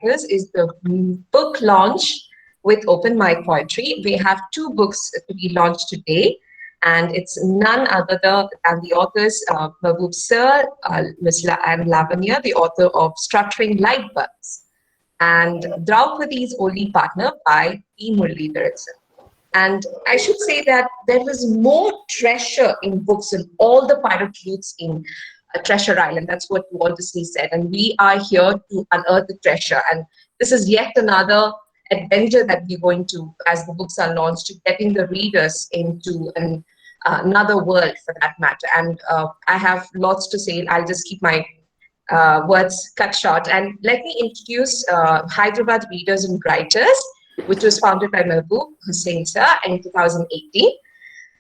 Writers is the book launch with Open Mic Poetry. We have two books to be launched today, and it's none other than the authors, Babu Sir, and Lavanya, the author of Strutting Lightbugs, and Draupadi's only partner by P. Muralidharan. And I should say that there is more treasure in books than all the pirate routes in Treasure Island. That's what Walt Disney said. And we are here to unearth the treasure. And this is yet another adventure that we're going to, as the books are launched, to getting the readers into another world for that matter. And I have lots to say. I'll just keep my words cut short. And let me introduce Hyderabad Readers and Writers, which was founded by Mahbub Hussain Sir in 2018.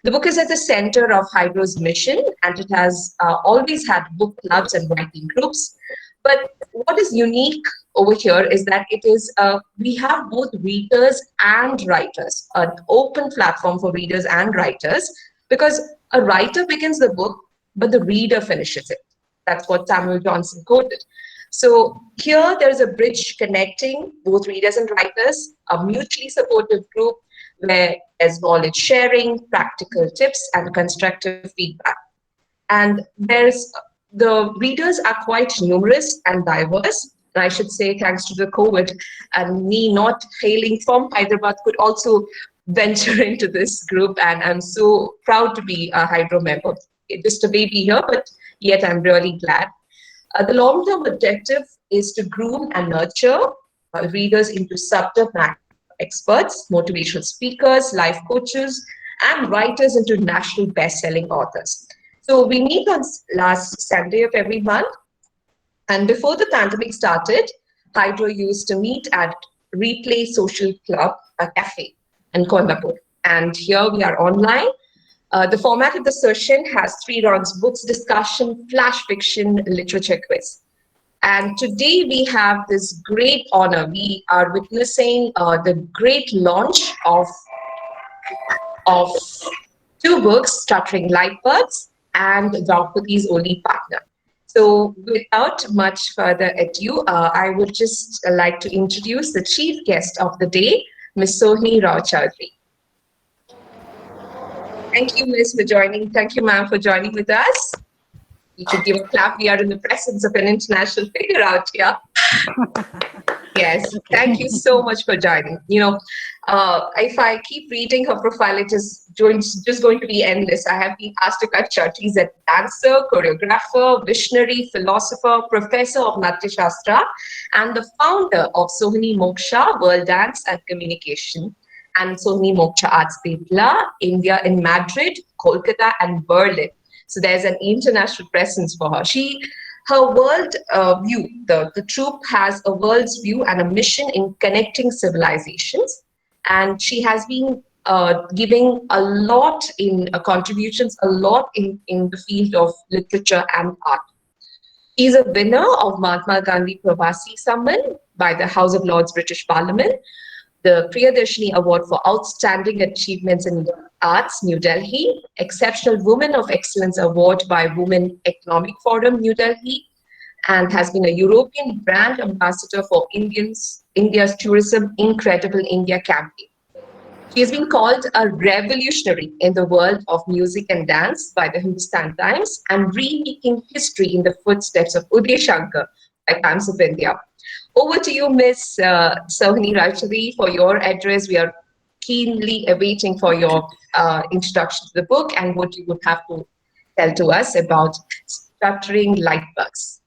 The book is at the center of HydRAW's mission, and it has always had book clubs and writing groups. But what is unique over here is that it is we have both readers and writers, an open platform for readers and writers, because a writer begins the book, but the reader finishes it. That's what Samuel Johnson quoted. So here there is a bridge connecting both readers and writers, a mutually supportive group where there's knowledge sharing, practical tips, and constructive feedback. And the readers are quite numerous and diverse. And I should say, thanks to the COVID and me not hailing from Hyderabad, could also venture into this group. And I'm so proud to be a HydRAW member. Just a baby here, but yet I'm really glad. The long-term objective is to groom and nurture readers into subject matter experts, motivational speakers, life coaches, and writers into national best-selling authors. So we meet on last Sunday of every month. And before the pandemic started, HydRAW used to meet at Replay Social Club, a cafe in Kolkata. And here we are online. The format of the session has 3 rounds: books discussion, flash fiction, literature quiz. And today we have this great honor. We are witnessing the great launch of 2 books, Stuttering Lightbugs and Draupadi's Only Partner. So without much further ado, I would just like to introduce the chief guest of the day, Ms. Sohini Roychowdhury. Thank you, Ms. for joining. Thank you, ma'am, for joining with us. You should give a clap. We are in the presence of an international figure out here. Yes, thank you so much for joining. You know, if I keep reading her profile, it is just going to be endless. I have been asked to cut short. She's a dancer, choreographer, visionary, philosopher, professor of Natyashastra, and the founder of Sohinimoksha, World Dance and Communication, and Sohinimoksha Arts Vidya, India in Madrid, Kolkata and Berlin. So there's an international presence for her. Her world view, the troupe has a world's view and a mission in connecting civilizations. And she has been giving a lot in contributions, a lot in the field of literature and art. She's a winner of Mahatma Gandhi Pravasi Samman by the House of Lords British Parliament, the Priyadarshini Award for Outstanding Achievements in Arts, New Delhi, Exceptional Woman of Excellence Award by Women Economic Forum, New Delhi, and has been a European brand ambassador for India's Tourism Incredible India campaign. She has been called a revolutionary in the world of music and dance by the Hindustan Times and remaking history in the footsteps of Uday Shankar by Times of India. Over to you, Ms. Sohini Roychowdhury, for your address. We are keenly awaiting for your introduction to the book and what you would have to tell to us about Stuttering Lightbugs.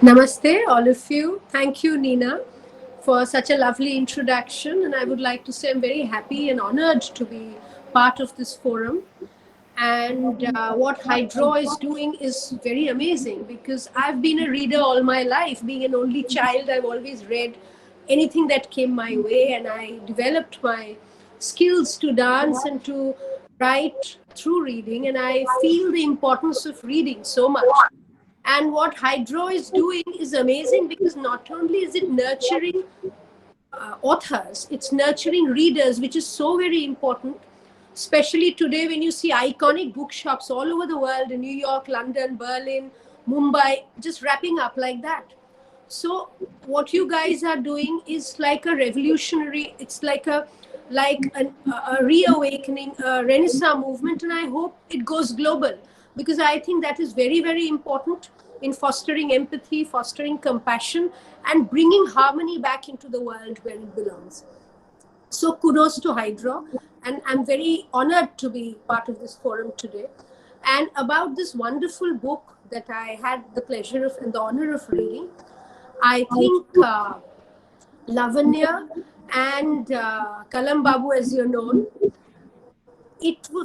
Namaste, all of you. Thank you, Nina, for such a lovely introduction. And I would like to say I'm very happy and honored to be part of this forum. And what HydRAW is doing is very amazing because I've been a reader all my life. Being an only child, I've always read anything that came my way, and I developed my skills to dance and to write through reading. And I feel the importance of reading so much. And what HydRAW is doing is amazing because not only is it nurturing authors, it's nurturing readers, which is so very important. Especially today when you see iconic bookshops all over the world in New York, London, Berlin, Mumbai, just wrapping up like that. So what you guys are doing is like a revolutionary. It's like a reawakening, a Renaissance movement, and I hope it goes global, because I think that is very, very important in fostering empathy, fostering compassion, and bringing harmony back into the world where it belongs. So kudos to HydRAW, and I'm very honored to be part of this forum today. And about this wonderful book that I had the pleasure of and the honor of reading, I think Lavanya and Kalam Babu, as you're known,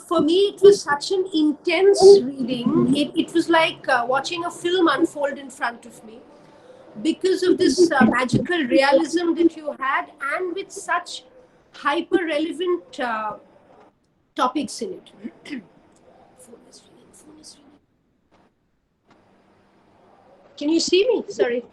for me it was such an intense reading. It was like watching a film unfold in front of me, because of this magical realism that you had, and with such hyper relevant topics in it. Phone is ringing, phone is ringing. Can you see me? Sorry.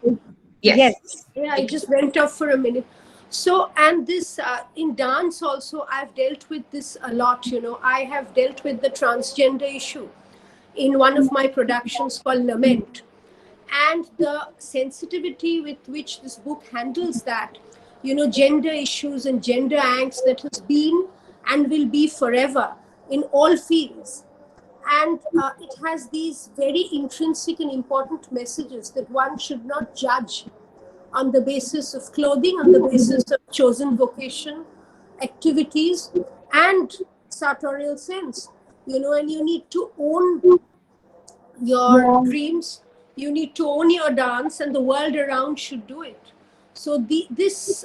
Yes. Yeah, I just went off for a minute. So, and this in dance also, I've dealt with this a lot. I have dealt with the transgender issue in one of my productions called Lament. And the sensitivity with which this book handles that, gender issues and gender angst that has been and will be forever in all fields. And it has these very intrinsic and important messages that one should not judge on the basis of clothing, on the basis of chosen vocation, activities, and sartorial sense. And you need to own your dreams, you need to own your dance, and the world around should do it. So these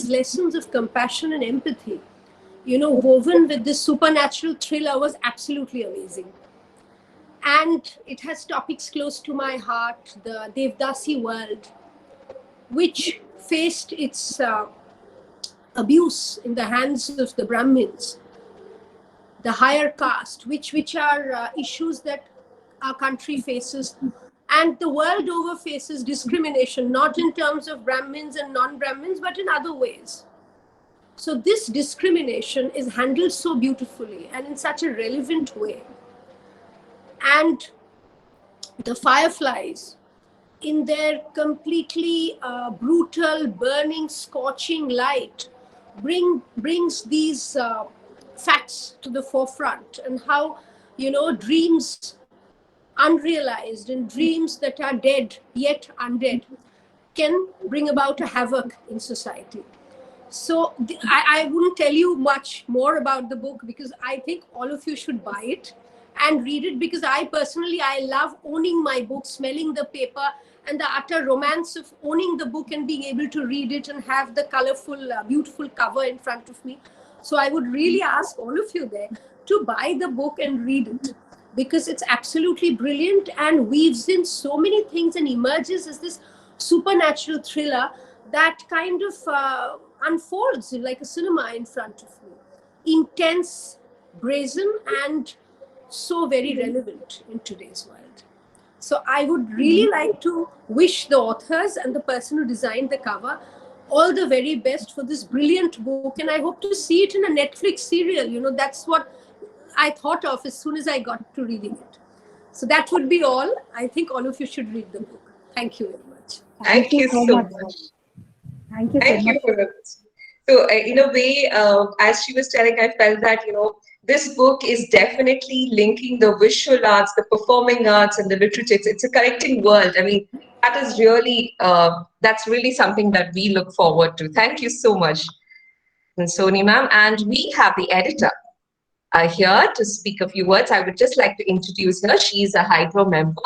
lessons of compassion and empathy, woven with this supernatural thriller, was absolutely amazing. And it has topics close to my heart: the Devdasi world, which faced its abuse in the hands of the Brahmins, the higher caste, which are issues that our country faces, and the world over faces discrimination, not in terms of Brahmins and non-Brahmins, but in other ways. So this discrimination is handled so beautifully and in such a relevant way. And the fireflies, in their completely brutal, burning, scorching light, brings these facts to the forefront, and how dreams unrealized and dreams that are dead yet undead can bring about a havoc in society. So I wouldn't tell you much more about the book, because I think all of you should buy it and read it, because I love owning my book, smelling the paper, and the utter romance of owning the book and being able to read it and have the colorful, beautiful cover in front of me. So I would really ask all of you there to buy the book and read it, because it's absolutely brilliant and weaves in so many things and emerges as this supernatural thriller that kind of unfolds like a cinema in front of me. Intense, brazen, and so very relevant in today's world. So I would really like to wish the authors and the person who designed the cover all the very best for this brilliant book, and I hope to see it in a Netflix serial. That's what I thought of as soon as I got to reading it. So that would be all. I think all of you should read the book. Thank you very much. Thank you so much. Thank you so Thank much. you for it. So, in a way, as she was telling, I felt that, this book is definitely linking the visual arts, the performing arts, and the literature. It's a connecting world. I mean, that's really something that we look forward to. Thank you so much, Soni ma'am. And we have the editor here to speak a few words. I would just like to introduce her. She's a HydRAW member,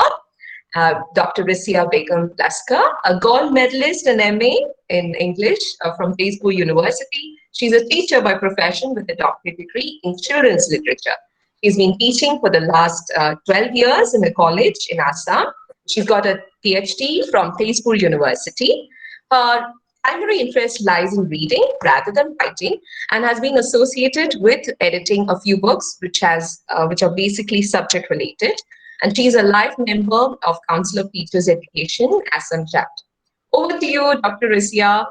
Dr. Rizia Begum Laskar, a gold medalist in MA in English from Telugu University. She's a teacher by profession with a doctorate degree in children's literature. She's been teaching for the last 12 years in a college in Assam. She's got a PhD from Telugu University. Her primary interest lies in reading rather than writing, and has been associated with editing a few books which are basically subject related. And she is a life member of Council of Teachers Education, Assam chapter. Over to you, Dr. Rizia.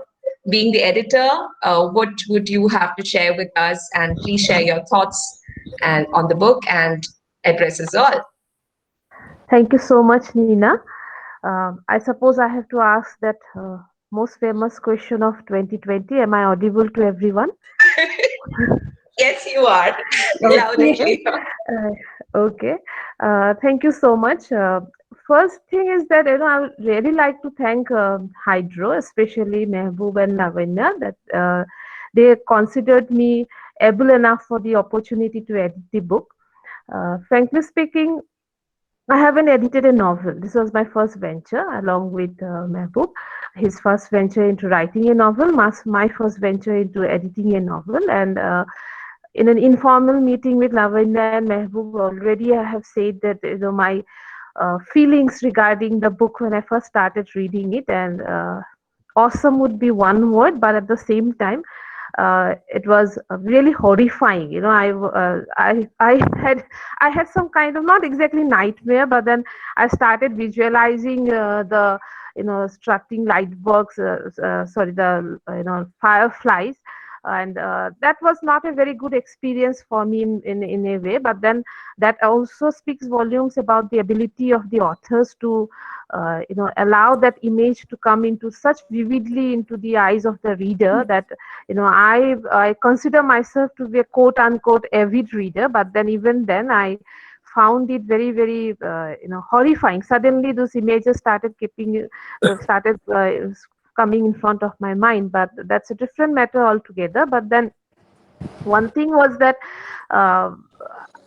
Being the editor, what would you have to share with us? And please share your thoughts on the book and address us all. Thank you so much, Nina. I suppose I have to ask that most famous question of 2020. Am I audible to everyone? Yes, you are. Loud and Okay. clear. Uh, okay. Thank you so much. First thing is that I would really like to thank HydRAW, especially Mehboob and Lavanya, that they considered me able enough for the opportunity to edit the book. Frankly speaking, I haven't edited a novel. This was my first venture, along with Mehboob. His first venture into writing a novel, my first venture into editing a novel, and in an informal meeting with Lavanya and Mehboob, already I have said that my feelings regarding the book when I first started reading it, and awesome would be one word, but at the same time, it was really horrifying. I had some kind of not exactly nightmare, but then I started visualizing the strutting lightbugs, sorry, the fireflies, and that was not a very good experience for me in a way. But then that also speaks volumes about the ability of the authors to allow that image to come into such vividly into the eyes of the reader that I consider myself to be a quote unquote avid reader, but then even then I found it very very horrifying. Suddenly those images started coming in front of my mind, but that's a different matter altogether. But then one thing was that uh,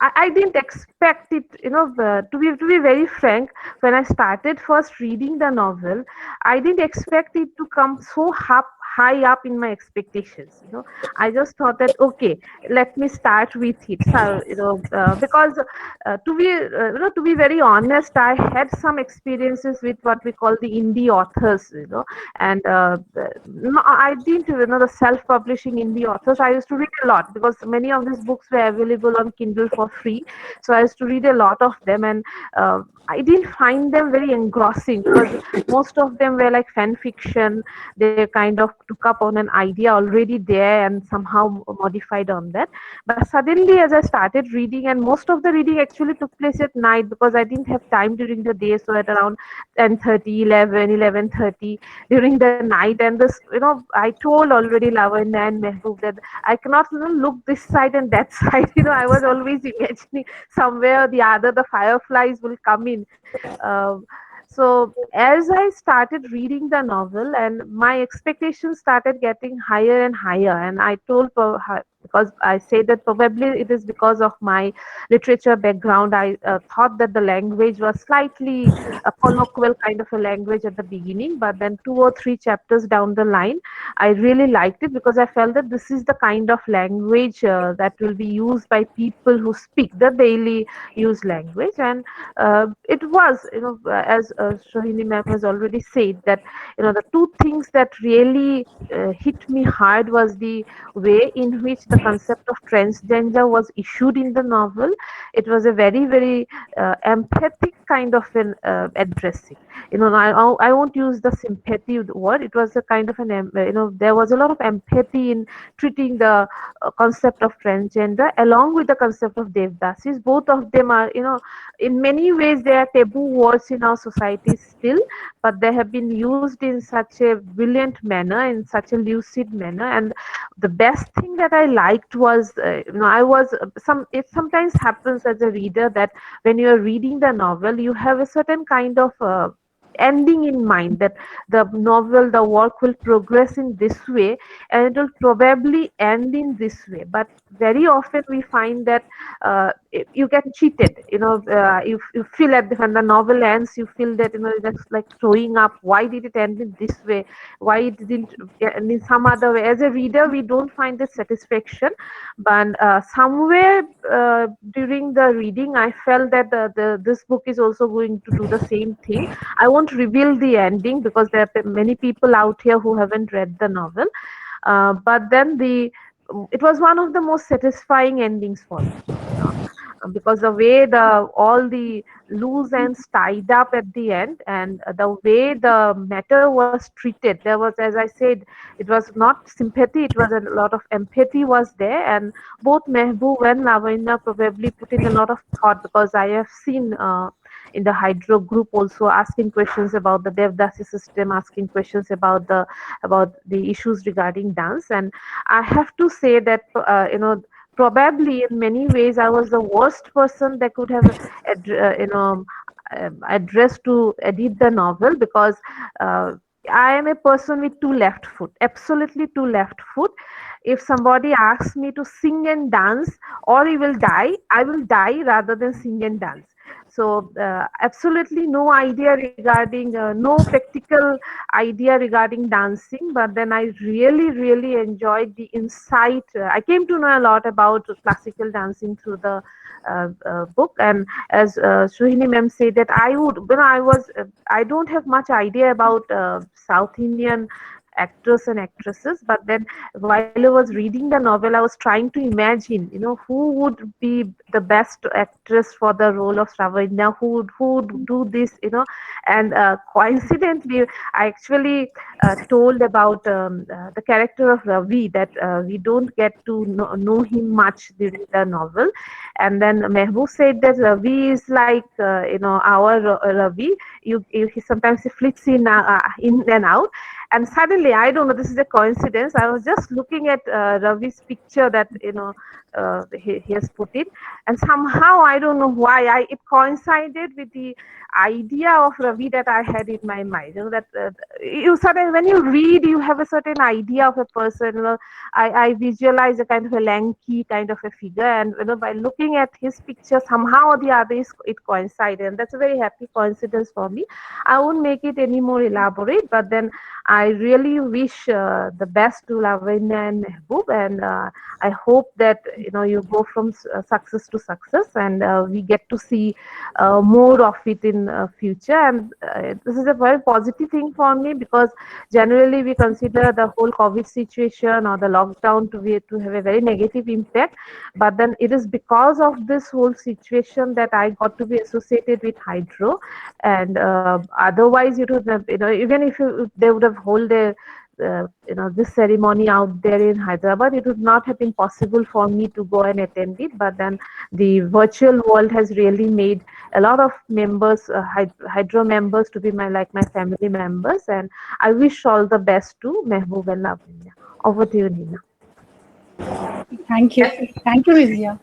I didn't expect it, to be very frank. When I started first reading the novel, I didn't expect it to come so high up in my expectations. I just thought that okay, let me start with it. So because to be very honest, I had some experiences with what we call the indie authors, and no, I didn't, the self-publishing indie authors. I used to read a lot because many of these books were available on Kindle for free. So I used to read a lot of them, and I didn't find them very engrossing because most of them were like fan fiction. They kind of took up on an idea already there and somehow modified on that. But suddenly, as I started reading, and most of the reading actually took place at night because I didn't have time during the day. So at around 10:30, 11:30 during the night, and this, I told already Lavanya and Mehboob that I cannot look this side and that side. I was always imagining somewhere or the other the fireflies will come in. um, so as I started reading the novel, and my expectations started getting higher and higher, and I told because I say that probably it is because of my literature background. I thought that the language was slightly a colloquial kind of a language at the beginning, but then 2 or 3 chapters down the line, I really liked it because I felt that this is the kind of language that will be used by people who speak the daily use language. And it was, as Sohini ma'am has already said, that the two things that really hit me hard was the way in which the concept of transgender was issued in the novel. It was a very very empathic kind of an addressing. I won't use the sympathy word. It was a kind of there was a lot of empathy in treating the concept of transgender along with the concept of devdasis. Both of them are, in many ways they are taboo words in our society still, but they have been used in such a brilliant manner, in such a lucid manner. And the best thing that I liked was, I was it sometimes happens as a reader that when you are reading the novel, you have a certain kind of ending in mind, that the novel, the work will progress in this way and it will probably end in this way. But very often we find that you get cheated. You feel at when the novel ends, you feel that that's like throwing up. Why did it end in this way? Why it didn't end in some other way? As a reader, we don't find the satisfaction. But somewhere during the reading, I felt that this book is also going to do the same thing. I won't reveal the ending because there are many people out here who haven't read the novel. But then it was one of the most satisfying endings for me. Because the way the all the loose ends tied up at the end, and the way the matter was treated, there was, as I said, it was not sympathy, it was a lot of empathy was there. And both Mehboob and Lavanya probably put in a lot of thought, because I have seen in the HydRAW group also, asking questions about the Devdasi system, asking questions about the issues regarding dance. And I have to say that probably in many ways I was the worst person that could have addressed to edit the novel, because uh, I am a person with two left foot, absolutely two left foot. If somebody asks me to sing and dance, or he will die, I will die rather than sing and dance. So absolutely no idea regarding, no practical idea regarding dancing. But then I really enjoyed the insight. I came to know a lot about classical dancing through the book. And as Sohini ma'am said, that I would, when I was, I don't have much idea about South Indian actors and actresses. But then while I was reading the novel, I was trying to imagine, who would be the best actress for the role of Sravanya, who would do this, and coincidentally, I actually told about the character of Ravi, that we don't get to know him much during the novel. And then Mehboob said that Ravi is like, our Ravi. He sometimes he flits in and out. And suddenly, I don't know, this is a coincidence, I was just looking at Ravi's picture that he has put in, and somehow I don't know why it coincided with the idea of Ravi that I had in my mind. That you suddenly, when you read, you have a certain idea of a person. I visualize a kind of a lanky kind of a figure, and by looking at his picture, somehow or the other it coincided, and that's a very happy coincidence for me. I won't make it any more elaborate, but then I really wish the best to Lavanya and Mehboob, and I hope that you go from success to success, and we get to see more of it in future. And this is a very positive thing for me, because generally we consider the whole COVID situation or the lockdown to have a very negative impact. But then it is because of this whole situation that I got to be associated with HydRAW. And otherwise it would have, even if they would have hold a this ceremony out there in Hyderabad, it would not have been possible for me to go and attend it. But then the virtual world has really made a lot of members, HydRAW members, to be my family members. And I wish all the best to Mehboob and Lavanya. Over to you, Nina. Thank you. Thank you, Rizia.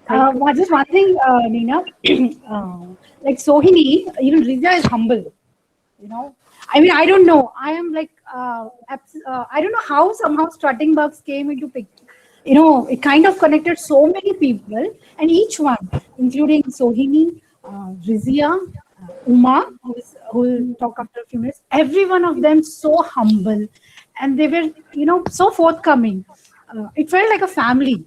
Thank you. Just one thing, Nina. uh, like Sohini, Rizia is humble. I mean, I don't know. I am like, I don't know how somehow Strutting Bugs came into picture. It kind of connected so many people, and each one, including Sohini, Rizia, Uma, who will talk after a few minutes. Every one of them so humble, and they were, so forthcoming. It felt like a family.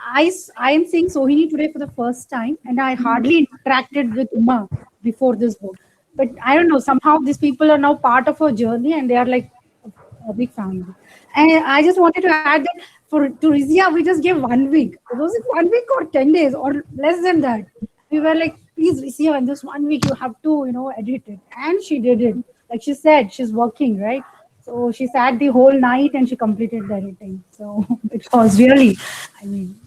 I am seeing Sohini today for the first time, and I hardly interacted with Uma before this book. But I don't know, somehow these people are now part of our journey, and they are like a big family. And I just wanted to add that to Rizia, we just gave 1 week. Was it 1 week or 10 days or less than that? We were like, please, Rizia, in this 1 week, you have to, edit it. And she did it. Like she said, she's working, right? So she sat the whole night and she completed the editing. So it was really, I mean,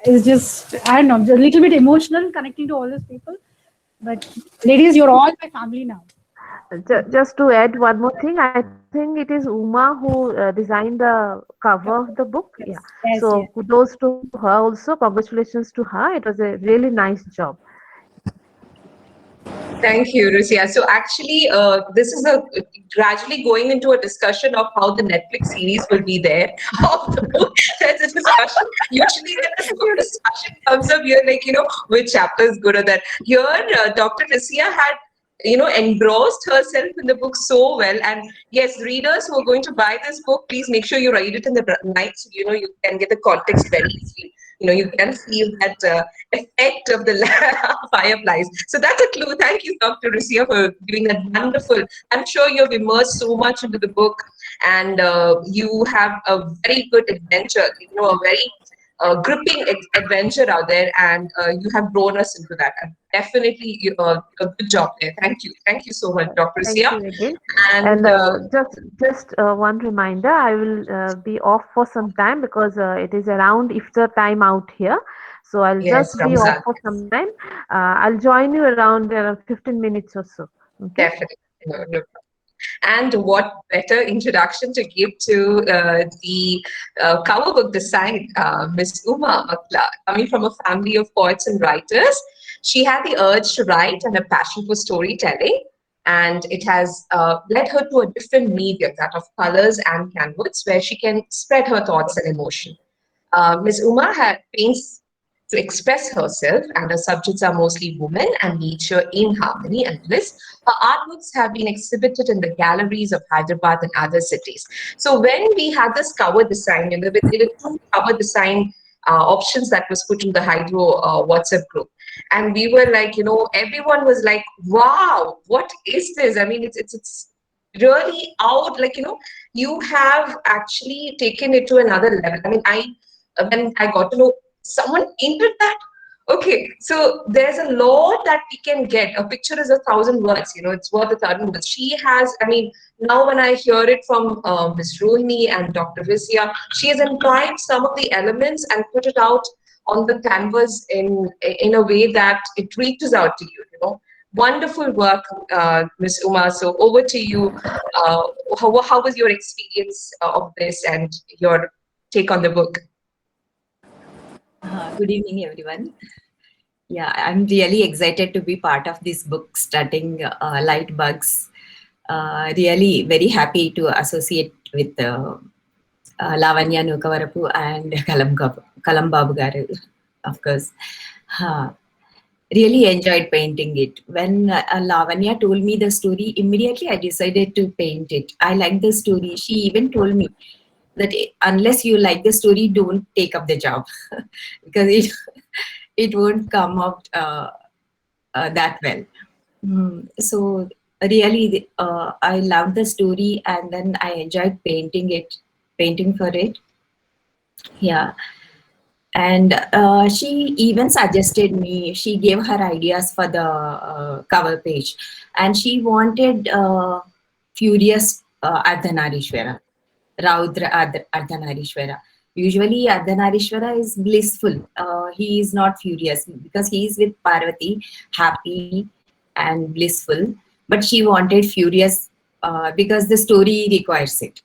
it's just, I don't know, a little bit emotional connecting to all these people. But ladies, you're all my family now. Just to add one more thing, I think it is Uma who designed the cover of the book. Yeah. Yes, yes, So yes. kudos to her also. Congratulations to her. It was a really nice job. Thank you, Rizia. So actually, this is a gradually going into a discussion of how the Netflix series will be there of the book. There's a discussion. Usually, when a book discussion comes up, you're like, which chapter is good or that. Here, Dr. Rizia had engrossed herself in the book so well. And yes, readers who are going to buy this book, please make sure you read it in the night, so you can get the context very easily. You can feel that effect of the fireflies. So that's a clue. Thank you, Dr. Rizia, for doing that wonderful. I'm sure you've immersed so much into the book, and you have a very good adventure, a very gripping adventure out there, and you have drawn us into that. And definitely, a good job there. Thank you so much, Dr. Thank Rizia. you again. And And just one reminder, I will be off for some time, because it is around iftar time out here. So I'll Yes, just be off Ramzan. for some time. I'll join you around 15 minutes or so. Okay. Definitely. No, no. And what better introduction to give to the cover book design, Miss Uma Makla, coming from a family of poets and writers. She had the urge to write and a passion for storytelling, and it has led her to a different medium, that of colors and canvas, where she can spread her thoughts and emotion. Ms. Uma had paints to express herself, and her subjects are mostly women and nature in harmony and bliss. Her artworks have been exhibited in the galleries of Hyderabad and other cities. So when we had this cover design, there were two cover design options that was put in the HydRAW WhatsApp group, and we were like, everyone was like, "Wow, what is this?" I mean, it's really out, like you have actually taken it to another level. I mean, when I got to know someone entered that. Okay, so there's a lot that we can get. A picture is 1,000 words. It's worth 1,000 words. She has. I mean, now when I hear it from Miss Rohini and Dr. Rizia, she has imbibed some of the elements and put it out on the canvas in a way that it reaches out to you. Wonderful work, Miss Uma. So over to you. How was your experience of this and your take on the book? Good evening, everyone. Yeah, I'm really excited to be part of this book, Strutting Lightbugs. Really very happy to associate with Lavanya Nukavarapu and Kalam Babu Garu, of course. Uh, really enjoyed painting it. When Lavanya told me the story, immediately I decided to paint it. I liked the story. She even told me that unless you like the story, don't take up the job because it won't come out that well. So really, I loved the story, and then I enjoyed painting for it. Yeah, and she even suggested me. She gave her ideas for the cover page, and she wanted furious Ardhanarishwara. Raudra Ardhanarishwara. Usually Ardhanarishwara is blissful. He is not furious because he is with Parvati, happy and blissful. But she wanted furious because the story requires it.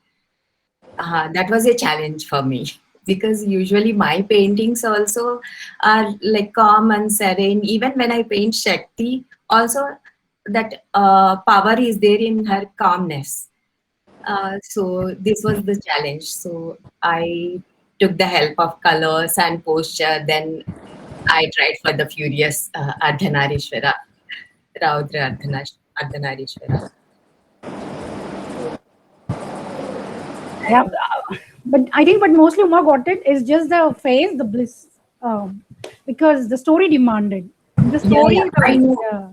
That was a challenge for me because usually my paintings also are like calm and serene. Even when I paint Shakti, also that power is there in her calmness. So this was the challenge. So I took the help of colors and posture. Then I tried for the furious Ardhanarishwara, Raudra Ardhanarishwara. Yeah, but I think what mostly Uma got it is just the face, the bliss, because the story demanded. The Yeah, story, yeah, I know. yeah,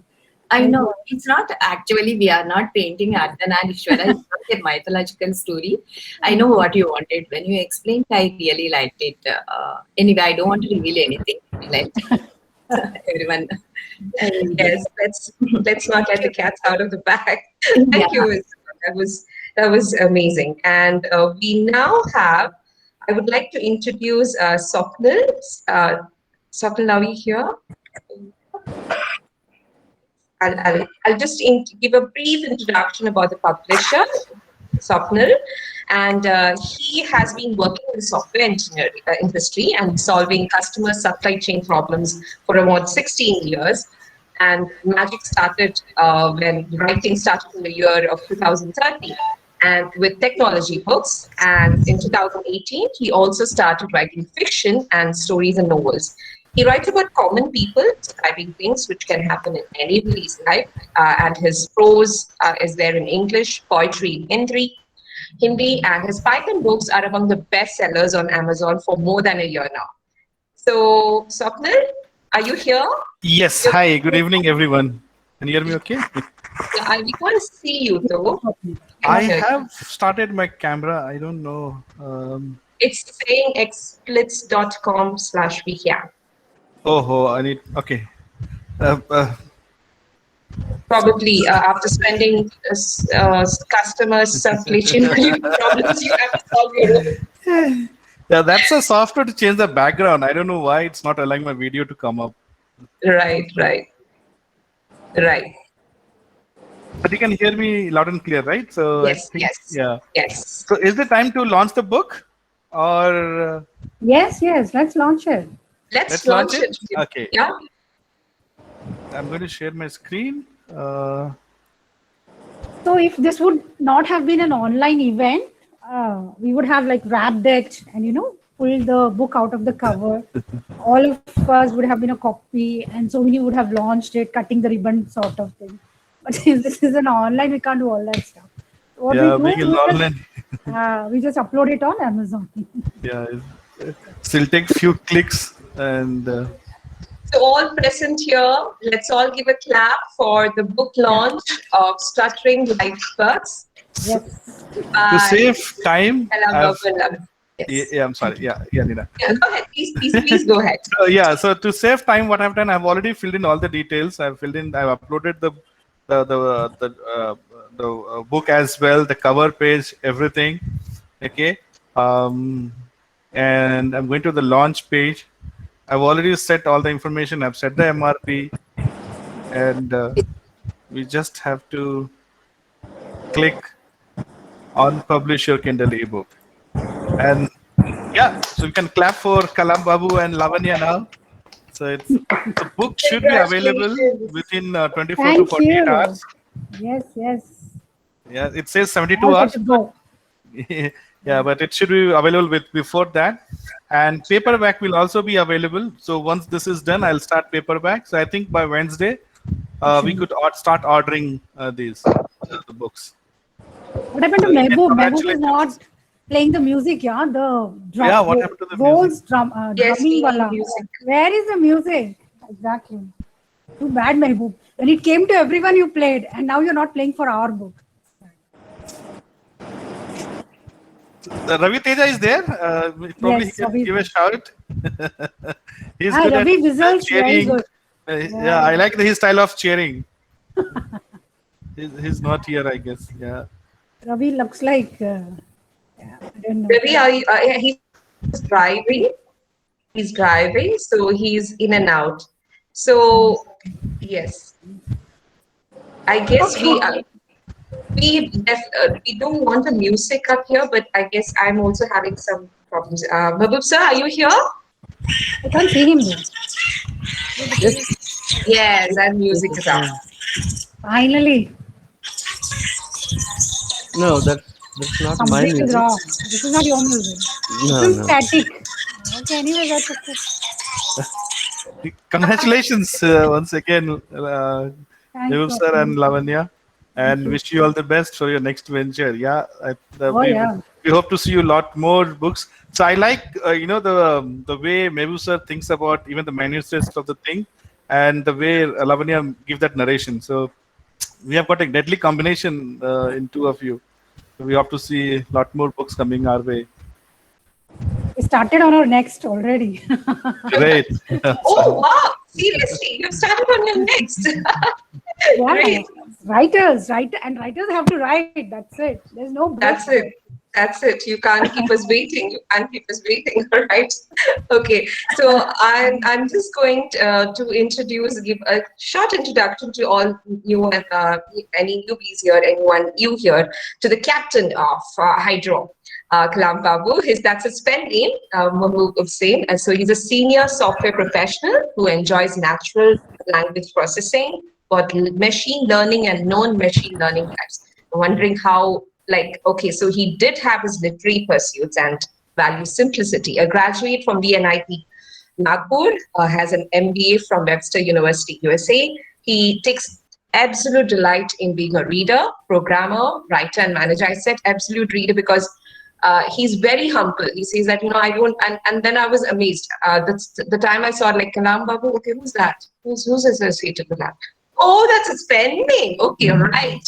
I know. It's not actually, we are not painting Ardhanarishwara. It's not a mythological story. I know what you wanted. When you explained, I really liked it. Anyway, I don't want to reveal anything. Let everyone read it. Yes, let's not let the cats out of the bag. Yeah. Thank you, Isabel. That was amazing. And we now have. I would like to introduce Swapnil. Swapnil, are we here? I'll just give a brief introduction about the publisher, Swapnil, and he has been working in the software engineering industry and solving customer supply chain problems for about 16 years. And magic started when writing started in the year of 2013 and with technology books. And in 2018, he also started writing fiction and stories and novels. He writes about common people describing things which can happen in anybody's life. And his prose is there in English, poetry in Hindi, and his Python books are among the best sellers on Amazon for more than a year now. So, Swapnil, are you here? Yes. Hi. Good evening, everyone. Can you hear me okay? Yeah, we can't see you though. I have started my camera. I don't know. It's saying xsplits.com/Vidya. Oh, I need. Okay. Uh, uh, Probably after spending customer supply chain problems, you have to solve your own. Yeah, that's a software to change the background. I don't know why it's not allowing my video to come up. Right, right, right. But you can hear me loud and clear, right? So I Yes, think, yes, yeah. yes. So is it time to launch the book, or Yes, yes. Let's launch it. Let's let's launch launch it? it. Okay, Yeah. I'm going to share my screen. So if this would not have been an online event, we would have like wrapped it and pulled the book out of the cover. All of us would have been a copy, and Sohini would have launched it, cutting the ribbon sort of thing. But since this is an online, we can't do all that stuff. So what we Yeah, do being is in online. we just upload it on Amazon. Yeah, still take few clicks and So all present here, let's all give a clap for the book launch of Strutting Lightbugs Yes. to by save time, Kalam I've Babu Lavanya. Yes. yeah, I'm sorry. Yeah, Nina. Yeah, go ahead. Please go ahead. Yeah, so to save time, what I've done, I've already filled in all the details. I've uploaded the book as well, the cover page, everything. Okay, and I'm going to the launch page. I've already set all the information. I've set the MRP, and we just have to click on publish your Kindle ebook. And yeah, so we can clap for Kalam Babu and Lavanya now. So the book should be available Congratulations. within 24 to Thank 48 you. hours. Yes, yes. Yeah, it says 72 All good hours, to but go. yeah, but it should be available with before that. And paperback will also be available. So once this is done, I'll start paperback. So I think by Wednesday, we could start ordering these the books. What happened to So again, Mehboob? Mehboob is congratulations. not playing the music, yeah? The Yeah, what happened to the music? rolls Yes, drumming we need wala. music. Where is the music? Exactly. Too bad, Mehboob. When it came to everyone, you played, and now you're not playing for our book. Ravi Teja is there. Probably he Yes, can Ravi. give a shout. He's Ah, good at Ravi whistles very cheering. good. Yeah, I like his style of cheering. He's not here, I guess. Yeah. Ravi looks like, I don't know. Ravi, yeah, he's driving. He's driving, so he's in and out. So yes, I guess we don't want the music up here, but I guess I'm also having some problems. Mahbub sir, are you here? I can't see him though. Yes, and music is up. Finally, No, that's not my something is music. wrong. This is not your music. This No, is no. static. Okay, anyway, that's okay. Congratulations once again, Thanks, Devu sir and Swapnil. Lavanya, Thank and you. wish you all the best for your next venture. Yeah, Oh, yeah. we hope to see you a lot more books. So I like the way Mebu sir thinks about even the manuscripts of the thing, and the way Lavanya give that narration. So we have got a deadly combination in two of you. So we hope to see a lot more books coming our way. We started on our next already. Great. Oh wow! Seriously, you've started on your next. Yeah, Great. writers have to write. That's it. There's no break. That's it. That's it. You can't keep us waiting. You can't keep us waiting. All right. Okay. So I'm just going to give a short introduction to all you and any newbies here, anyone new here, to the captain of HydRAW. Kalam Babu, that's his pen name, Mahmood Hussain. And so he's a senior software professional who enjoys natural language processing, but machine learning and non-machine learning types. I'm wondering how, okay, so he did have his literary pursuits and values simplicity. A graduate from VNIT Nagpur, has an MBA from Webster University, USA. He takes absolute delight in being a reader, programmer, writer, and manager. I said absolute reader because he's very humble. He says that, I don't, and then I was amazed. That's the time I saw Kalam Babu, okay, who's that? Who's associated with that? Oh, that's his pen name. Okay, right.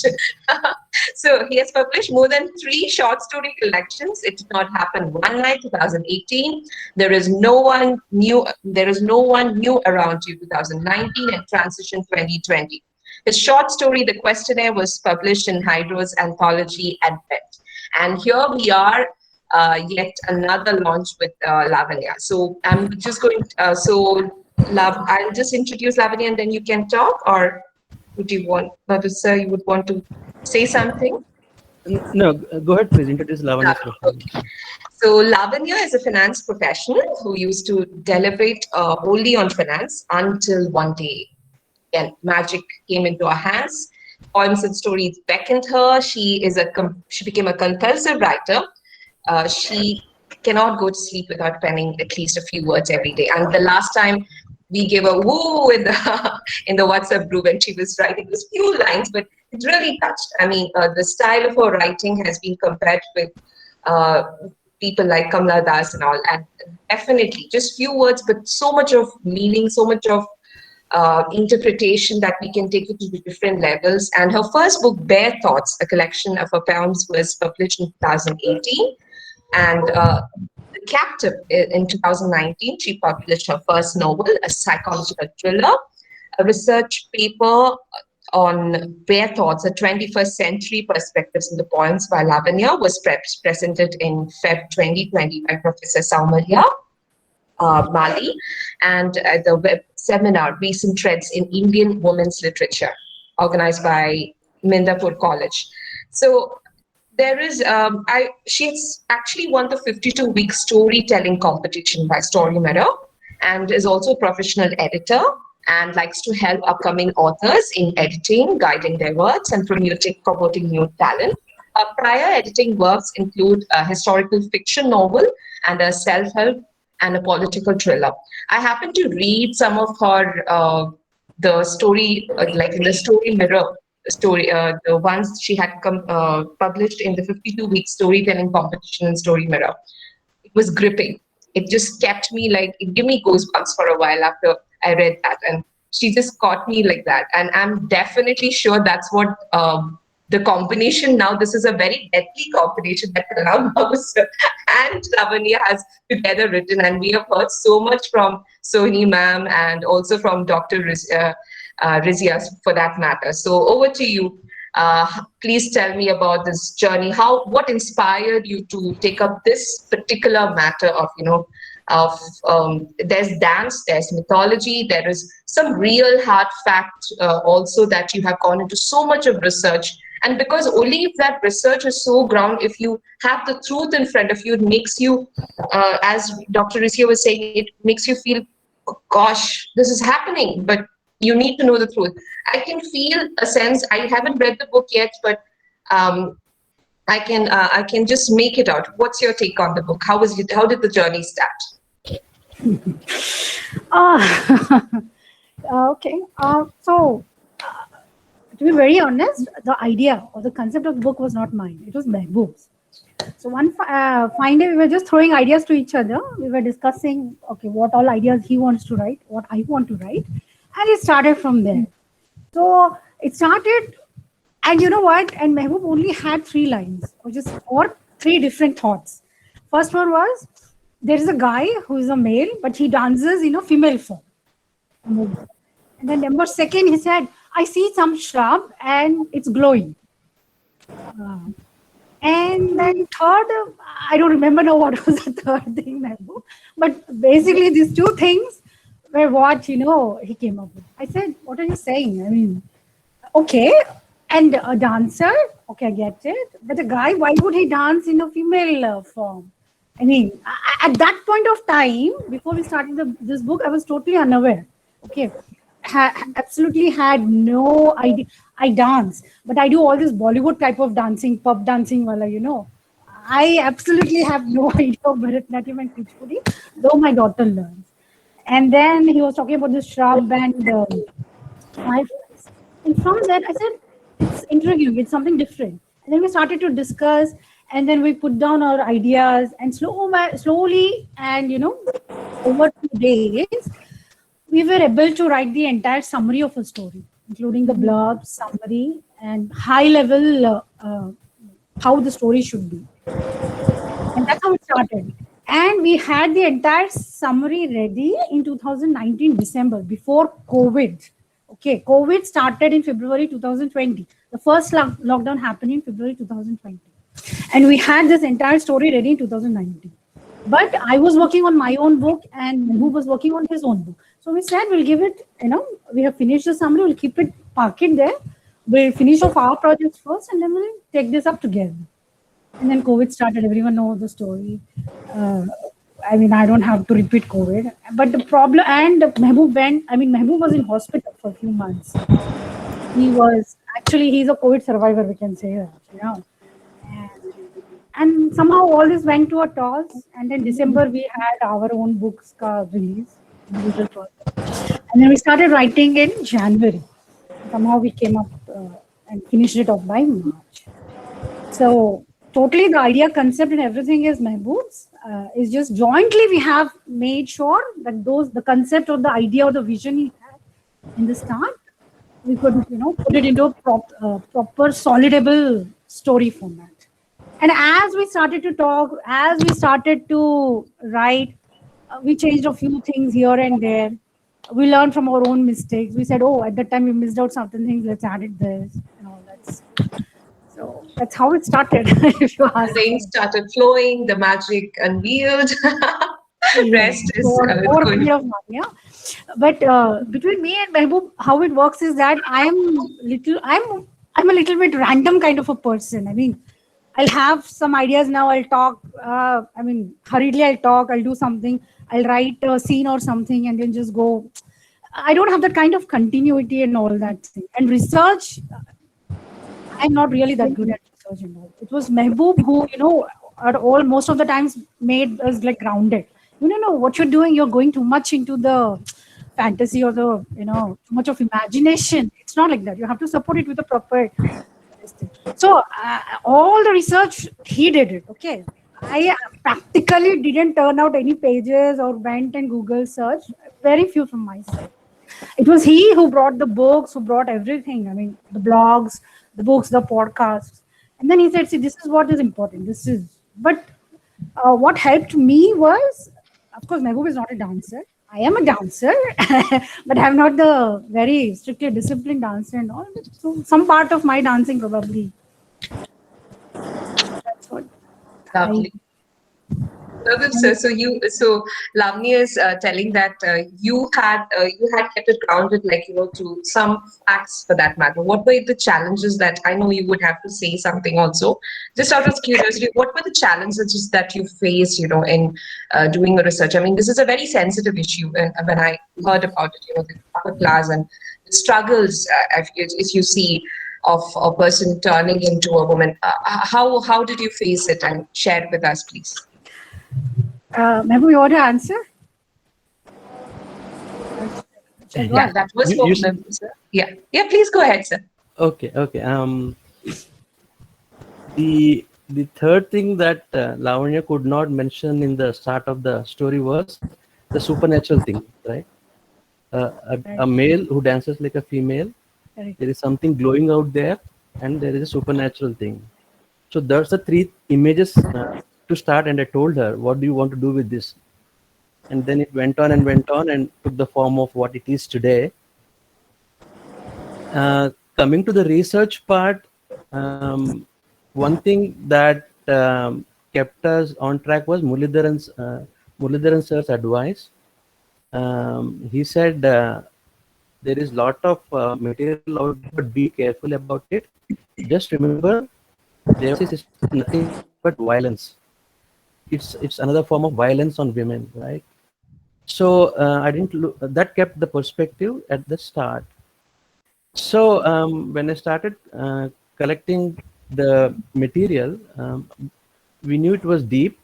So he has published more than 3 short story collections. It did not happen one night, 2018. There is no one new around you, 2019, and transition 2020. His short story, The Questionnaire, was published in HydRAW's anthology Advent. And here we are yet another launch with Lavanya. So I'm just going. I'll just introduce Lavanya, and then you can talk. Or would you want, sir? You would want to say something? No, go ahead, please. Introduce Lavanya's profile. Okay. So Lavanya is a finance professional who used to deliberate only on finance until one day, again, magic came into her hands. Poems and stories beckoned her. She became a compulsive writer. She cannot go to sleep without penning at least a few words every day. And the last time we gave a woo in the in the WhatsApp group, and she was writing those few lines, but it really touched. I mean, the style of her writing has been compared with uh, people like Kamla Das and all, and definitely just few words, but so much of meaning, so much of interpretation that we can take it to different levels. And her first book, Bare Thoughts, a collection of her poems, was published in 2018. And The Captive in 2019, she published her first novel, a psychological thriller. A research paper on Bare Thoughts, a 21st century perspectives in the poems by Lavanya, was presented in Feb 2020 by Professor Saumarya Mali, and the web seminar, Recent Trends in Indian Women's Literature, organized by Mindapur College. So there is, she's actually won the 52-week storytelling competition by Story Mirror, and is also a professional editor and likes to help upcoming authors in editing, guiding their works, and promoting new talent. Prior editing works include a historical fiction novel and a self-help and a political thriller. I happened to read some of her the story, like in the Story Mirror story, the ones she had published in the 52-week storytelling competition in Story Mirror. It was gripping. It just kept me like, it gave me goosebumps for a while after I read that, and she just caught me like that. And I'm definitely sure that's what the combination now. This is a very deadly combination that Kalam Babu and Lavanya has together written, and we have heard so much from Sohini ma'am and also from Dr. Rizia for that matter. So over to you. Please tell me about this journey. What inspired you to take up this particular matter of, there's dance, there's mythology, there is some real hard fact also that you have gone into so much of research. And because only if that research is so ground, if you have the truth in front of you, it makes you, as Dr. Rizia was saying, it makes you feel, oh, gosh, this is happening, but you need to know the truth. I can feel a sense. I haven't read the book yet, but I can just make it out. What's your take on the book? How did the journey start? Okay. So, to be very honest, the idea or the concept of the book was not mine. It was Mehboob's. So one fine day, we were just throwing ideas to each other. We were discussing, okay, what all ideas he wants to write, what I want to write. And it started from there. So it started, and you know what? And Mehboob only had 3 lines, or 3 different thoughts. First one was, there is a guy who is a male, but he dances in a female form. And then number 2, he said, I see some shrub and it's glowing. And then third, I don't remember now what was the third thing, Mehboob. But basically these 2 things were what, he came up with. I said, what are you saying? I mean, okay. And a dancer, okay, I get it. But a guy, why would he dance in a female form? I mean, at that point of time, before we started this book, I was totally unaware. Okay. Absolutely had no idea. I dance, but I do all this Bollywood type of dancing, pub dancing, I absolutely have no idea of Bharatnatyam and Kuchipudi, though my daughter learns. And then he was talking about the shrub and fireflies. And from that, I said, it's intriguing, it's something different. And then we started to discuss, and then we put down our ideas, and slowly, and over 2 days, we were able to write the entire summary of a story, including the blurb, summary, and high level how the story should be. And that's how it started. And we had the entire summary ready in 2019 December, before COVID. Okay, COVID started in February 2020. The first lockdown happened in February 2020. And we had this entire story ready in 2019. But I was working on my own book and Mehboob was working on his own book. So we said we'll give it, we have finished the summary, we'll keep it, park it there. We'll finish off our projects first and then we'll take this up together. And then COVID started, everyone knows the story. Uh, I mean, I don't have to repeat COVID. But the problem, and Mehboob was in hospital for a few months. He's a COVID survivor, we can say that. And somehow all this went to a toss. And then December, we had our own books release, individual project. And then we started writing in January. Somehow we came up and finished it off by March. So totally the idea, concept and everything is Mehboob's. It's just jointly we have made sure that the concept or the idea or the vision he had in the start, we could, put it into a proper, solidable story format. And as we started to talk, as we started to write, we changed a few things here and there. We learned from our own mistakes. We said, oh, at that time we missed out certain things, let's add it this and all that. So that's how it started, if you ask. The rain started flowing, the magic unveiled. Rest is more going. of money, yeah. But between me and Mehboob, how it works is that I'm a little bit random kind of a person. I mean, I'll have some ideas now. I'll talk. Hurriedly I'll talk. I'll do something. I'll write a scene or something, and then just go. I don't have that kind of continuity and all that thing. And research, I'm not really that good at research and all. It was Mehboob who, most of the times made us like grounded. No, what you're doing, you're going too much into the fantasy or the, too much of imagination. It's not like that. You have to support it with a proper. So all the research, he did it. Okay. I practically didn't turn out any pages or went and Google search. Very few from my side. It was he who brought the books, who brought everything. I mean, the blogs, the books, the podcasts. And then he said, see, this is what is important. But what helped me was, of course, Mehboob is not a dancer. I am a dancer, but I'm not the very strictly disciplined dancer and all. So some part of my dancing probably. That's what. Lovely. Sir, so Lavanya is telling that you had kept it grounded, to some facts for that matter. What were the challenges that I know you would have to say something also? Just out of curiosity, what were the challenges that you faced, in doing the research? I mean, this is a very sensitive issue. When I heard about it, the upper class and the struggles, if you see, of a person turning into a woman. How did you face it? And share it with us, please. Mehboob, you want to answer? Yeah, that was for Mehboob, sir. Yeah, please go ahead, sir. Okay. The third thing that Lavanya could not mention in the start of the story was the supernatural thing, right? A male who dances like a female. Right. There is something glowing out there, and there is a supernatural thing. So that's the three images to start. And I told her, "What do you want to do with this?" And then it went on and took the form of what it is today. Coming to the research part, one thing that kept us on track was Muralidharan sir's advice. He said there is a lot of material out there, but be careful about it. Just remember, Devasys is nothing but violence. It's another form of violence on women, right? So I didn't look. That kept the perspective at the start. So when I started collecting the material, we knew it was deep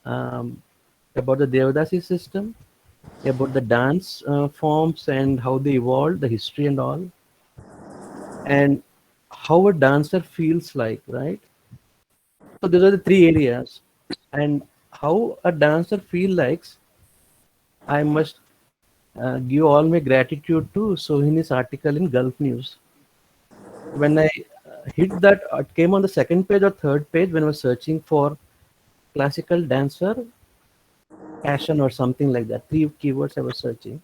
about the Devadasi system, about the dance forms and how they evolved, the history and all, and how a dancer feels like, right? So those are the three areas. And how a dancer feels like, I must give all my gratitude to Sohini's article in Gulf News. When I hit that, it came on the second page or third page when I was searching for classical dancer passion or something like that. 3 keywords I was searching.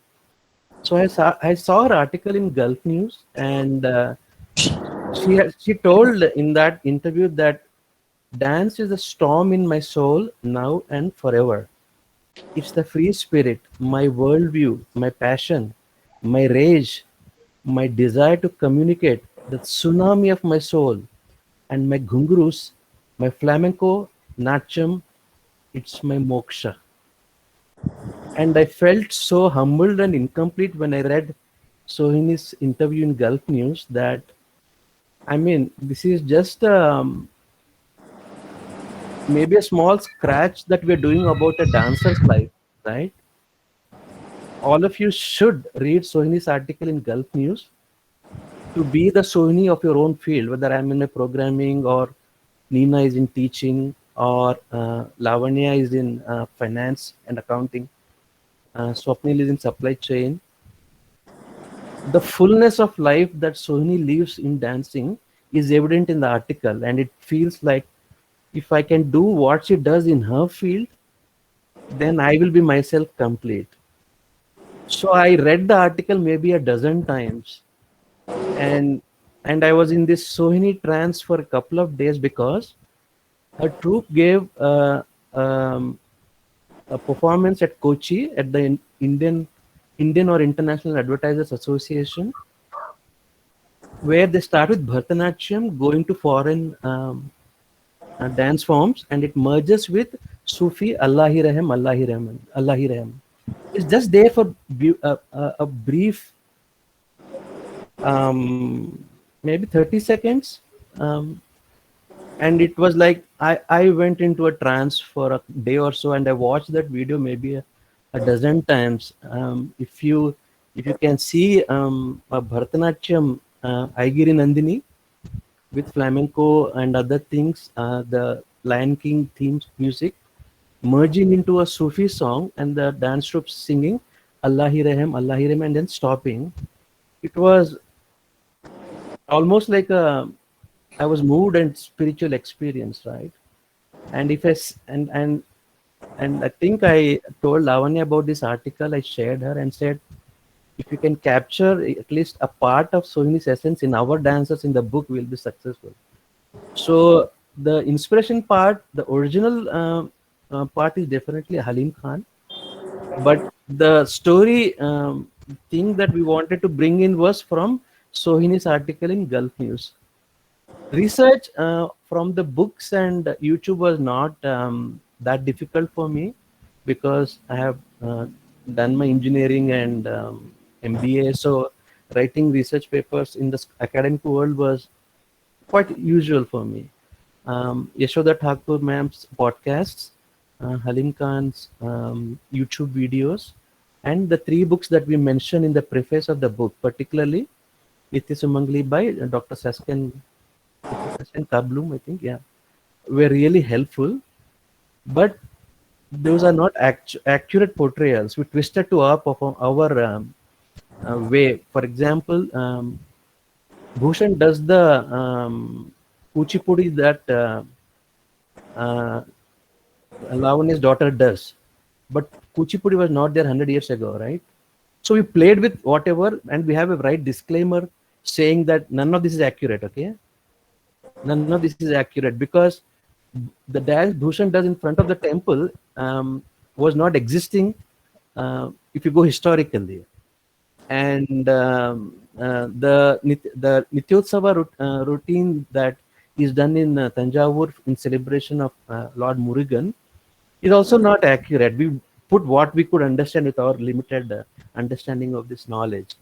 So I saw her article in Gulf News, and she told in that interview that Dance is a storm in my soul now and forever. It's the free spirit, my worldview, my passion, my rage, my desire to communicate, the tsunami of my soul, and my ghungroos, my flamenco, natyam, it's my moksha. And I felt so humbled and incomplete when I read Sohini's interview in Gulf News that, I mean, this is just maybe a small scratch that we're doing about a dancer's life, right? All of you should read Sohini's article in Gulf News to be the Sohini of your own field, whether I'm in a programming or Nina is in teaching or Lavanya is in finance and accounting, Swapnil is in supply chain. The fullness of life that Sohini lives in dancing is evident in the article, and it feels like if I can do what she does in her field, then I will be myself complete. So I read the article maybe a dozen times, and I was in this Sohini trance for a couple of days because her troupe gave a performance at Kochi at the Indian or International Advertisers Association, where they start with Bharatnatyam, going to foreign dance forms, and it merges with Sufi Allahi Rahm, Allahi Rahman, Allahi Rahm. It's just there for a brief, maybe 30 seconds. And it was like I went into a trance for a day or so, and I watched that video maybe a dozen times. If you can see a Bharatanatyam Aigiri Nandini with flamenco and other things, the Lion King themes music merging into a Sufi song and the dance troupe singing Allahi Rahim, and then stopping. It was almost like I was moved and spiritual experience, right? And if I s- and I think I told Lavanya about this article. I shared her and said, if you can capture at least a part of Sohini's essence in our dancers in the book, we'll be successful. So the inspiration part, the original part is definitely Halim Khan, but the story thing that we wanted to bring in was from Sohini's article in Gulf News. Research from the books and YouTube was not that difficult for me because I have done my engineering and MBA. So writing research papers in the academic world was quite usual for me. Yashoda Thakur ma'am's podcasts, Halim Khan's YouTube videos, and the three books that we mentioned in the preface of the book, particularly Nitya Sumangli by Dr. Sasken Kablum, I think, yeah, were really helpful. But those are not accurate portrayals. We twisted to our way. For example, Bhushan does the Kuchipudi that uh, Lavanya's daughter does. But Kuchipudi was not there 100 years ago, right? So we played with whatever, and we have a right disclaimer saying that none of this is accurate, okay? None of this is accurate because the dance Bhushan does in front of the temple was not existing if you go historically. And the Nityotsava routine that is done in Tanjavur in celebration of Lord Murugan is also not accurate. We put what we could understand with our limited understanding of this knowledge.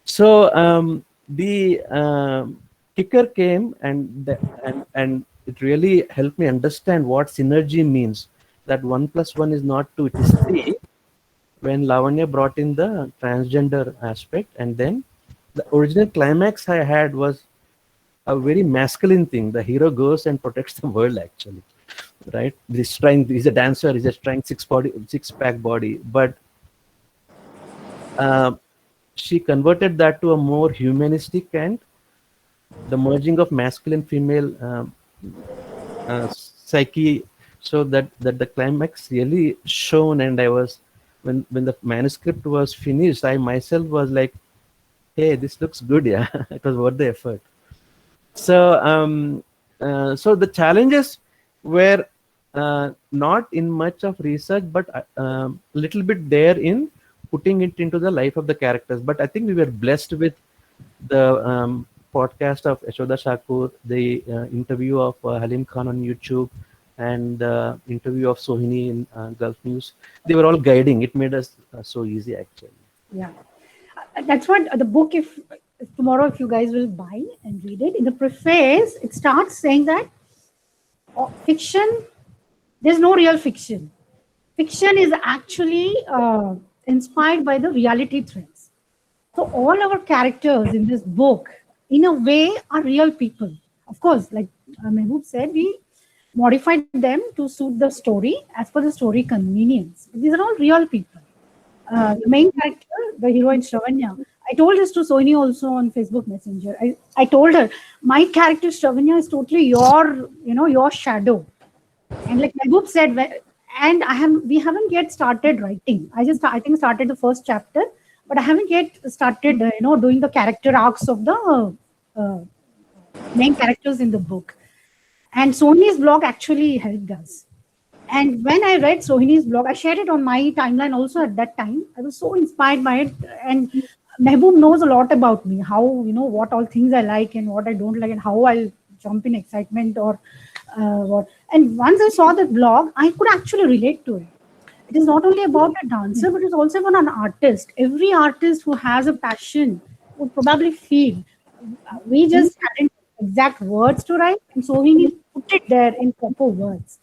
So the kicker came, and it really helped me understand what synergy means. That 1+1 is not 2; it is 3. When Lavanya brought in the transgender aspect, and then the original climax I had was a very masculine thing. The hero goes and protects the world, actually, right? This strength, he's a dancer, he's a strength six pack body, but uh, she converted that to a more humanistic and the merging of masculine female psyche, so that the climax really shone. And I was, when the manuscript was finished, I myself was like, hey, this looks good. Yeah. It was worth the effort. So So the challenges were not in much of research, but a little bit there in putting it into the life of the characters. But I think we were blessed with the podcast of Yashoda Shakur, the interview of Halim Khan on YouTube, and the interview of Sohini in Gulf News. They were all guiding. It made us so easy, actually. Yeah. That's what the book, if tomorrow, if you guys will buy and read it, in the preface, it starts saying that fiction, there's no real fiction. Fiction is actually inspired by the reality threads. So all our characters in this book, in a way, are real people. Of course, like Mehboob said, we modified them to suit the story as per the story convenience. But these are all real people. The main character, the heroine Sredhanea, I told this to Sohini also on Facebook Messenger. I told her, my character Sredhanea is totally your shadow. And like Mehboob said, and we haven't yet started writing. I think started the first chapter, but I haven't yet started, doing the character arcs of the main characters in the book. And Sohini's blog actually helped us. And when I read Sohini's blog, I shared it on my timeline also at that time. I was so inspired by it. And Mehboob knows a lot about me, how, what all things I like and what I don't like, and how I'll jump in excitement or what. And once I saw the blog, I could actually relate to it. It is not only about a dancer, but it's also about an artist. Every artist who has a passion would probably feel. We just hadn't exact words to write, and Sohini put it there in proper words.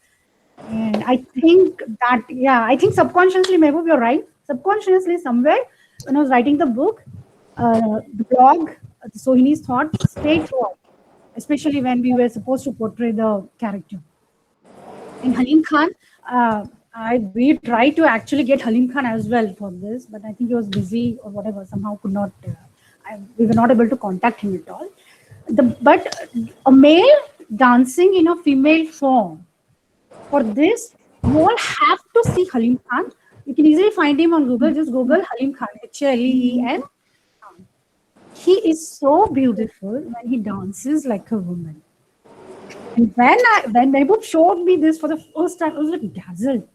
And I think that, I think subconsciously, Mehboob, you're right. Subconsciously, somewhere, when I was writing the book, the blog, Sohini's thoughts stayed throughout, especially when we were supposed to portray the character. And Halim Khan, we tried to actually get Halim Khan as well for this, but I think he was busy or whatever, somehow could not, we were not able to contact him at all. But a male dancing in a female form, for this, you all have to see Halim Khan. You can easily find him on Google. Just Google Halim Khan, H-A-L-E-M. He is so beautiful when he dances like a woman. And when Mehboob showed me this for the first time, I was like dazzled.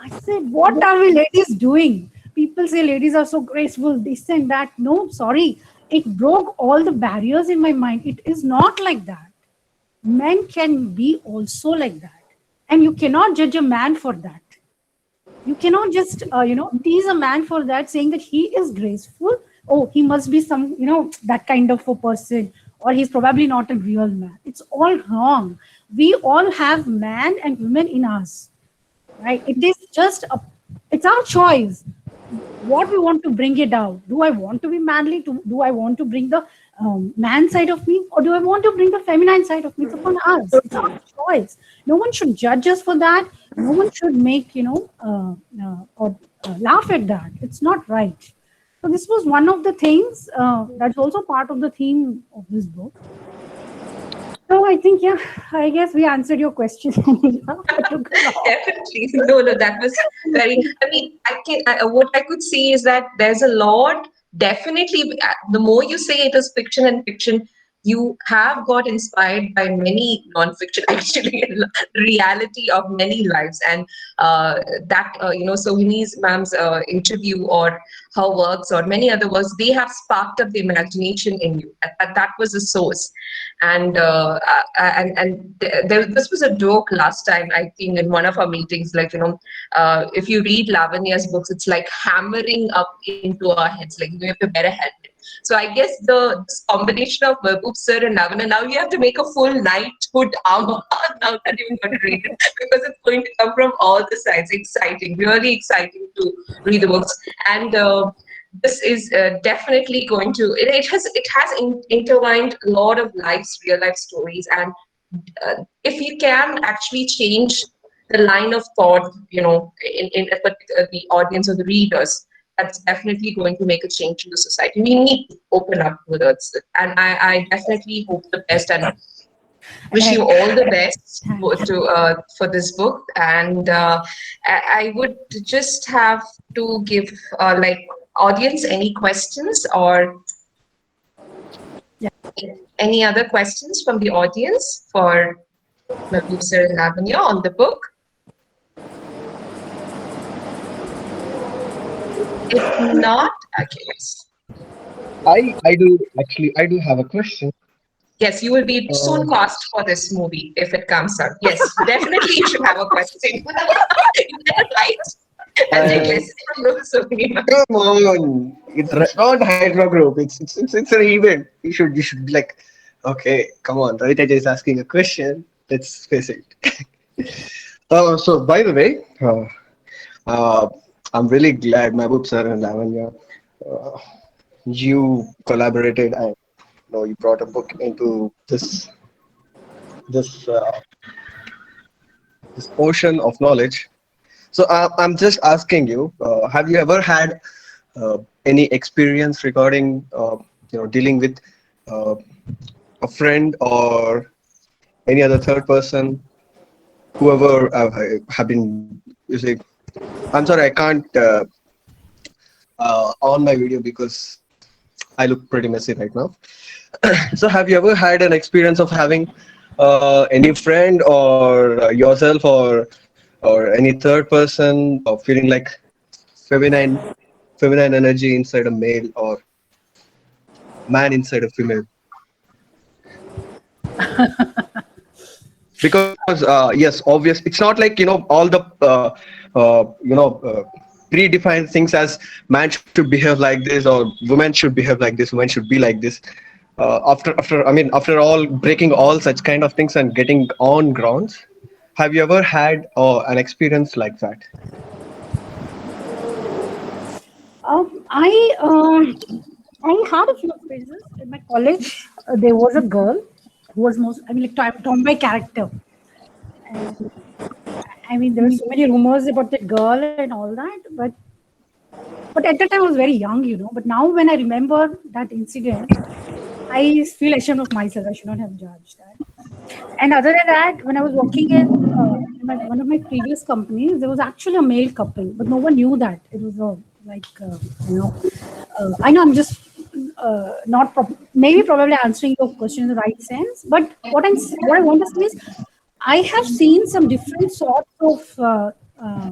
I said, what are we ladies doing? People say ladies are so graceful, this and that. No, sorry. It broke all the barriers in my mind. It is not like that. Men can be also like that. And you cannot judge a man for that. You cannot just, tease a man for that, saying that he is graceful. Oh, he must be some, that kind of a person. Or he's probably not a real man. It's all wrong. We all have man and women in us. Right? It is just, it's our choice. What we want to bring it out. Do I want to be manly? Do I want to bring the man side of me, or do I want to bring the feminine side of me? It's upon us. It's our choice. No one should judge us for that. No one should make or laugh at that. It's not right. So this was one of the things that's also part of the theme of this book. So I think, I guess we answered your question. Definitely. No, that was very, what I could see is that there's a lot, definitely, the more you say it is fiction and fiction, you have got inspired by many non-fiction, actually, reality of many lives. And Sohini's ma'am's interview or her works or many other works, they have sparked up the imagination in you. That was the source. And this was a joke last time, I think, in one of our meetings, like, if you read Lavanya's books, it's like hammering up into our heads, like you have to wear a helmet. So I guess this combination of Mehboob sir and Lavanya, now you have to make a full knighthood armor now that you're going to read it, because it's going to come from all the sides. Exciting, really exciting to read the books. And this is definitely going to, it has intertwined a lot of real life stories. And if you can actually change the line of thought, in the audience or the readers, that's definitely going to make a change in the society. We need to open up towards it. And I definitely hope the best and wish you all the best for this book. And I would just have to give audience any questions or Any other questions from the audience for Mahbub Sir and Lavanya on the book? If not, okay, yes. I do have a question. Yes, you will be soon Um, cast for this movie if it comes out. Yes, definitely you should have a question. You better write and take uh, lessons from Sohini. Come on, it's Ra- not HydRAW group. It's an event. You should be like, okay, come on. Raviteja is asking a question. Let's face it. So by the way, uh, I'm really glad Mahbub sir and Lavanya, uh, you collaborated and you brought a book into this this ocean of knowledge. So I'm just asking you, have you ever had any experience regarding dealing with uh, a friend or any other third person, whoever have been you say, I'm sorry, I can't on my video because I look pretty messy right now. So have you ever had an experience of having any friend or yourself or any third person feeling like feminine feminine energy inside a male or man inside a female? Because yes, obvious, it's not like all the predefined things as man should behave like this or woman should behave like this, woman should be like this. After all breaking all such kind of things and getting on grounds, have you ever had an experience like that? I had a few experiences in my college. There was a girl who was most, I mean, like tomboy character, and I mean, there were so many rumors about that girl and all that, but at that time I was very young, But now when I remember that incident, I feel ashamed of myself. I should not have judged that. And other than that, when I was working in one of my previous companies, there was actually a male couple, but no one knew that it was a like I know I'm just not maybe probably answering your question in the right sense, but what I want to say is I have seen some different sorts of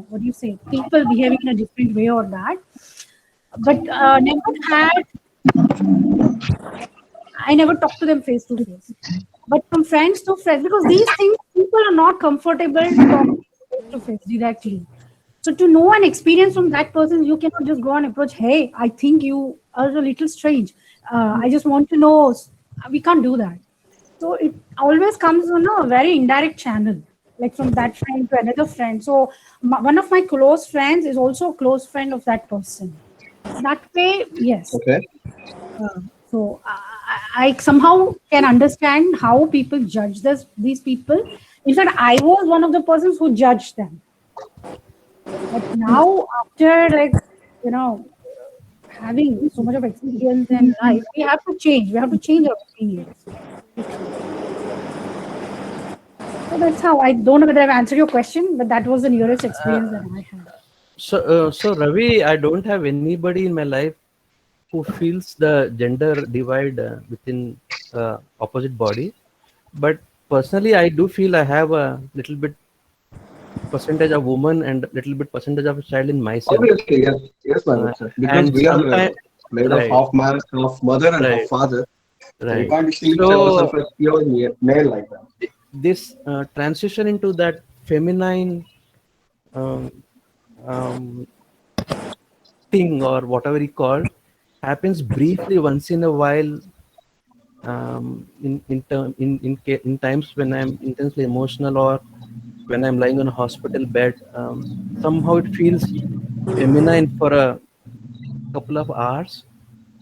what do you say, people behaving in a different way or that, but never had I never talk to them face to face. But from friends to friends, because these things people are not comfortable to talk face to face directly. So to know and experience from that person, you cannot just go and approach. Hey, I think you are a little strange. I just want to know. We can't do that. So it always comes on a very indirect channel, like from that friend to another friend. So one of my close friends is also a close friend of that person. That way, yes. Okay. So I somehow can understand how people judge these people. In fact, I was one of the persons who judged them. But now, after you know having so much of experience in life, we have to change. We have to change our opinions. So that's how I don't know whether I've answered your question, but that was the nearest experience that I had. So Ravi, I don't have anybody in my life who feels the gender divide within opposite body, but personally, I do feel I have a little bit percentage of woman and little bit percentage of a child in myself. Obviously, yes, yes, Uh, Mahbub sir. Because and we are sometimes, made of right, half man, half mother, and half right, father. So we right. can't distinguish ourselves So as pure male like that. this transition into that feminine um, um, thing or whatever you call happens briefly once in a while, in times when I'm intensely emotional or when I'm lying on a hospital bed. Somehow it feels feminine for a couple of hours,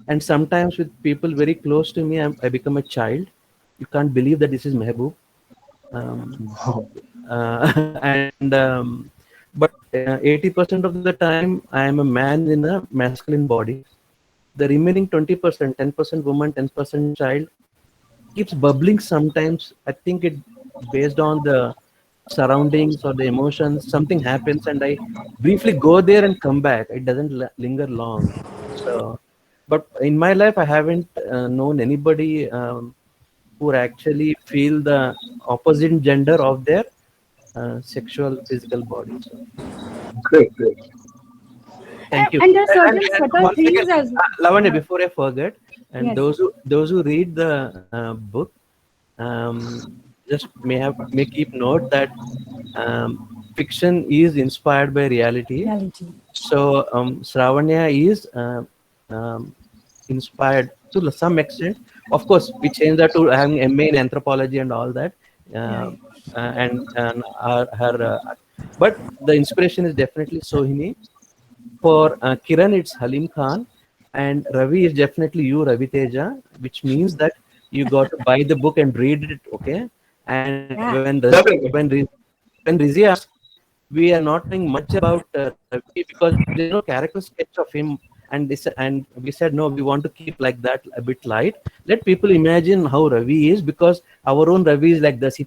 and sometimes with people very close to me, I become a child. You can't believe that this is Mehboob. Um, Wow. and but 80% of the time I am a man in a masculine body. The remaining 20%, 10% woman, 10% child, keeps bubbling sometimes. I think it based on the surroundings or the emotions. Something happens, and I briefly go there and come back. It doesn't linger long. So but in my life I haven't known anybody who actually feel the opposite gender of their sexual physical body. So Great, great. thank you. And there are And, certain and subtle one second, things as Lavanya, yeah, before I forget, and yes, those who read the book, just may keep note that fiction is inspired by reality. reality. So Sravanya is inspired to some extent. Of course, we changed that to having MA in anthropology and all that, Yeah, uh, yeah. and but the inspiration is definitely Sohini. For Kiran, it's Halim Khan, and Ravi is definitely you, Ravi Teja, which means that you got to buy the book and read it, okay? And Yeah. Definitely. when Rizia asked, we are not knowing much about Ravi because there's no character sketch of him, and we said no, we want to keep like that a bit light. Let people imagine how Ravi is because our own Ravi is like this. He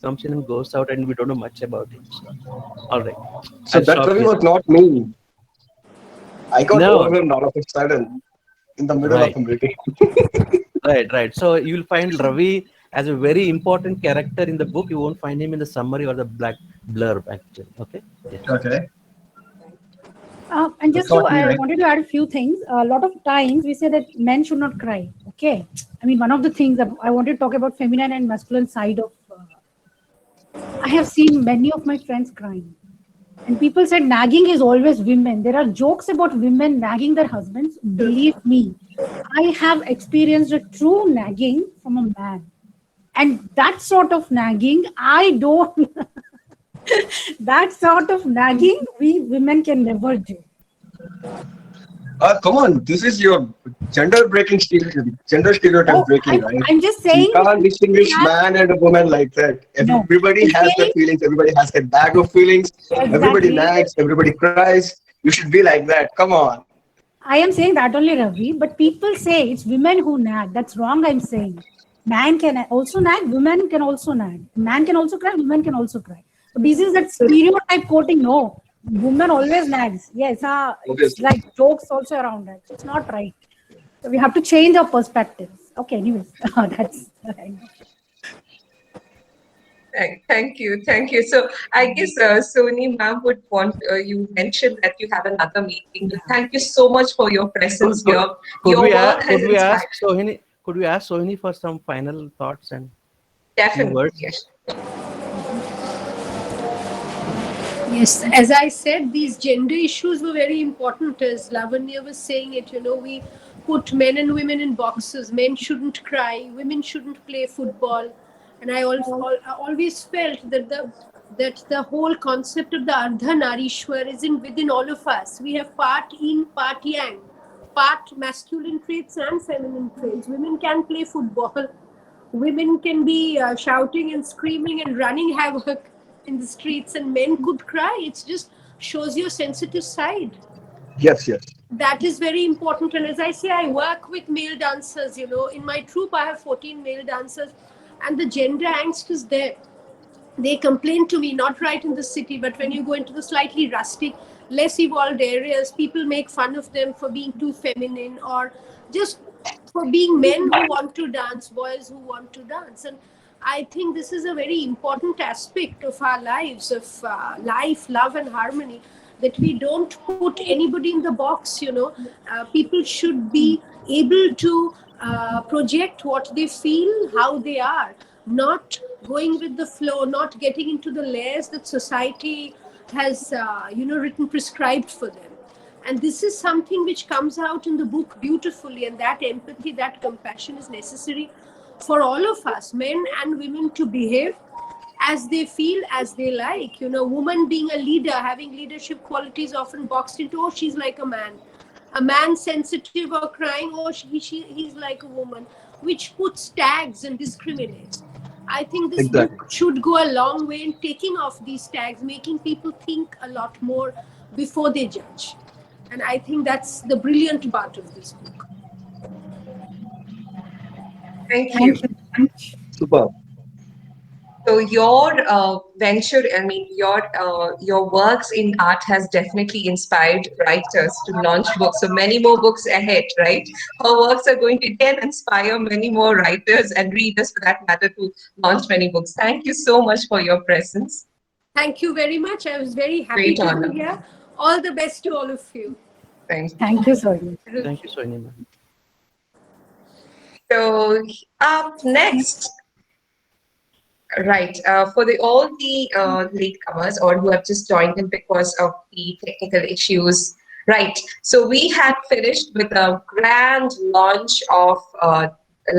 comes in and goes out, and we don't know much about him. So, all right, So I'll that stop Ravi here. was not me. I got No, overwhelmed all of a sudden in the middle of right. a meeting. Right. So you'll find Ravi as a very important character in the book. You won't find him in the summary or the black blurb, actually. Okay. Yes. Okay. And That's just to, not me, I right? wanted to add a few things. A lot of times we say that men should not cry. Okay, I mean one of the things that I wanted to talk about feminine and masculine side of. I have seen many of my friends crying, and people said nagging is always women. There are jokes about women nagging their husbands. Believe me, I have experienced a true nagging from a man, and that sort of nagging, I don't. That sort of nagging we women can never do. Come on, this is your gender stereotype Oh, breaking, right? I'm just So you saying can't distinguish have man and a woman like that. no. Everybody I'm has their saying feelings. Everybody has their bag of feelings. Everybody exactly. nags. Everybody cries. You should be like that. Come on. I am saying that only Ravi, but people say it's women who nag. That's wrong. I'm saying man can also nag, women can also nag. Man can also cry, women can also cry. But this is that stereotype quoting. No, woman always nags. Yes, it's Obviously. like jokes also around it. It's not right. So we have to change our perspectives. Okay, anyways, that's Thank you. So I guess Sony ma'am would want you mentioned that you have another meeting. But yeah. thank you so much for your Could, presence could, here. Your work has could we inspired. ask Sohini? Could we ask Sohini for some final thoughts and few Definitely, words? yes. Yes, as I said, these gender issues were very important. As Lavanya was saying it, we put men and women in boxes. Men shouldn't cry, women shouldn't play football, and I always felt that the whole concept of the Ardha Narishwar is in within all of us. We have part yin, part yang, part masculine traits and feminine traits. Women can play football, women can be shouting and screaming and running havoc in the streets, and men could cry. It just shows your sensitive side. Yes, yes. That is very important. And as I say, I work with male dancers. In my troupe I have 14 male dancers, and the gender angst is there. They complain to me, not right in the city, but when you go into the slightly rustic, less evolved areas, people make fun of them for being too feminine, or just for being men who want to dance, boys who want to dance. And I think this is a very important aspect of our lives, of life, love, and harmony, that we don't put anybody in the box. People should be able to project what they feel, how they are, not going with the flow, not getting into the layers that society has, written prescribed for them. And this is something which comes out in the book beautifully, and that empathy, that compassion is necessary for all of us, men and women, to behave as they feel, as they like. Woman being a leader, having leadership qualities, often boxed into, oh, she's like a man. A man sensitive or crying, oh, he's like a woman, which puts tags and discriminates. I think this Exactly. book should go a long way in taking off these tags, making people think a lot more before they judge. And I think that's the brilliant part of this book. Thank Thank you. you so much. Super. So your venture, I mean, your works in art has definitely inspired writers to launch books. So many more books ahead, right? Her works are going to again inspire many more writers and readers, for that matter, to launch many books. Thank you so much for your presence. Thank you very much. I was very happy Great to honor. be here. All the best to all of you. Thank you. Thank you, Sohini. Thank you, Sohini ma'am. So up next, right, for all the latecomers or who have just joined in because of the technical issues, right. So we had finished with a grand launch of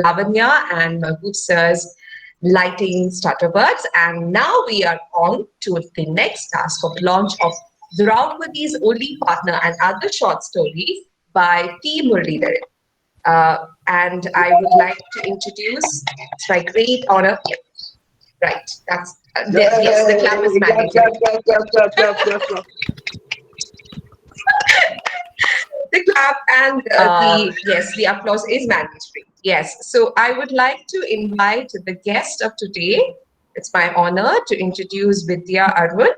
Lavanya and Mahbub sir's lighting Stutterbugs, and now we are on to the next task of launch of Draupadi's Only Partner and Other Short Stories by T. Muralidharan. And I would like to introduce, it's my great honor. Yeah, right, that's, yes, the clap is mandatory. The clap and the applause is mandatory. Yes, so I would like to invite the guest of today. It's my honor to introduce Vidya Arun.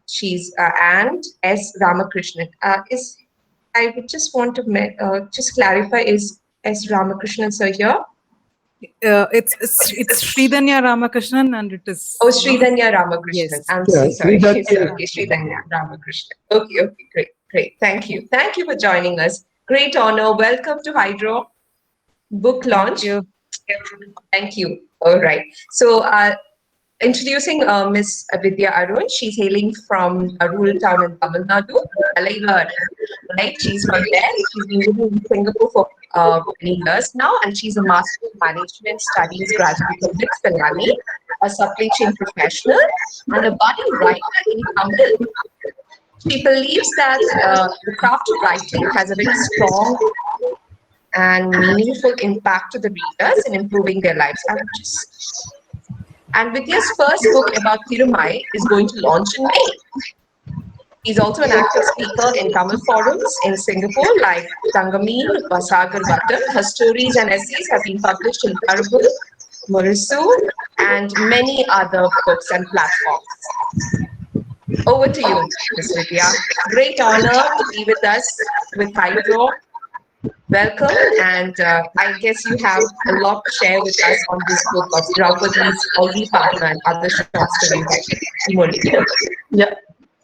She's and S. Ramakrishnan. I would just want to just clarify, is S. Ramakrishnan sir here? It's Sredhanea Ramakrishnan, and it is. Oh, Sredhanea Ramakrishnan. Yes. I'm so sorry. Sredhanea. Okay, Sredhanea Ramakrishnan. Okay, great. Thank you for joining us. Great honor. Welcome to HydRAW book launch. Thank you. All right. So, introducing Miss Vidya Arun. She's hailing from a rural town in Tamil Nadu, Muralidharan. Right? She's from there. She's been living in Singapore for many years now, and she's a Master of Management Studies graduate from Pelani, a supply chain professional, and a budding writer in Tamil. She believes that the craft of writing has a very strong and meaningful impact to the readers in improving their lives. And Vidya's first book about Tirumai is going to launch in May. He's also an active speaker in Tamil forums in Singapore, like Tangameen, Vasagar Button. Her stories and essays have been published in Parabul, Murisu, and many other books and platforms. Over to you, Ms. Vidya. Great honor to be with us with HydRAW. Welcome, and I guess you have a lot to share with us on this book of Draupadi's Only Partner and Other Short Stories by Muralidharan. Yeah,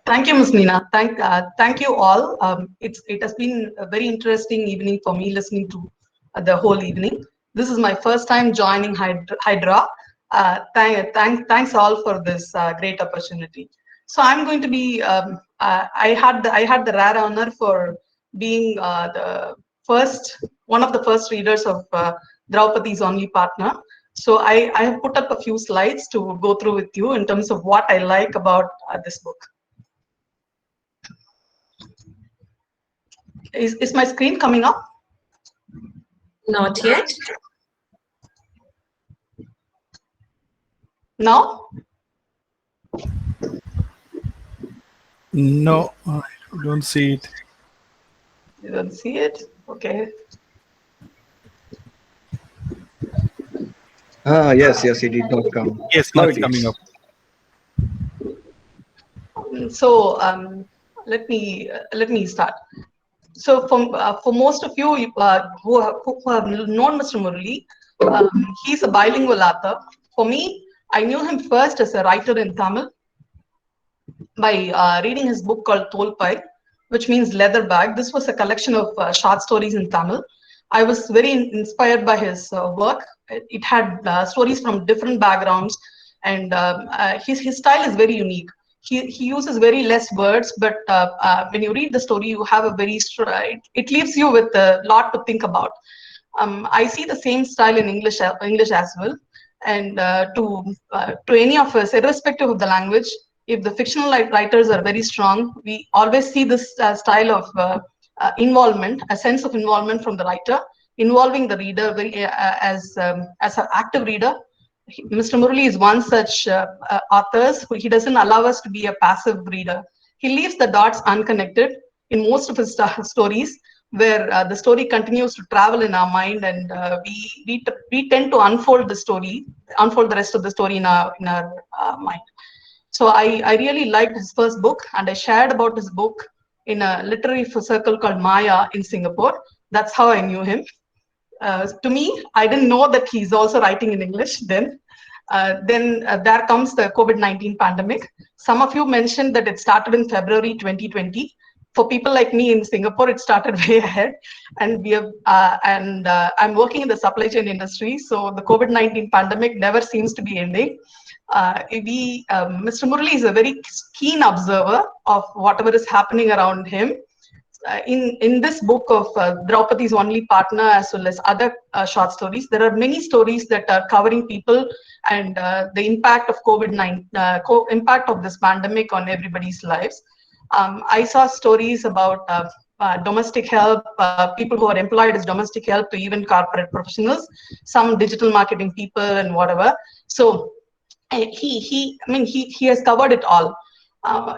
thank you, Ms. Neena. Thank you all. It has been a very interesting evening for me, listening to the whole evening. This is my first time joining HydRAW. Thanks all for this great opportunity. So I'm going to be. I had the rare honor for being one of the first readers of Draupadi's Only Partner. So I have put up a few slides to go through with you in terms of what I like about this book. Is my screen coming up? Not yet. Now? No, I don't see it. You don't see it? Okay. Yes, it did not come. Yes, now it's coming up. So let me start. So for most of you who have known Mr. Murali, he's a bilingual author. For me, I knew him first as a writer in Tamil by reading his book called Tolpai, which means leather bag. This was a collection of short stories in Tamil. I was very inspired by his work. It had stories from different backgrounds, and his style is very unique. He uses very less words, but when you read the story, you have a very it leaves you with a lot to think about. I see the same style in English as well, and to any of us, irrespective of the language, if the fictional writers are very strong, we always see this style of involvement, a sense of involvement from the writer, involving the reader as an active reader. Mr. Murali is one such author. He doesn't allow us to be a passive reader. He leaves the dots unconnected in most of his stories, where the story continues to travel in our mind, and we tend to unfold the rest of the story in our mind. So I really liked his first book, and I shared about his book in a literary circle called Maya in Singapore. That's how I knew him. To me, I didn't know that he's also writing in English then. Then there comes the COVID-19 pandemic. Some of you mentioned that it started in February 2020. For people like me in Singapore, it started way ahead, and I'm working in the supply chain industry, so the COVID-19 pandemic never seems to be ending. Mr. Murali is a very keen observer of whatever is happening around him. In this book of Draupadi's Only Partner, as well as other short stories, there are many stories that are covering people and the impact of COVID-19, impact of this pandemic on everybody's lives. I saw stories about domestic help, people who are employed as domestic help, to even corporate professionals, some digital marketing people, and whatever. So he has covered it all.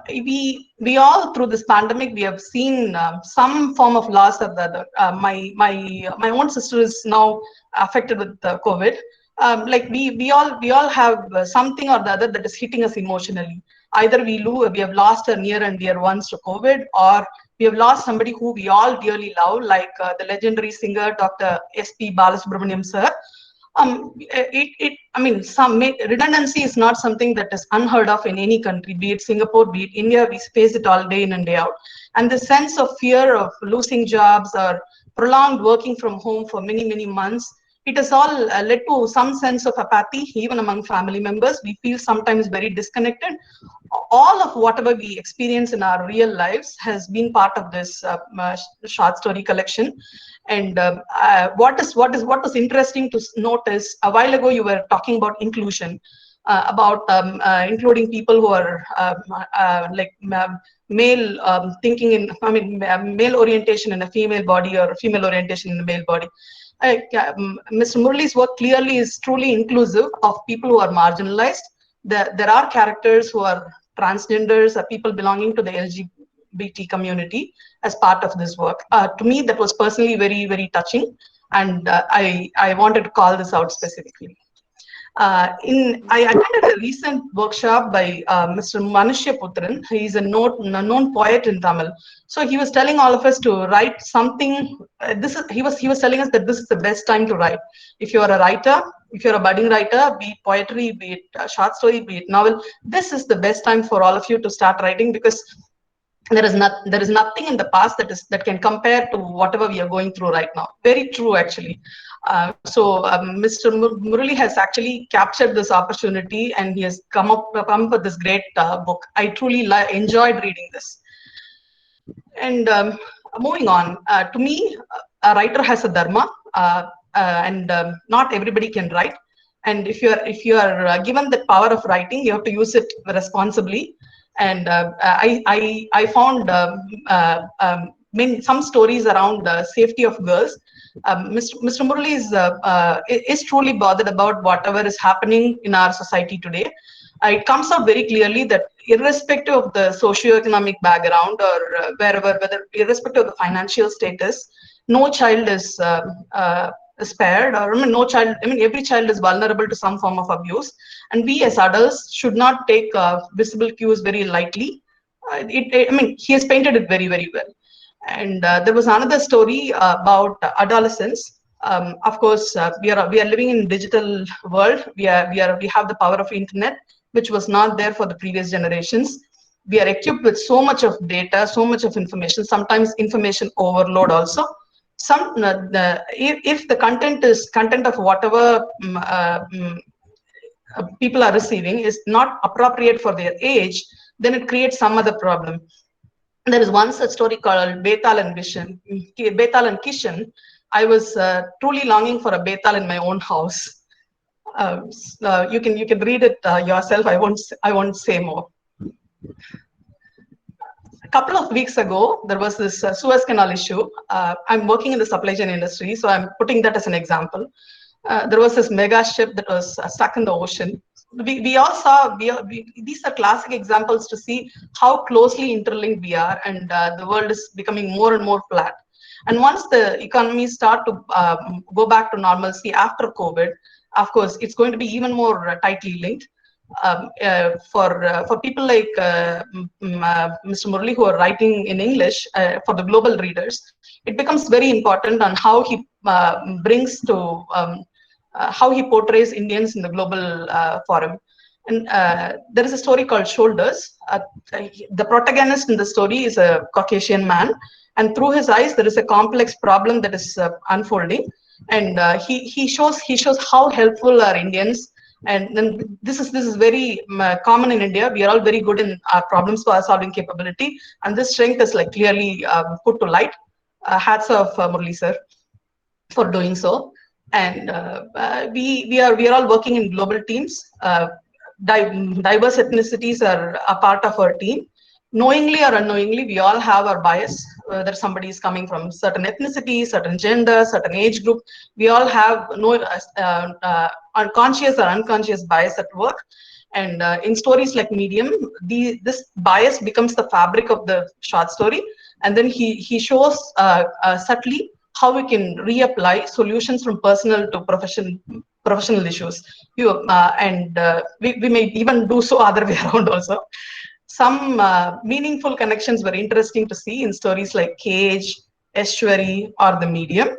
We all, through this pandemic, we have seen some form of loss or the other. My own sister is now affected with COVID. Like we all have something or the other that is hitting us emotionally. Either we have lost a near and dear ones to COVID, or we have lost somebody who we all dearly love, like the legendary singer Dr. S.P. Balasubramaniam sir. Some redundancy is not something that is unheard of in any country, be it Singapore, be it India. We face it all day in and day out. And the sense of fear of losing jobs or prolonged working from home for many, many months, it has all led to some sense of apathy, even among family members. We feel sometimes very disconnected. All of whatever we experience in our real lives has been part of this short story collection. And what was interesting to note is, a while ago you were talking about inclusion, about including people who are male thinking in, male orientation in a female body, or female orientation in a male body. Mr. Murali's work clearly is truly inclusive of people who are marginalized. There are characters who are transgenders, or people belonging to the LGBT community as part of this work. To me, that was personally very, very touching, and I wanted to call this out specifically. I attended a recent workshop by Mr. Manushya Putran. He is a known poet in Tamil. So he was telling all of us to write something. He was telling us that this is the best time to write. If you are a writer, if you're a budding writer, be it poetry, be it short story, be it novel, this is the best time for all of you to start writing, because there is nothing in the past that can compare to whatever we are going through right now. Very true, actually. Mr. Murali has actually captured this opportunity, and he has come up with this great book. I truly enjoyed reading this. And moving on, to me, a writer has a dharma, and not everybody can write. And if you are given the power of writing, you have to use it responsibly. And I found some stories around safety of girls. Mr. Murali is truly bothered about whatever is happening in our society today. It comes out very clearly that irrespective of the socioeconomic background, or irrespective of the financial status, no child is spared, or every child is vulnerable to some form of abuse, and we as adults should not take visible cues very lightly. He has painted it very, very well. And there was another story about adolescence. Of course, we are living in digital world. We have the power of internet, which was not there for the previous generations. We are equipped with so much of data, so much of information, sometimes information overload also. If the content of whatever people are receiving is not appropriate for their age, then it creates some other problem. There is one such story called Betal and Kishan. I was truly longing for a Betal in my own house. You can read it yourself. I won't say more. A couple of weeks ago, there was this Suez Canal issue. I'm working in the supply chain industry, so I'm putting that as an example. There was this mega ship that was stuck in the ocean. We all saw, these are classic examples to see how closely interlinked we are, and the world is becoming more and more flat. And once the economies start to go back to normalcy after COVID, of course, it's going to be even more tightly linked. For people like Mr. Murali who are writing in English for the global readers, it becomes very important on how he brings to how he portrays Indians in the global forum. And there is a story called Shoulders. The protagonist in the story is a Caucasian man, and through his eyes there is a complex problem that is unfolding. And he shows how helpful are Indians. And then this is very common in India. We are all very good in our problem solving capability, and this strength is like clearly put to light. Hats off, Murali sir, for doing so. And we are all working in global teams. Diverse ethnicities are a part of our team. Knowingly or unknowingly, we all have our bias. Whether somebody is coming from certain ethnicity, certain gender, certain age group, we all have conscious or unconscious bias at work. And in stories like Medium, this bias becomes the fabric of the short story, and then he shows subtly how we can reapply solutions from personal to professional issues. We may even do so other way around also. Some meaningful connections were interesting to see in stories like Cage, Estuary, or The Medium.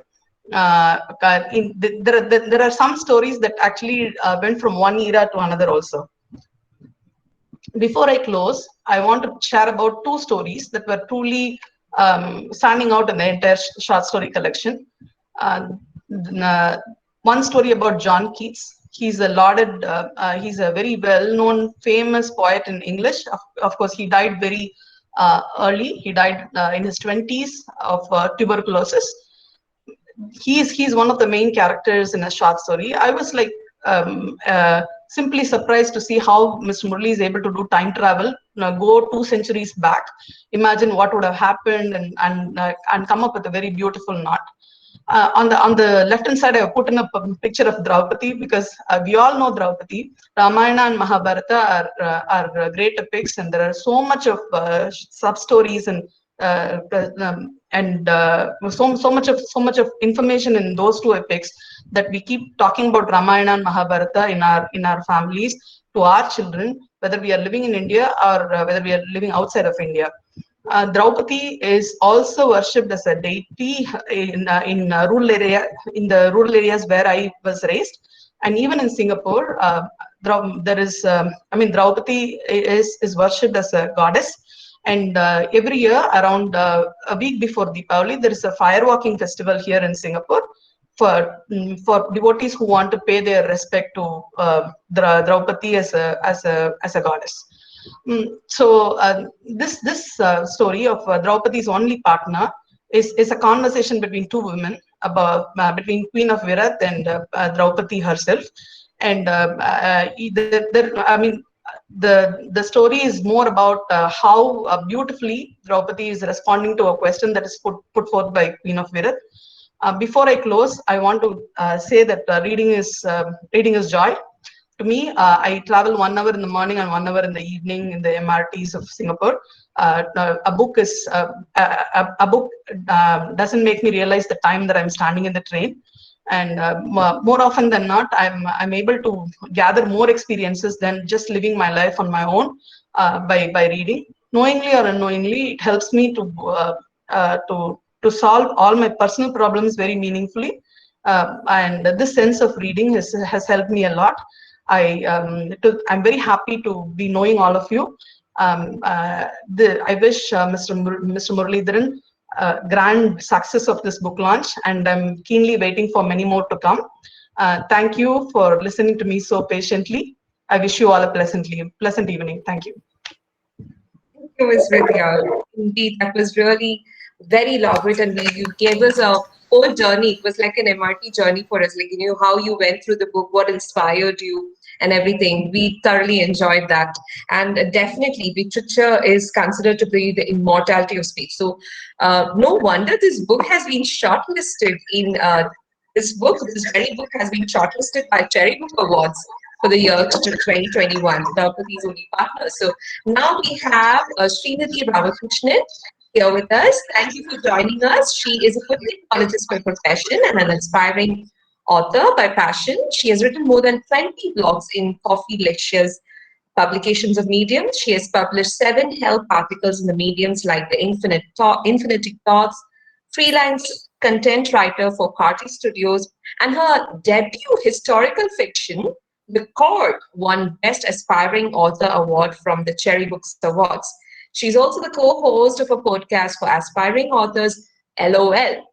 There are some stories that actually went from one era to another also. Before I close, I want to share about two stories that were truly standing out in the entire short story collection. One story about John Keats. He's a lauded, he's a very well-known, famous poet in English. Of course, he died very early. He died in his 20s of tuberculosis. He's one of the main characters in a short story. I was like simply surprised to see how Mr. Murali is able to do time travel, go 2 centuries back, imagine what would have happened, and come up with a very beautiful knot. On the left hand side, I have put in a picture of Draupadi because we all know Draupadi. Ramayana and Mahabharata are great epics, and there are so much of sub stories and so much of information in those two epics that we keep talking about Ramayana and Mahabharata in our families to our children, whether we are living in India or whether we are living outside of India. Draupadi is also worshipped as a deity in the rural areas where I was raised, and even in Singapore, Draupadi is worshipped as a goddess. And every year, around a week before Deepavali, there is a firewalking festival here in Singapore for devotees who want to pay their respect to Draupadi as a goddess. This story of Draupadi's only partner is a conversation between two women between Queen of Virat and Draupadi herself. And the story is more about how beautifully Draupadi is responding to a question that is put forth by Queen of Virat. Before I close, I want to say that reading is joy. To me, I travel 1 hour in the morning and 1 hour in the evening in the MRTs of Singapore. A book doesn't make me realize the time that I'm standing in the train. And more often than not, I'm able to gather more experiences than just living my life on my own by reading. Knowingly or unknowingly, it helps me to solve all my personal problems very meaningfully. And this sense of reading has helped me a lot. I'm very happy to be knowing all of you. I wish Mr. Muralidharan grand success of this book launch, and I'm keenly waiting for many more to come. Thank you for listening to me so patiently. I wish you all a pleasant evening. Thank you. Thank you, Ms. Vidya. Indeed, that was really very elaborate, and you gave us a whole journey. It was like an MRT journey for us, like how you went through the book, what inspired you, and everything. We thoroughly enjoyed that. And definitely, literature is considered to be the immortality of speech. So, no wonder this book has been shortlisted in this very book has been shortlisted by Cherry Book Awards for the year 2021, Draupadi's only partner. So now we have Srinidhi Ramkrishnan, here with us. Thank you for joining us. She is a food technologist by profession and an aspiring author by passion. She has written more than 20 blogs in coffee lectures, publications of mediums. She has published 7 health articles in the mediums like the Infinity Thoughts, freelance content writer for Party Studios, and her debut historical fiction, The Court, won Best Aspiring Author Award from the Cherry Books Awards. She's also the co-host of a podcast for aspiring authors, LOL,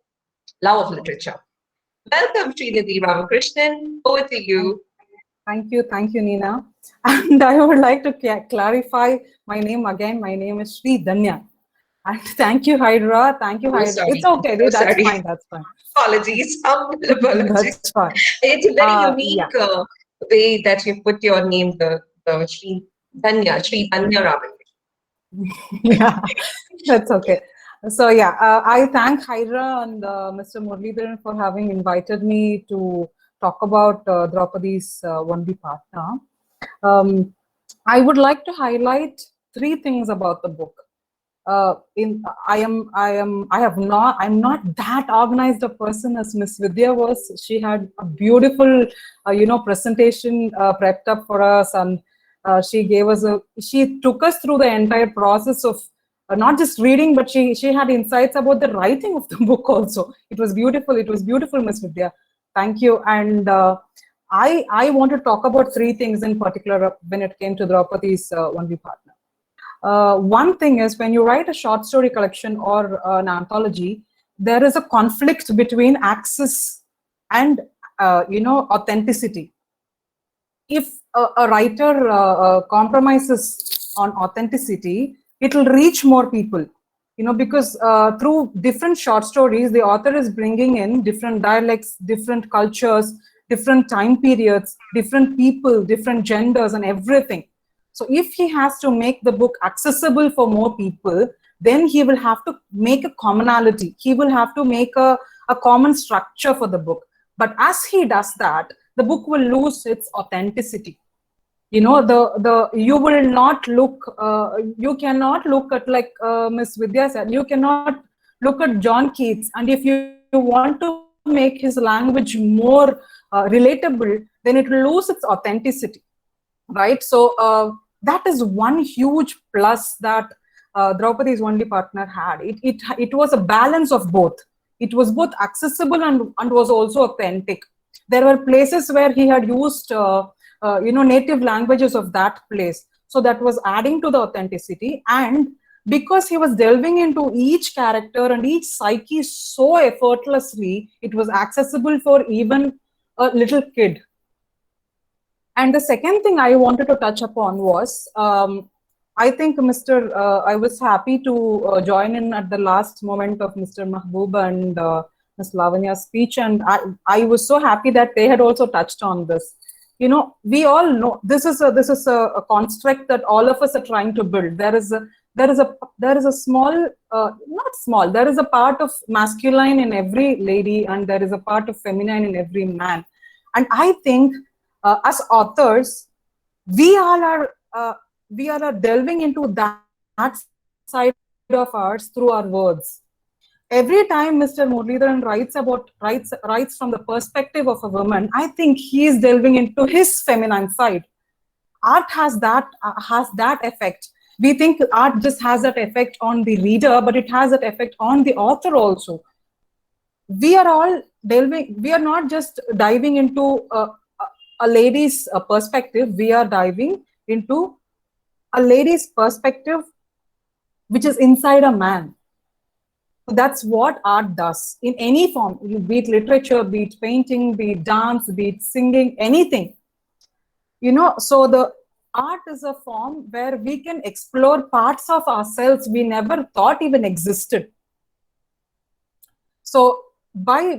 Love of Literature. Welcome, Sridhati Ramakrishnan. Over to you. Thank you, Nina. And I would like to clarify my name again. My name is Sredhanea. And thank you, HydRAW. Thank you, Oh, HydRAW. sorry. It's okay. Oh, That's sorry. fine. That's fine. Apologies. Humble apologies. That's fine. It's a very unique Yeah. way that you put your name, the Sri Danya Raman. Yeah, that's okay. So yeah, I thank HydRAW and Mr. Muralidharan for having invited me to talk about Draupadi's Only Partner. I would like to highlight 3 things about the book. I'm not that organized a person as Miss Vidya was. She had a beautiful, presentation prepped up for us, and she took us through the entire process of not just reading, but she had insights about the writing of the book also. It was beautiful. It was beautiful, Miss Vidya. Thank you. And I want to talk about 3 things in particular when it came to Draupadi's Only Partner. One thing is, when you write a short story collection or an anthology, there is a conflict between access and authenticity. If a writer compromises on authenticity, it will reach more people. Because through different short stories, the author is bringing in different dialects, different cultures, different time periods, different people, different genders, and everything. So if he has to make the book accessible for more people, then he will have to make a commonality. He will have to make a common structure for the book. But as he does that, the book will lose its authenticity. You will not look, you cannot look at, like Miss Vidya said, you cannot look at John Keats, and if you want to make his language more relatable, then it will lose its authenticity. Right, so that is one huge plus that Draupadi's Only Partner had. It was a balance of both. It was both accessible and was also authentic. There were places where he had used native languages of that place, so that was adding to the authenticity. And because he was delving into each character and each psyche so effortlessly, it was accessible for even a little kid. And the second thing I wanted to touch upon was, I think I was happy to join in at the last moment of Mr. Mahboob and Ms. Lavanya's speech, and I was so happy that they had also touched on this. We all know this is a construct that all of us are trying to build. There is a small, not small, there is a part of masculine in every lady, and there is a part of feminine in every man. And I think as authors, we all are delving into that side of ours through our words. Every time Mr. Muralidharan writes from the perspective of a woman, I think he is delving into his feminine side. Art has that effect. We think art just has that effect on the reader, but it has that effect on the author also. We are all delving. We are not just diving into a lady's perspective. We are diving into a lady's perspective, which is inside a man. That's what art does in any form, be it literature, be it painting, be it dance, be it singing, anything. So the art is a form where we can explore parts of ourselves we never thought even existed. So by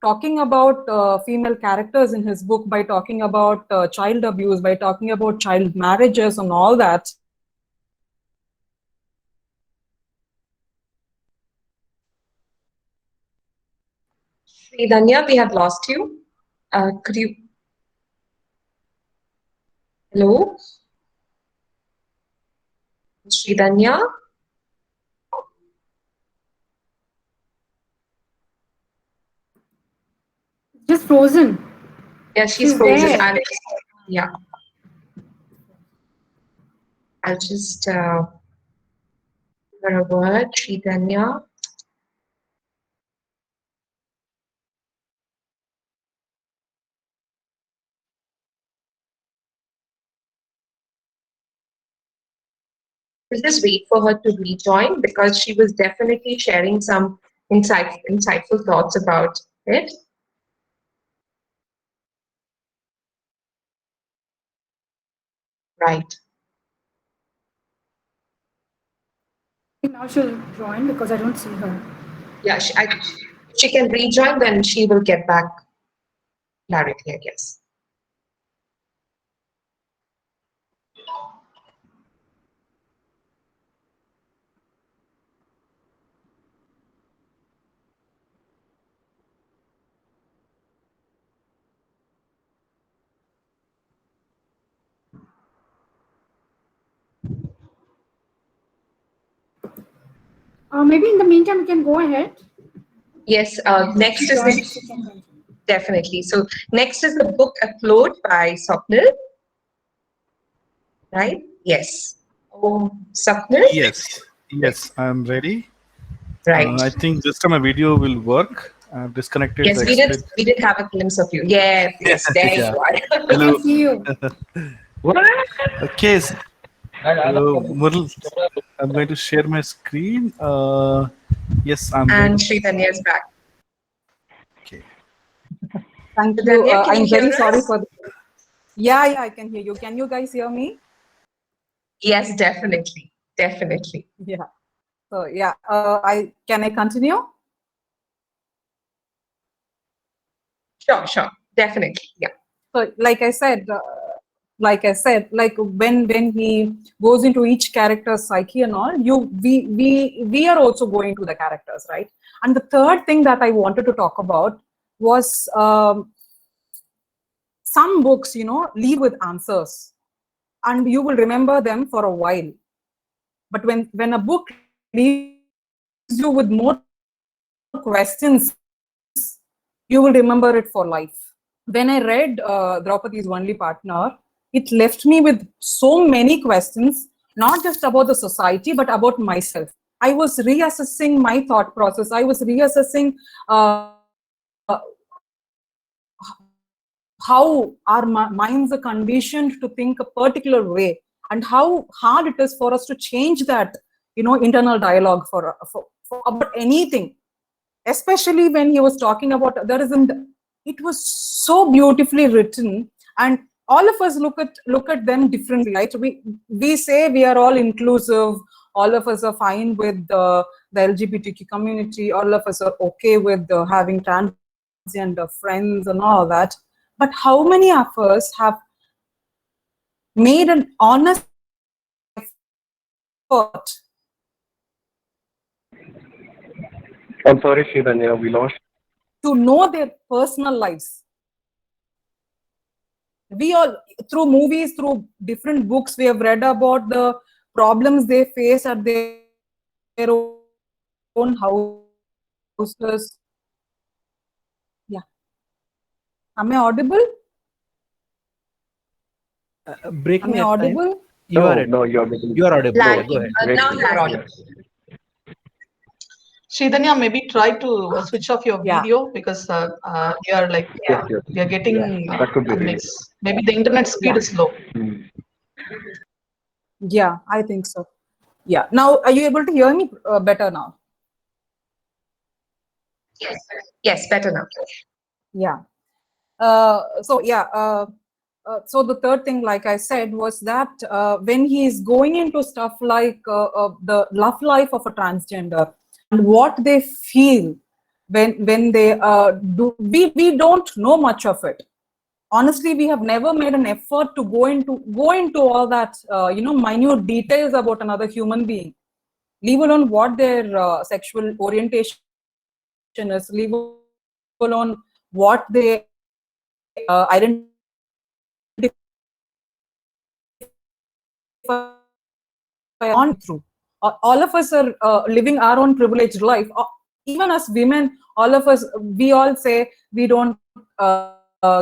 talking about female characters in his book, by talking about child abuse, by talking about child marriages and all that, Sridhanya, we have lost you. Could you? Hello? Sridhanya? Just frozen. Yeah, she's She's frozen. there. And yeah, I'll just give her a word, Sredhanea. We'll just wait for her to rejoin because she was definitely sharing some insightful thoughts about it. Right. Now she'll join because I don't see her. Yeah, she can rejoin, then she will get back directly, I guess. Maybe in the meantime, we can go ahead. Yes, next is Join. the, definitely. So next is the book upload by Swapnil, right? Yes. Oh, Swapnil? Yes, I'm ready. Right. I think this time my video will work. I've disconnected Yes, the we did have a glimpse of you. Yeah, yes, there yeah. you are. I Hello. can see you. Okay. So, Murl, I'm going to share my screen. Yes, I'm going And to. Sredhanea is back. Okay. Thank you. Sredhanea, can you I'm hear very sorry us? for. Yeah, I can hear you. Can you guys hear me? Yes, definitely. Definitely. Yeah. So yeah, I can I continue? Sure. Definitely. Yeah. So like when he goes into each character's psyche and all, we are also going to the characters, right? And the third thing that I wanted to talk about was some books, leave with answers, and you will remember them for a while. But when a book leaves you with more questions, you will remember it for life. When I read Draupadi's Only Partner, it left me with so many questions, not just about the society, but about myself. I was reassessing my thought process. I was reassessing how our minds are conditioned to think a particular way, and how hard it is for us to change that, internal dialogue for about anything. Especially when he was talking about there isn't, it was so beautifully written, and all of us look at them differently, right? We say we are all inclusive, all of us are fine with the LGBTQ community, all of us are okay with having transgender friends and all that, but how many of us have made an honest effort I'm sorry, Sredhanea, we lost. to know their personal lives? We all, through movies, through different books, we have read about the problems they face at their own houses. Yeah. Am I audible? Am Breaking I at times. audible? You are No, you're getting you are audible. no, Lagging. Go ahead. great. Now you're audible. Sridhanya, maybe try to switch off your Yeah. video because you are like Yes, yes. we are getting That could be really. mixed. Maybe the internet speed is low. Yeah, I think so. Yeah. Now, are you able to hear me better now? Yes, better now. Yeah. So the third thing, like I said, was that when he is going into stuff like the love life of a transgender and what they feel when they do, we don't know much of it. Honestly, we have never made an effort to go into all that minute details about another human being, leave alone what their sexual orientation is, leave alone what they identify on through. All of us are living our own privileged life. even as women, all of us, we all say we don't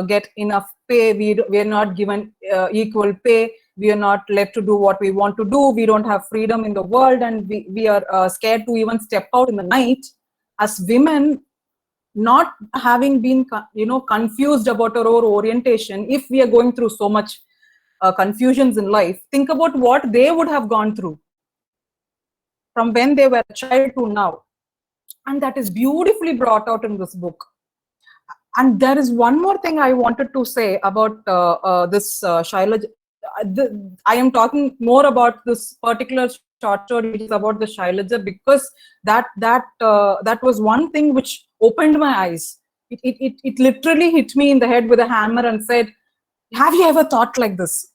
get enough pay, we are not given equal pay, we are not let to do what we want to do, we don't have freedom in the world, and we are scared to even step out in the night. As women, not having been confused about our own orientation, if we are going through so much confusions in life, think about what they would have gone through from when they were a child to now. And that is beautifully brought out in this book. And there is one more thing I wanted to say about this Shailaja. I am talking more about this particular short story, which is about the Shailaja, because that was one thing which opened my eyes. It literally hit me in the head with a hammer and said, have you ever thought like this?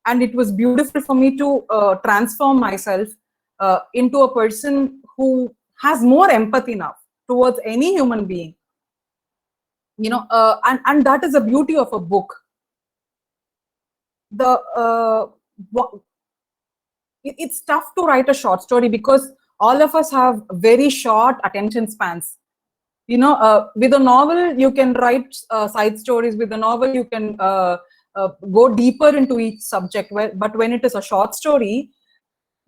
And it was beautiful for me to transform myself into a person who has more empathy now towards any human being. And that is the beauty of a book. It's tough to write a short story because all of us have very short attention spans. With a novel, you can write side stories. With a novel, you can go deeper into each subject. But when it is a short story,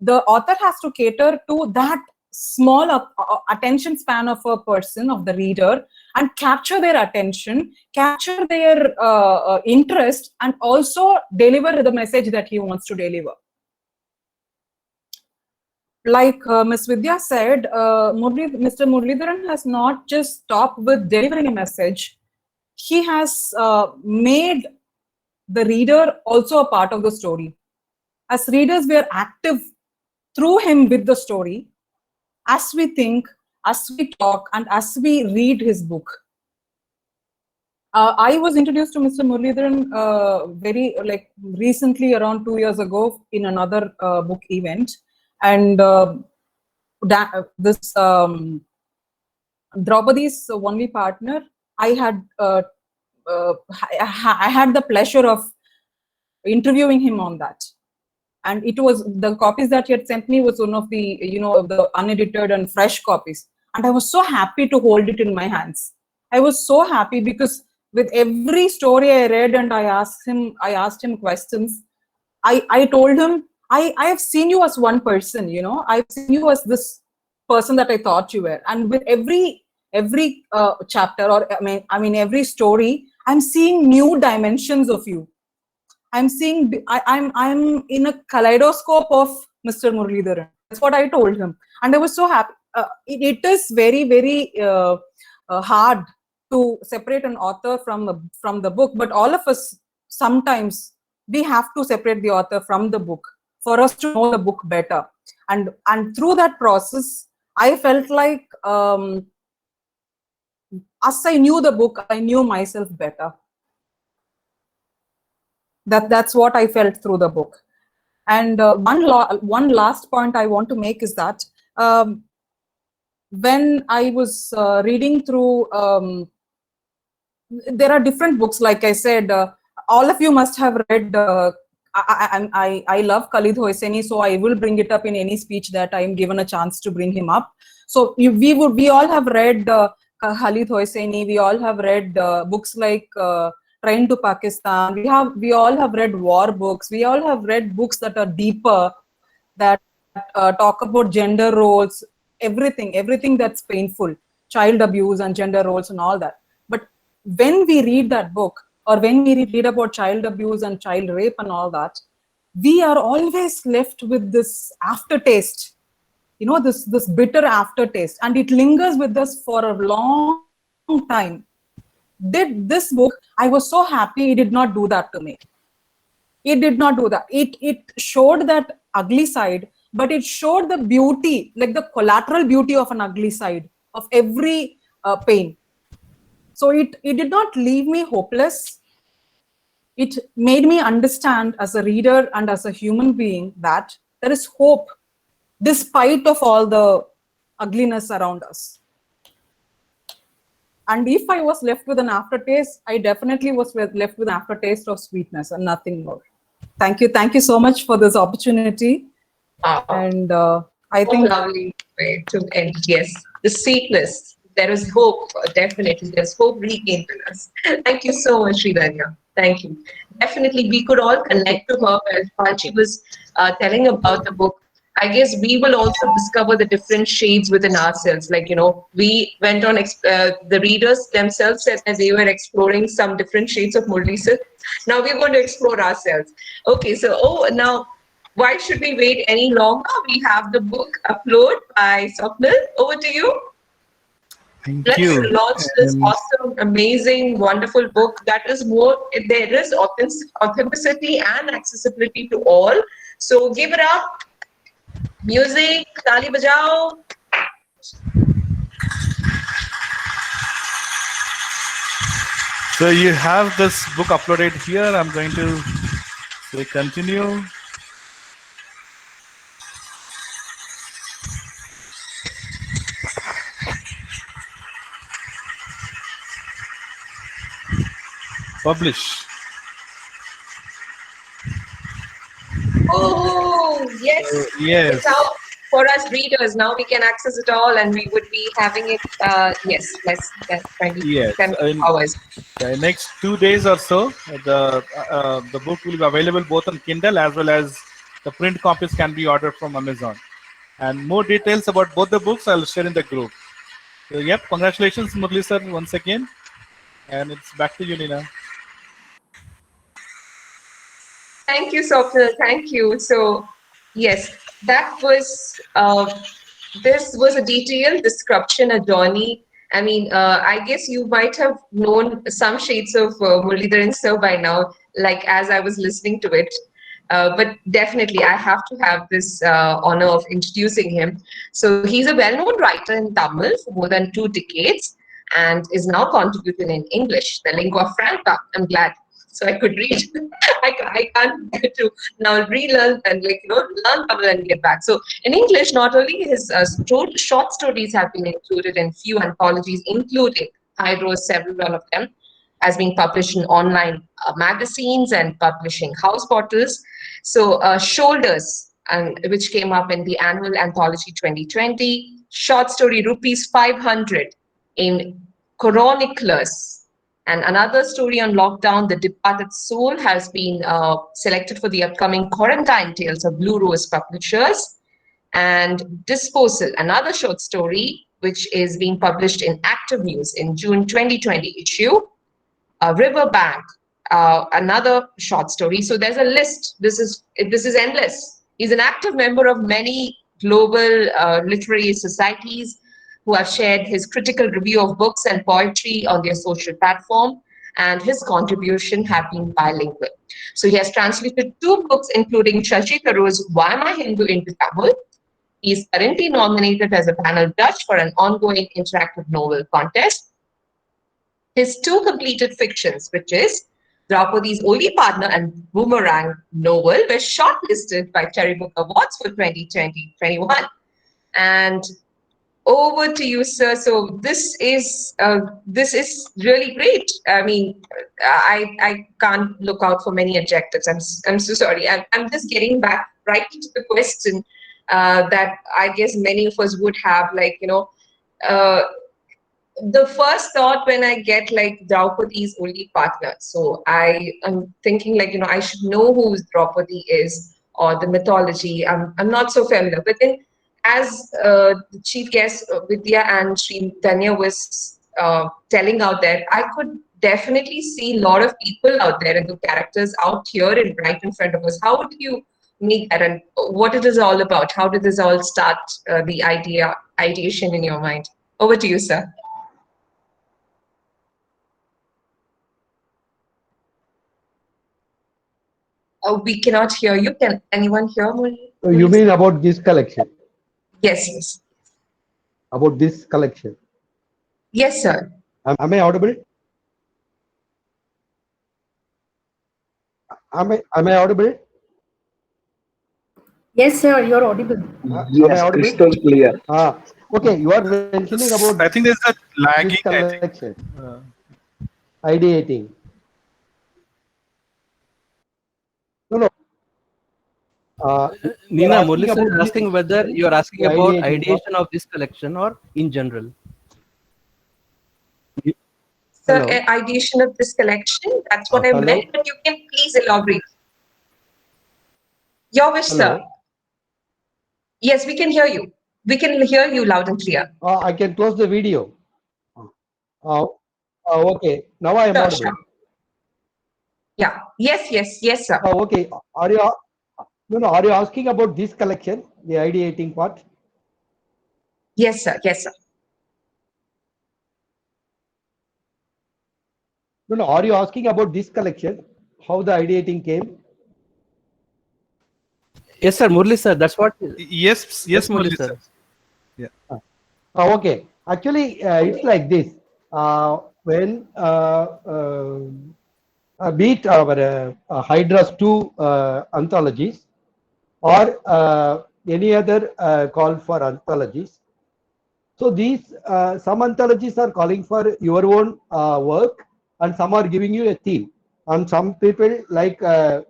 the author has to cater to that small attention span of a person, of the reader, and capture their attention, capture their interest, and also deliver the message that he wants to deliver. Like Ms. Vidya said, Mr. Muralidharan has not just stopped with delivering a message, he has made the reader also a part of the story. As readers, we are active through him with the story, as we think, as we talk, and as we read his book. I was introduced to Mr. Muralidharan very recently, around 2 years ago, in another book event. And this Draupadi's only partner, I had the pleasure of interviewing him on that. And it was, the copies that he had sent me was one of the, the unedited and fresh copies. And I was so happy to hold it in my hands. I was so happy because with every story I read and I asked him questions, I told him, I have seen you as one person, I've seen you as this person that I thought you were. And with every chapter, or I mean every story, I'm seeing new dimensions of you. I'm seeing, I'm in a kaleidoscope of Mr. Muralidharan. That's what I told him. And I was so happy. It is very, very hard to separate an author from the book, but all of us, sometimes we have to separate the author from the book for us to know the book better. And through that process, I felt like as I knew the book, I knew myself better. That's what I felt through the book. And one last point I want to make is that when I was reading through, there are different books, like I said, all of you must have read, I love Khalid Hosseini, so I will bring it up in any speech that I am given a chance to bring him up. So we all have read Khalid Hosseini, we all have read books like Train to Pakistan, we all have read war books, we all have read books that are deeper, that talk about gender roles, everything that's painful, child abuse and gender roles and all that. But when we read that book, or when we read about child abuse and child rape and all that, we are always left with this aftertaste, this bitter aftertaste, and it lingers with us for a long time. This book, I was so happy it did not do that to me. It did not do that. It showed that ugly side, but it showed the beauty, like the collateral beauty of an ugly side, of every pain. So it did not leave me hopeless. It made me understand as a reader and as a human being that there is hope despite of all the ugliness around us. And if I was left with an aftertaste, I definitely was left with an aftertaste of sweetness and nothing more. Thank you so much for this opportunity. And I think lovely way to end. Yes. the seatless. There is hope, definitely. There's hope regained in us. Thank you so much, Sredhanea. Thank you. Definitely, we could all connect to her while she was telling about the book. I guess we will also discover the different shades within ourselves. Like, we went on, the readers themselves said that they were exploring some different shades of Murli Silk. Now we're going to explore ourselves. Okay, so, now, why should we wait any longer? We have the book upload by Swapnil. Over to you. Thank Let's you. launch this awesome, amazing, wonderful book that is more, there is authenticity and accessibility to all. So give it up. Music, tali bajao. So you have this book uploaded here. I'm going to say continue. Publish. Oh, yes. Yes. It's out for us readers. Now we can access it all and we would be having it, yes, less than 20 Yes. 10 In hours. the next 2 days or so, the book will be available both on Kindle as well as the print copies can be ordered from Amazon. And more details about both the books I'll share in the group. So, yep, congratulations, Murli sir, once again. And it's back to you, Nina. Thank you, Swapnil. Thank you. So, yes, that was, this was a detailed description, a journey. I mean, I guess you might have known some shades of Muralidharan sir by now, like as I was listening to it. But definitely, I have to have this honor of introducing him. So he's a well-known writer in Tamil for more than 2 decades and is now contributing in English, the lingua franca. I'm glad. So I could read. I can't get to now relearn and learn Tamil and get back. So in English, not only his short stories have been included in few anthologies, including HydRAW, several of them, as being published in online magazines and publishing house portals. So Shoulders, and which came up in the annual anthology 2020, short story rupees 500 in Chroniclers. And another story on lockdown, The Departed Soul, has been selected for the upcoming Quarantine Tales of Blue Rose Publishers. And Disposal, another short story, which is being published in Active News in June 2020 issue. Riverbank, another short story. So there's a list. This is endless. He's an active member of many global literary societies who have shared his critical review of books and poetry on their social platform, and his contribution have been bilingual. So he has translated 2 books, including Shashi Tharoor's Why Am I Hindu into Tamil. He is currently nominated as a panel judge for an ongoing interactive novel contest. His 2 completed fictions, which is Draupadi's Only Partner and Boomerang novel, were shortlisted by Cherry Book Awards for 2020-21. And over to you, sir. So this is really great. I mean, I can't look out for many adjectives. I'm so sorry. I'm just getting back right to the question that I guess many of us would have, the first thought when I get Draupadi's only partner. So I am thinking I should know who Draupadi is or the mythology. I'm not so familiar. But then as the chief guest Vidya and Sredhanea was telling out there, I could definitely see a lot of people out there and the characters out here and right in front of us. How do you make that and what it is all about? How did this all start, the ideation in your mind? Over to you, sir. We cannot hear you. Can anyone hear me? You mean about this collection? Yes, yes. About this collection? Yes, sir. Am I audible? Am I audible? Yes, sir, you're audible. Am I audible? Crystal clear. Okay, you are mentioning about I think there's a lagging. this collection. Uh, Ideating. No. You're Nina, asking Murli sir about is asking whether you are asking the about ideating part. ideation of this collection or in general. So, Hello, ideation of this collection, that's what I Hello? meant, but you can please elaborate. Your wish, sir. Hello? Yes, we can hear you. We can hear you loud and clear. I can close the video. Uh, okay. Now I am Sure, audible. sure. Yeah. Yes, sir. Okay. Are you no? Are you asking about this collection, the ideating part? Yes, sir. Yes, sir. No. Are you asking about this collection? How the ideating came? yes sir, Murli sir. That's what. Yes, Yes, Murli Murli sir. sir. Yeah. Okay. Actually, it's like this. When be it our HydRAW's two anthologies or any other call for anthologies. So these some anthologies are calling for your own work, and some are giving you a theme. And some people like the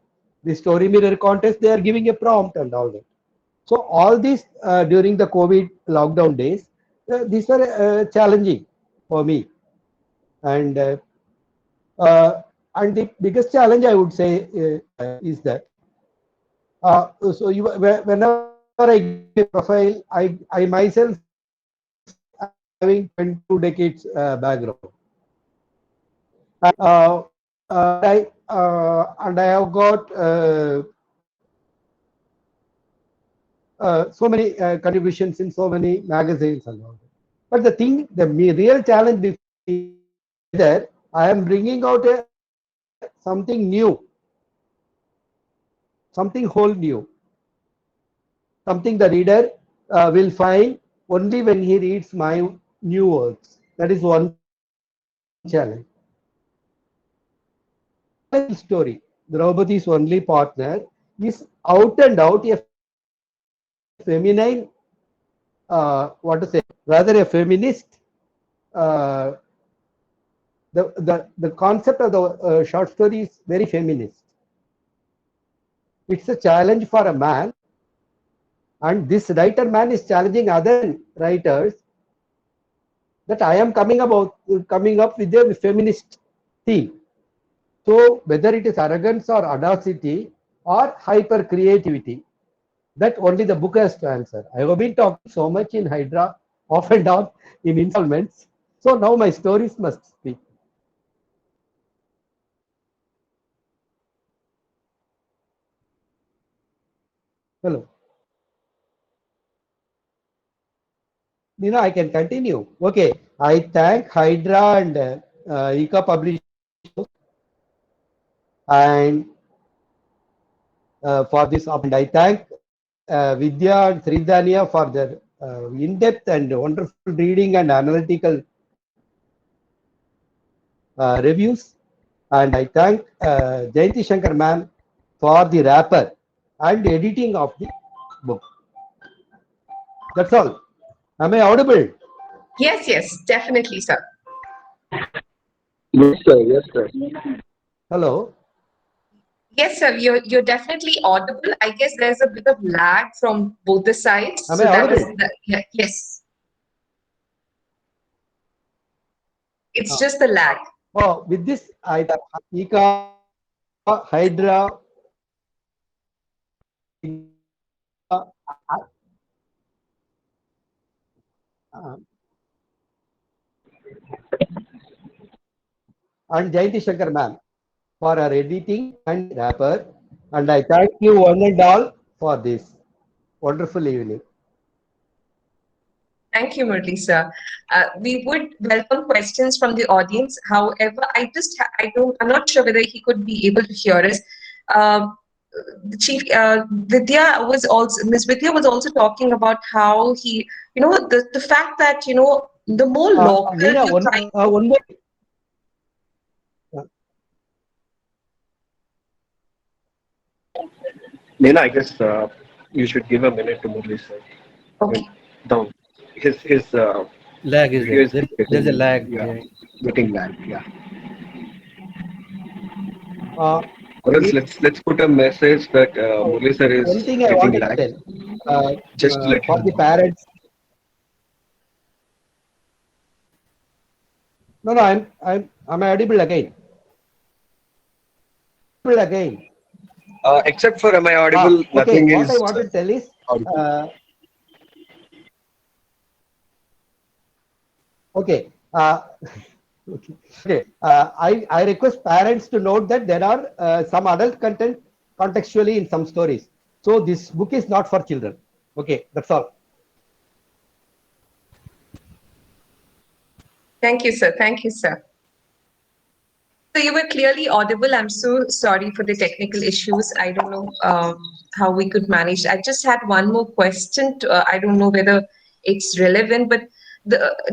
story mirror contest, they are giving a prompt and all that. So all these during the COVID lockdown days, these are challenging for me, and and the biggest challenge I would say is that so whenever I give a profile, I myself am having 22 decades background, and I have got so many contributions in so many magazines and all that. But the thing, the real challenge before me is whether I am bringing out something new, something whole new, something the reader will find only when he reads my new works. That is one challenge. Story, Draupadi's only partner, is out and out a feminine, what to say, rather a feminist. Uh, the concept of the short story is very feminist. It's a challenge for a man, and this writer man is challenging other writers that I am coming up with a feminist theme. So whether it is arrogance or audacity or hyper creativity, that only the book has to answer. I have been talking so much in HydRAW, off and on in installments. So now my stories must speak. Hello. I can continue. Okay. I thank HydRAW and ICA Publishing House and for this opportunity. And I thank Vidya and Sredhanea for their in-depth and wonderful reading and analytical reviews. And I thank Jayanti Shankar ma'am for the wrapper and editing of the book. That's all. Am I audible? Yes, definitely, sir. Yes, sir. Yes, sir. Hello. Yes, sir. You're definitely audible. I guess there's a bit of lag from both the sides. Am So I that was audible? yes. It's just the lag. Oh, with this, I thank Ika, HydRAW, and Jayanti Shankar ma'am for her editing and wrapper. And I thank you one and all for this wonderful evening. Thank you, Murli, sir. We would welcome questions from the audience. However, I'm not sure whether he could be able to hear us. The chief, Ms. Vidya was also talking about how the fact that, the more local Nina, you try. one more. Nina, I guess you should give a minute to Murli, sir. Okay. Down. His Lag is video there. is There's a getting, lag. yeah, Yeah. getting lag. Yeah. Or else let's put a message that Murli sir is One thing I getting wanted to lag. tell Just to let for you the know. parents. No, am I audible again? Audible again. Except for am I audible, Okay. nothing What I is wanted to tell is, audible. okay. Okay. Okay. I request parents to note that there are some adult content contextually in some stories. So this book is not for children. Okay, that's all. Thank you, sir. Thank you, sir. So you were clearly audible. I'm so sorry for the technical issues. I don't know how we could manage. I just had one more question. I don't know whether it's relevant, but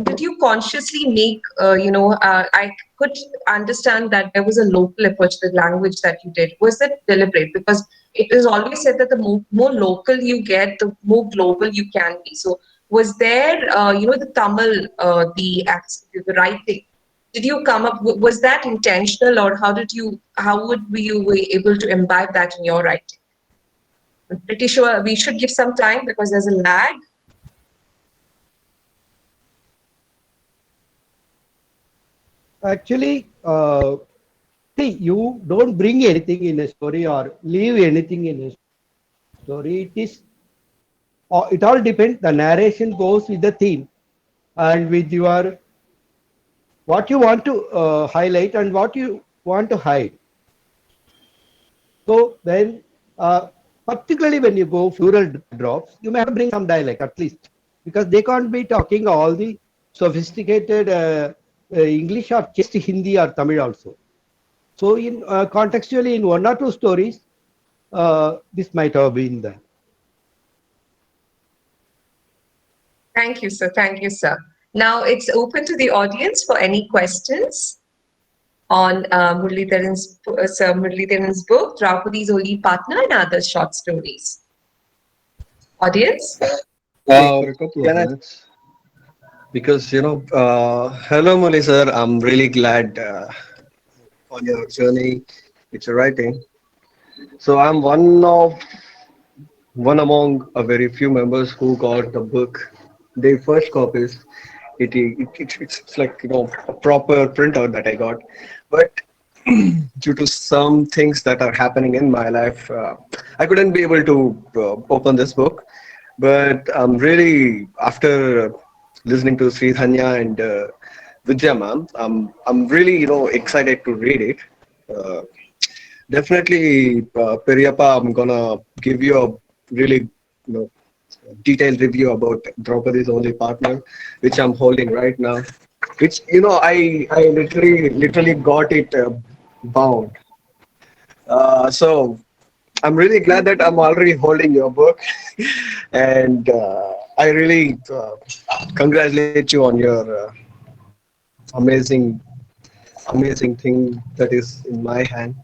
did you consciously make, I could understand that there was a local approach to the language that you did. Was that deliberate? Because it is always said that the more local you get, the more global you can be. So was there, the Tamil, the writing? Did you come up, was that intentional, or how would you be able to imbibe that in your writing? I'm pretty sure we should give some time because there's a lag. Actually, see, you don't bring anything in a story or leave anything in a story. It all depends. The narration goes with the theme and with your what you want to highlight and what you want to hide. So then, particularly when you go plural drops, you may have to bring some dialect at least, because they can't be talking all the sophisticated English or just Hindi or Tamil also. So in contextually in one or two stories, this might have been there. Thank you, sir. Thank you, sir. Now it's open to the audience for any questions on Sir Muralidharan's book, Draupadi's Only Partner and Other Short Stories. Audience? For a couple of minutes. Because, hello, Murli sir. I'm really glad on your journey with your writing. So I'm one among a very few members who got the book. The first copies. It's like a proper printout that I got, but due to some things that are happening in my life, I couldn't be able to open this book. But I'm really, after listening to Sredhanea and Vidya ma'am, I'm really excited to read it. Uh, Definitely, Periyappa, I'm gonna give you a really detailed review about Draupadi's Only Partner, which I'm holding right now. Which I literally got it bound. So I'm really glad that I'm already holding your book, and I really congratulate you on your amazing, amazing thing that is in my hand.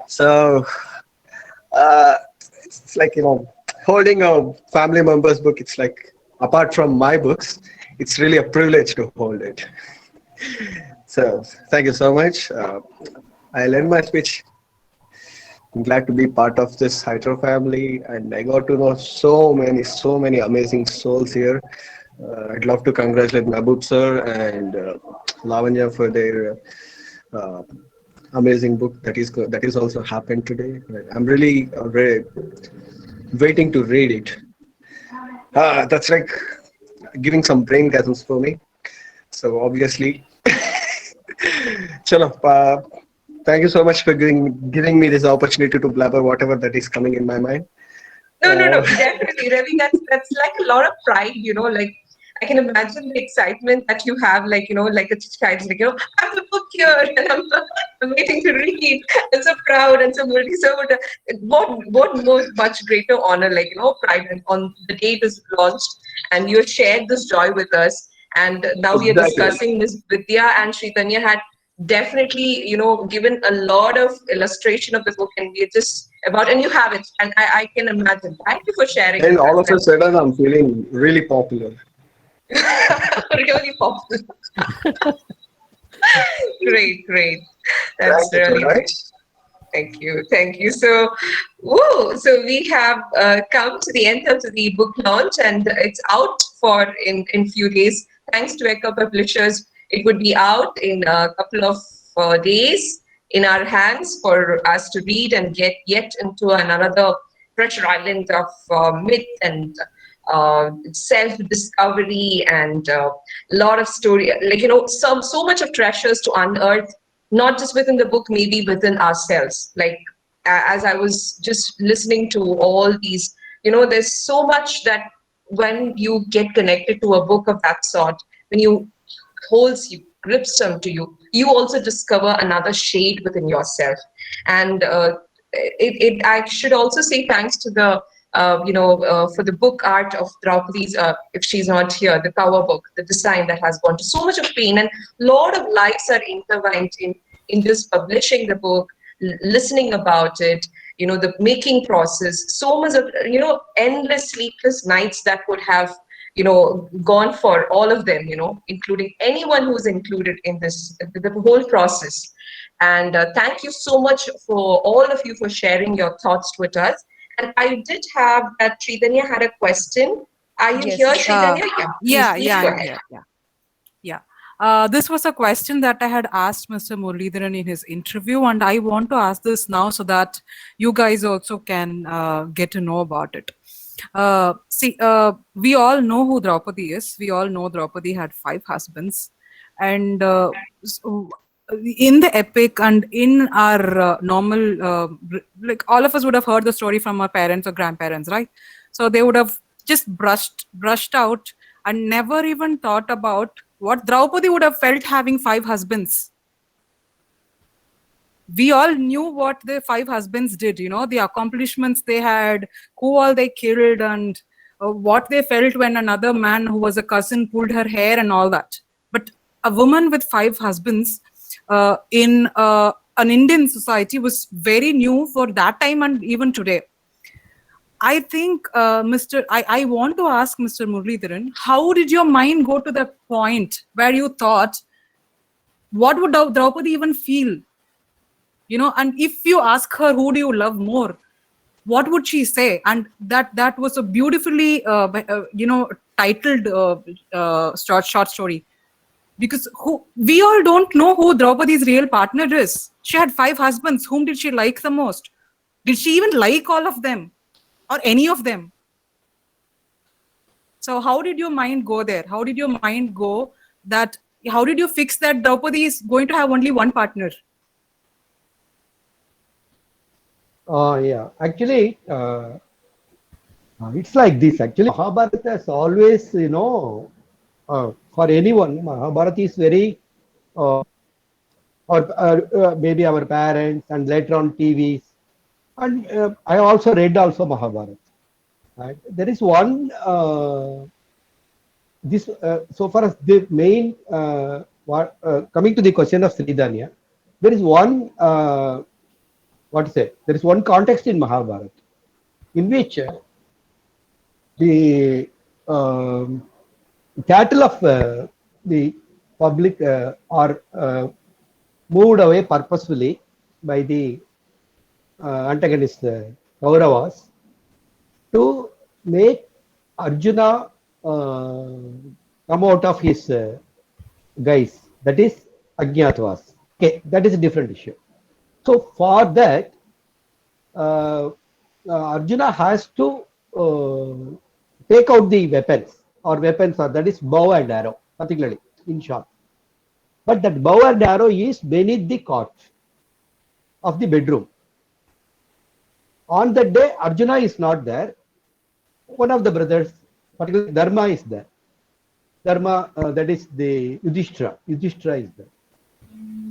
So uh, it's like holding a family member's book. It's like apart from my books, it's really a privilege to hold it. So thank you so much. I'll end my speech. I'm glad to be part of this HydRAW family, and I got to know so many amazing souls here. I'd love to congratulate Mahbub sir and Lavanya for their uh, amazing book that is also happened today. I'm really waiting to read it. That's like giving some brain gasms for me. So obviously, chalo. Thank you so much for giving me this opportunity to blabber whatever that is coming in my mind. No, definitely, Ravi. That's like a lot of pride, like I can imagine the excitement that you have, like, like a child, like, I have the book here and I'm waiting to read. I'm so proud and so worthy. So what more much greater honor, like, pride and on the day it is launched and you shared this joy with us. And now we are Exactly. discussing Miss Vidya and Sredhanea had definitely, given a lot of illustration of the book, and we're just about, and you have it, and I can imagine. Thank you for sharing And with all us. of a sudden, I'm feeling really popular. Really popular. Great. That's Thank you so really much. great. Thank you. Thank you. So, woo, so we have come to the end of the book launch, and it's out for in few days. Thanks to Echo Publishers, it would be out in a couple of days in our hands for us to read and get yet into another treasure island of myth and self-discovery and a lot of story, like, so much of treasures to unearth, not just within the book, maybe within ourselves. Like, as I was just listening to all these, there's so much that when you get connected to a book of that sort, when you holds you, grips onto you, you also discover another shade within yourself. And I should also say thanks to the for the book art of Draupadi's, if she's not here, the cover book, the design that has gone to so much of pain, and a lot of lives are intertwined in just publishing the book, listening about it, the making process, so much of, endless sleepless nights that would have, gone for all of them, including anyone who's included in this, the whole process. And thank you so much for all of you for sharing your thoughts with us. And I did have that Sredhanea had a question. Are you Yes. here, Sredhanea? Please Yeah, go I'm ahead. here. Yeah. This was a question that I had asked Mr. Muralidharan in his interview, and I want to ask this now so that you guys also can get to know about it. We all know who Draupadi is. We all know Draupadi had 5 husbands, and in the epic and in our normal, like all of us would have heard the story from our parents or grandparents, right? So they would have just brushed out and never even thought about what Draupadi would have felt having 5 husbands. We all knew what the 5 husbands did, the accomplishments they had, who all they killed, and what they felt when another man who was a cousin pulled her hair and all that. But a woman with 5 husbands in an Indian society was very new for that time and even today. I think, I want to ask Mr. Muralidharan, how did your mind go to that point where you thought, what would Draupadi even feel? And if you ask her, who do you love more? What would she say? And that was a beautifully, titled short story. Because we all don't know who Draupadi's real partner is. She had 5 husbands. Whom did she like the most? Did she even like all of them? Or any of them? So how did your mind go there? How did your mind go that, how did you fix that Draupadi is going to have only one partner? Yeah, actually, it's like this. Actually, Mahabharata has always, for anyone, Mahabharata is very, or maybe our parents and later on TVs. And I also read also Mahabharata. Right? There is one, so far as the main, coming to the question of Sredhanea, there is one, what to say, there is one context in Mahabharata in which the cattle of the public are moved away purposefully by the antagonist Kauravas to make Arjuna come out of his guise, that is Ajñatavas. Okay, that is a different issue. So for that, Arjuna has to take out the weapons, or that is bow and arrow, particularly in short. But that bow and arrow is beneath the cot of the bedroom. On that day, Arjuna is not there. One of the brothers, particularly Dharma, is there. Dharma, that is the Yudhishthira. Yudhishthira is there.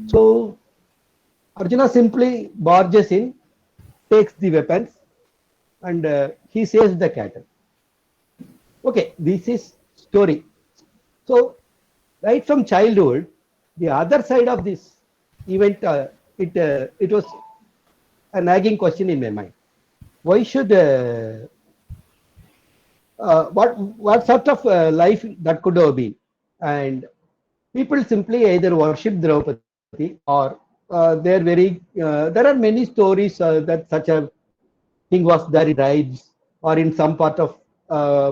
So Arjuna simply barges in, takes the weapons, and he saves the cattle. Okay, this is story. So right from childhood, the other side of this event, it was a nagging question in my mind. Why should what sort of life that could have been? And people simply either worship Draupadi or they're very. There are many stories that such a thing was there in tribes or in some part of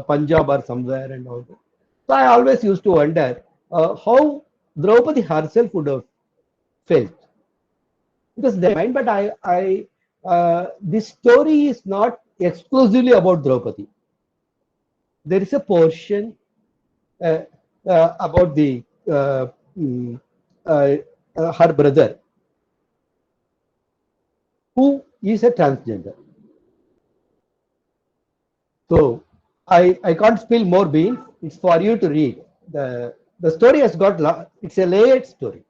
Punjab or somewhere and all that. So I always used to wonder how Draupadi herself would have felt. Because they mind, but this story is not exclusively about Draupadi. There is a portion uh, about the mm, uh, her brother who is a transgender. So I can't spill more beans. It's for you to read. The story has got it's a layered story.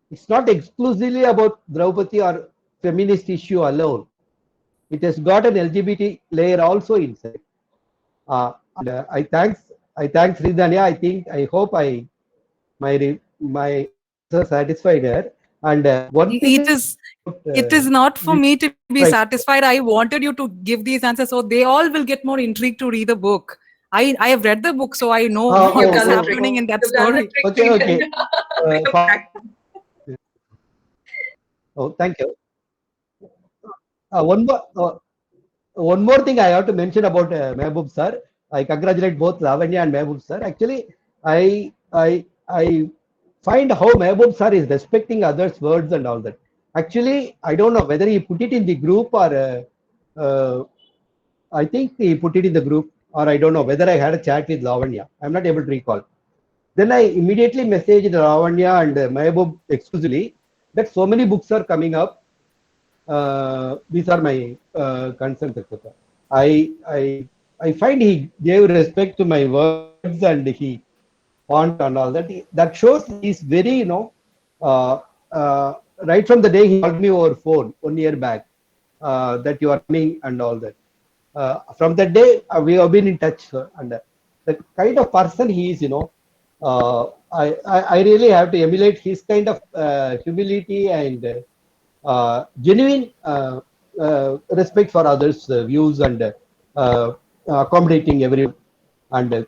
It's not exclusively about Draupadi or feminist issue alone. It has got an LGBT layer also inside. And I thanks Sredhanea. I hope my answer satisfied her. And one thing It is. It is not for me to be right. satisfied. I wanted you to give these answers so they all will get more intrigued to read the book. I have read the book, so I know what is happening in that You've done the story. trick, Okay, okay. Priyanka. Oh, thank you. Uh, one more. Uh, One more thing I have to mention about Mehboob sir. I congratulate both Lavanya and Mehboob sir. Actually, I find how Mehboob sir is respecting others' words and all that. Actually, I don't know whether he put it in the group or uh, I think he put it in the group, or I don't know whether I had a chat with Lavanya. I'm not able to recall. Then I immediately messaged Lavanya and Mehboob exclusively that so many books are coming up. These are my concerns, etc. I find he gave respect to my words and he font and all that. That shows he's very, uh, right from the day he called me over phone 1 year back, that you are coming and all that. From that day, we have been in touch, and the kind of person he is, I really have to emulate his kind of humility and genuine respect for others' views and accommodating everyone and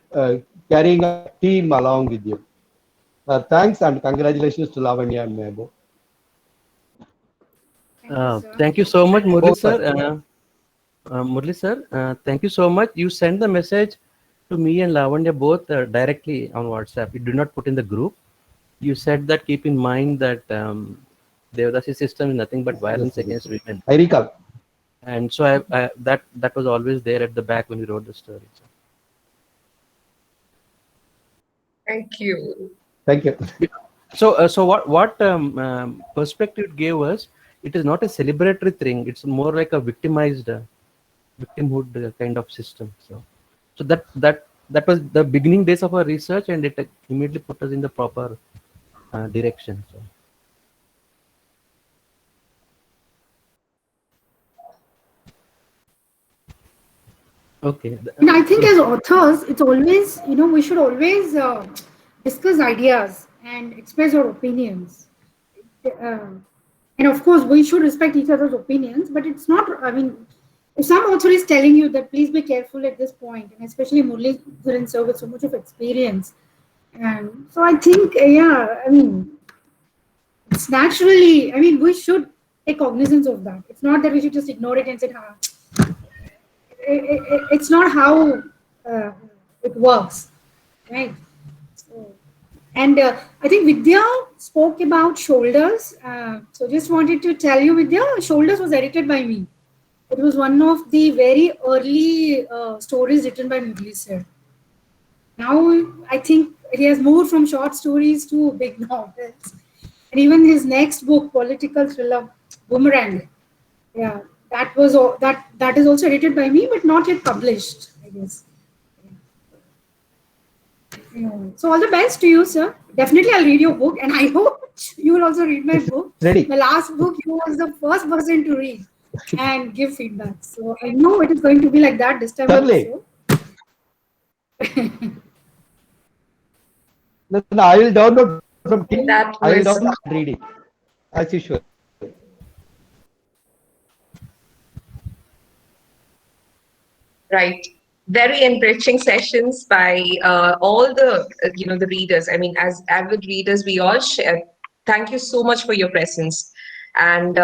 carrying a team along with you. Thanks and congratulations to Lavanya and Mehboob. Thank you so much, Murli Both sir. sir. Murli sir, thank you so much. You sent the message to me and Lavanya both directly on WhatsApp. You do not put in the group. You said that keep in mind that Devdasi system is nothing but violence against women. I recall. And so that was always there at the back when you wrote the story. Thank you. Thank you. So what perspective it gave us? It is not a celebratory thing. It's more like a victimized victimhood kind of system. So that was the beginning days of our research, and it immediately put us in the proper direction. So. Okay. And I think as authors, it's always, we should always discuss ideas and express our opinions. And of course, we should respect each other's opinions, but it's not, if some author is telling you that please be careful at this point, and especially Muralidharan sir with so much of experience. And so I think, it's naturally, we should take cognizance of that. It's not that we should just ignore it and say, it's not how it works, right? So, and I think Vidya spoke about Shoulders. So just wanted to tell you, Vidya, Shoulders was edited by me. It was one of the very early stories written by Murli sir. Now I think he has moved from short stories to big novels. And even his next book, political thriller, Boomerang. Yeah, that is also edited by me, but not yet published, I guess. Yeah. So all the best to you, sir. Definitely, I'll read your book, and I hope you will also read my book. Ready. The last book, you was the first person to read and give feedback. So I know it is going to be like that this time Certainly. also. Listen, I will download from Tim. That I will was download and read it as usual. right. Very enriching sessions by all the the readers. I mean, as avid readers, we all share. Thank you so much for your presence. And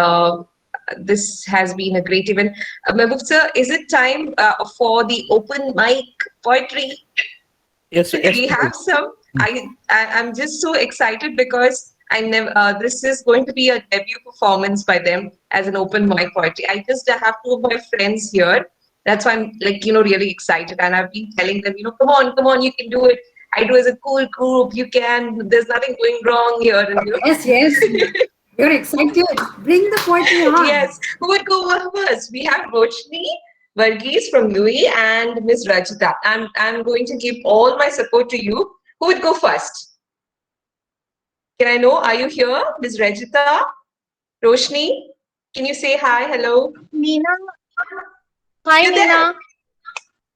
this has been a great event. Mehboob sir, is it time for the open mic poetry? Yes, yes, We have please. some. I'm just so excited because I never. This is going to be a debut performance by them as an open mic poetry. I just have two of my friends here. That's why I'm like really excited, and I've been telling them, come on, you can do it. I do as a cool group. You can. There's nothing going wrong here, and Yes, yes. You're excited. Bring the poetry on. yes. Who would go first? We have Roshni Varghese from UAE and Miss Rajita. I'm going to give all my support to you. Who would go first? Can I know? Are you here, Miss Rajita? Roshni? Can you say hi, hello? Nina, hi You're there. Nina.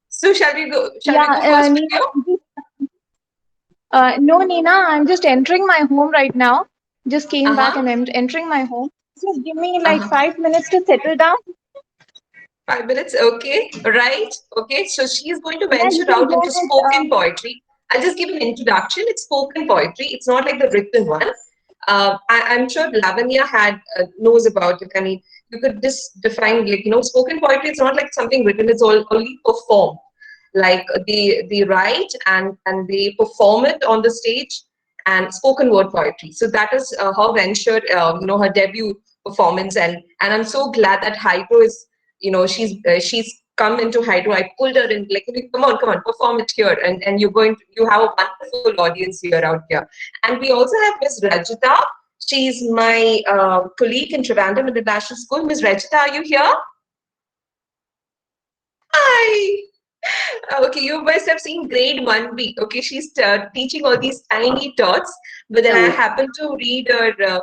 So shall we go? Shall we Yeah, go first with Nina. you? No, Nina, I'm just entering my home right now. Just came back Uh-huh. and I'm entering my home. Just give me like Uh-huh. 5 minutes to settle down. 5 minutes, okay, right? Okay, so she's going to Yeah, you venture can out go into ahead. spoken poetry. I'll just give an introduction. It's spoken poetry. It's not like the written one. I'm sure Lavanya knows about it. I mean, you could just define like spoken poetry. It's not like something written. It's all only performed. Like they write and they perform it on the stage and spoken word poetry. So that is her venture. Her debut performance and I'm so glad that HydRAW is she's come into HydRAW. I pulled her in, like, come on, perform it here. And you have a wonderful audience here out here. And we also have Miss Rajita. She's my colleague in Trivandrum International School. Miss Rajita, are you here? Hi. Okay, you must have seen grade 1B. Okay, she's teaching all these tiny tots, but then I happened to read her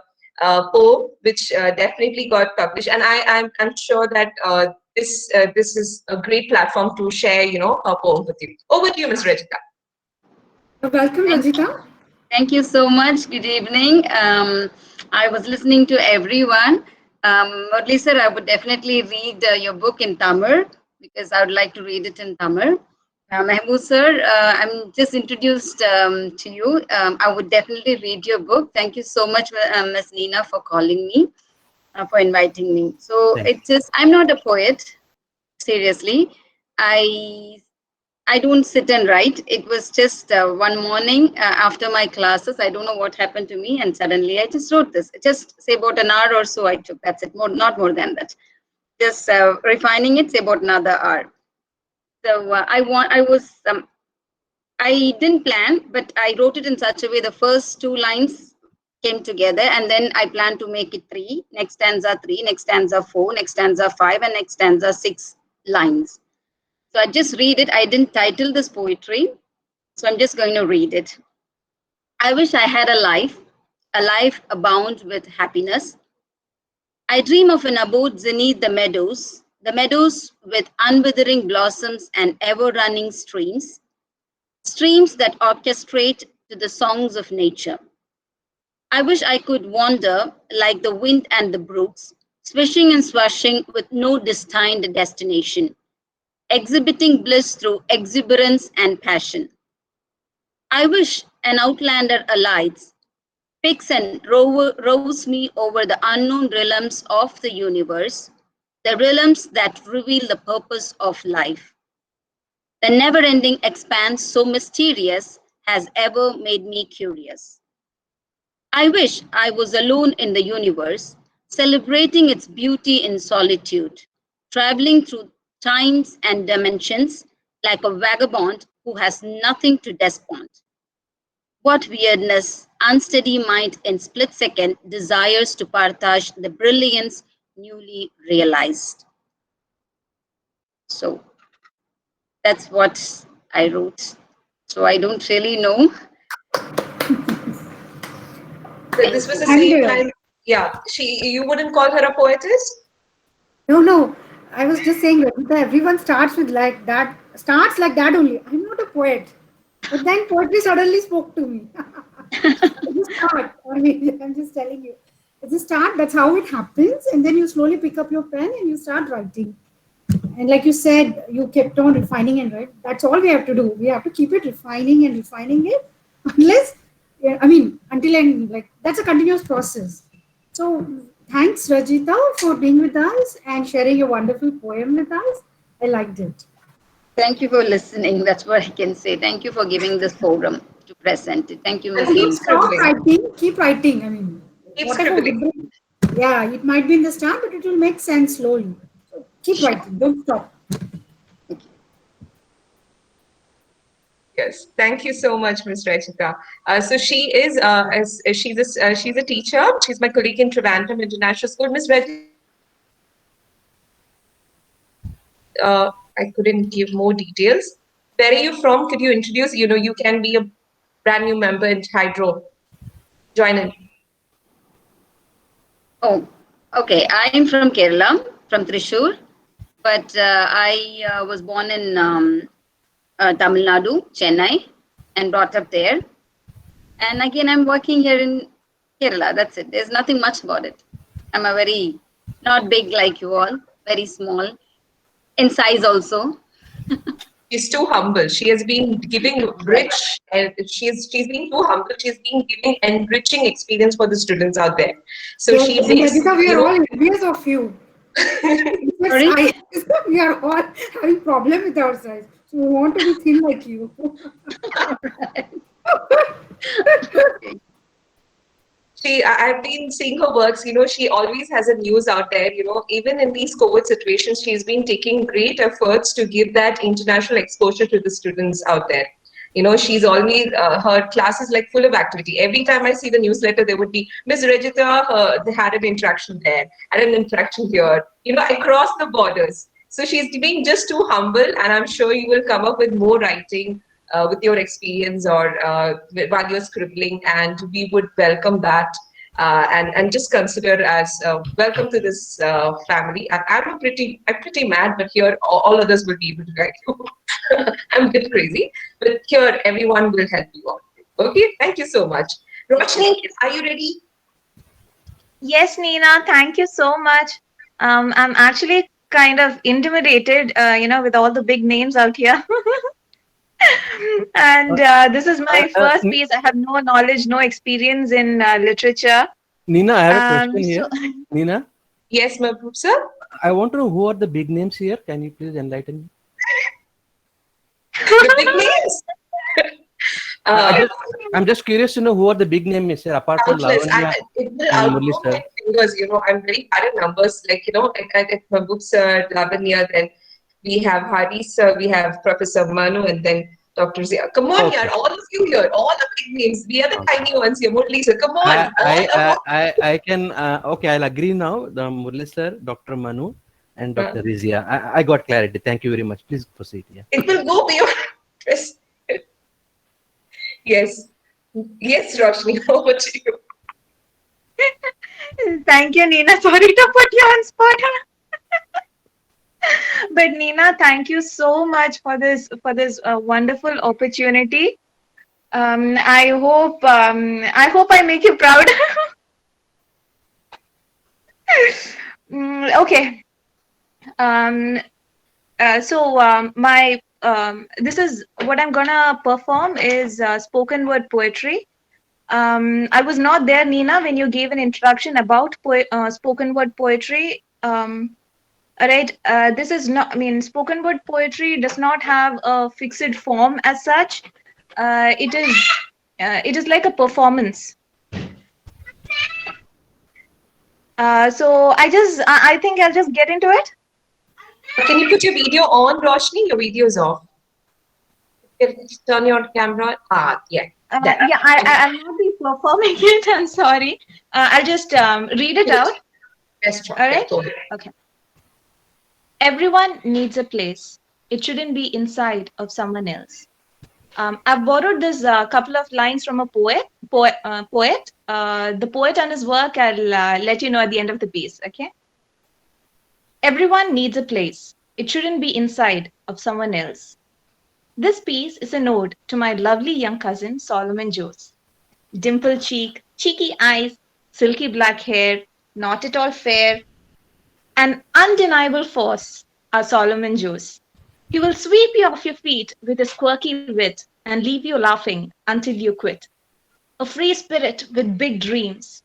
poem, which definitely got published, and I'm sure that this is a great platform to share, her poem with you. Over to you, Ms. Rajita. Welcome, Rajita. Thank you so much. Good evening. I was listening to everyone. Murli sir, I would definitely read your book in Tamil because I would like to read it in Tamil. Mehboob sir, I'm just introduced to you. I would definitely read your book. Thank you so much, Ms. Nina, for calling me, for inviting me. So I'm not a poet, seriously. I don't sit and write. It was just one morning after my classes. I don't know what happened to me, and suddenly I just wrote this. Just say about an hour or so I took. That's it. Not more than that. Just refining it. Say about another hour. So I didn't plan, but I wrote it in such a way. The first two lines came together, and then I planned to make it three. Next stanza three. Next stanza four. Next stanza five, and next stanza 6 lines. So I just read it. I didn't title this poetry. So I'm just going to read it. I wish I had a life abound with happiness. I dream of an abode beneath the meadows with unwithering blossoms and ever-running streams that orchestrate to the songs of nature. I wish I could wander like the wind and the brooks, swishing and swashing with no destined destination, exhibiting bliss through exuberance and passion. I wish an outlander alights, picks and rows me over the unknown realms of the universe, the realms that reveal the purpose of life. The never-ending expanse so mysterious has ever made me curious. I wish I was alone in the universe, celebrating its beauty in solitude, traveling through times and dimensions like a vagabond who has nothing to despond. What weirdness, unsteady mind in split second desires to partage the brilliance newly realized. So that's what I wrote. So I don't really know. So this was the same line. Yeah, you wouldn't call her a poetess? No. I was just saying, Rajita, everyone starts with like that, starts like that only. I'm not a poet. But then poetry suddenly spoke to me. It's a start. I mean, I'm just telling you. It's a start. That's how it happens. And then you slowly pick up your pen and you start writing. And like you said, you kept on refining and right. That's all we have to do. We have to keep it refining and refining it. Unless, until and like that's a continuous process. So Thanks, Rajita, for being with us and sharing your wonderful poem with us. I liked it. Thank you for listening. That's what I can say. Thank you for giving this forum to present it. Thank you, And Miss keep Don't Nina. stop scribbling. writing, keep writing. I mean, Keep whatever scribbling. would be, yeah, it might be in the start, but it will make sense slowly. So keep writing, don't stop. Thank you. Yes, thank you so much, Ms. Rachita. So she is, she's a teacher. She's my colleague in Trivandrum International School. Ms. Rachita, I couldn't give more details. Where are you from? Could you introduce? You can be a brand new member in HydRAW. Join in. Oh, okay. I am from Kerala, from Thrissur, but I was born in Tamil Nadu, Chennai, and brought up there. And again, I'm working here in Kerala. That's it. There's nothing much about it. I'm a very, not big like you all, very small in size also. She's too humble. She has been giving rich, and she's been too humble. She's been giving enriching experience for the students out there. So So, she and makes, Rajita, we are all envious of you. Sorry? We are all having problem with our size. So we want to be thin like you. I've been seeing her works, she always has a news out there, even in these COVID situations, she's been taking great efforts to give that international exposure to the students out there. She's always, her class is like full of activity. Every time I see the newsletter, there would be, Miss Regita, they had an interaction there, had an interaction here, across the borders. So she's being just too humble, and I'm sure you will come up with more writing with your experience or while you're scribbling, and we would welcome that and just consider as welcome to this family. I'm pretty mad, but here all others will be able to guide you. I'm a bit crazy, but here everyone will help you out. Okay, thank you so much. Roshni, are you ready? Yes, Nina, thank you so much. I'm actually kind of intimidated, with all the big names out here. And this is my first piece. I have no knowledge, no experience in literature. Nina, I have a question So, here. Nina, Yes, Mahbub sir. I want to know who are the big names here. Can you please enlighten me? The big names. I'm just curious to know who are the big names here apart from Countless. Lavanya It will and outgrow Murli my sir. fingers. I'm very bad at numbers. Like, at Mahbub sir, Lavanya, then we have Hari sir, we have Professor Manu, and then Dr. Zia. Come on, Okay. here, all of you here, all the big names. We are the tiny ones here. Murli sir, come on. I can okay. I'll agree now. The Murli sir, Dr. Manu, and Dr. Rizia. I got clarity. Thank you very much. Please proceed. Yeah. It will go beyond. Yes. Yes, Roshni, over to you. thank you, Nina. Sorry to put you on spot. But Nina, thank you so much for this wonderful opportunity. I hope I make you proud. Okay. My this is what I'm gonna perform is spoken word poetry. I was not there, Nina, when you gave an introduction about spoken word poetry. All right. This is not. I mean, spoken word poetry does not have a fixed form as such. It is like a performance. So I think I'll just get into it. Can you put your video on, Roshni? Your video is off. Turn your camera. Yeah. Yeah, I'll not be performing it. I'm sorry. I'll just read it out. Best try. All right. Yeah, Okay. Everyone needs a place. It shouldn't be inside of someone else. I've borrowed this couple of lines from a poet. The poet and his work, I'll let you know at the end of the piece. Okay. Everyone needs a place. It shouldn't be inside of someone else. This piece is an ode to my lovely young cousin, Solomon Joes. Dimpled cheek, cheeky eyes, silky black hair, not at all fair. An undeniable force are Solomon Joes. He will sweep you off your feet with his quirky wit and leave you laughing until you quit. A free spirit with big dreams.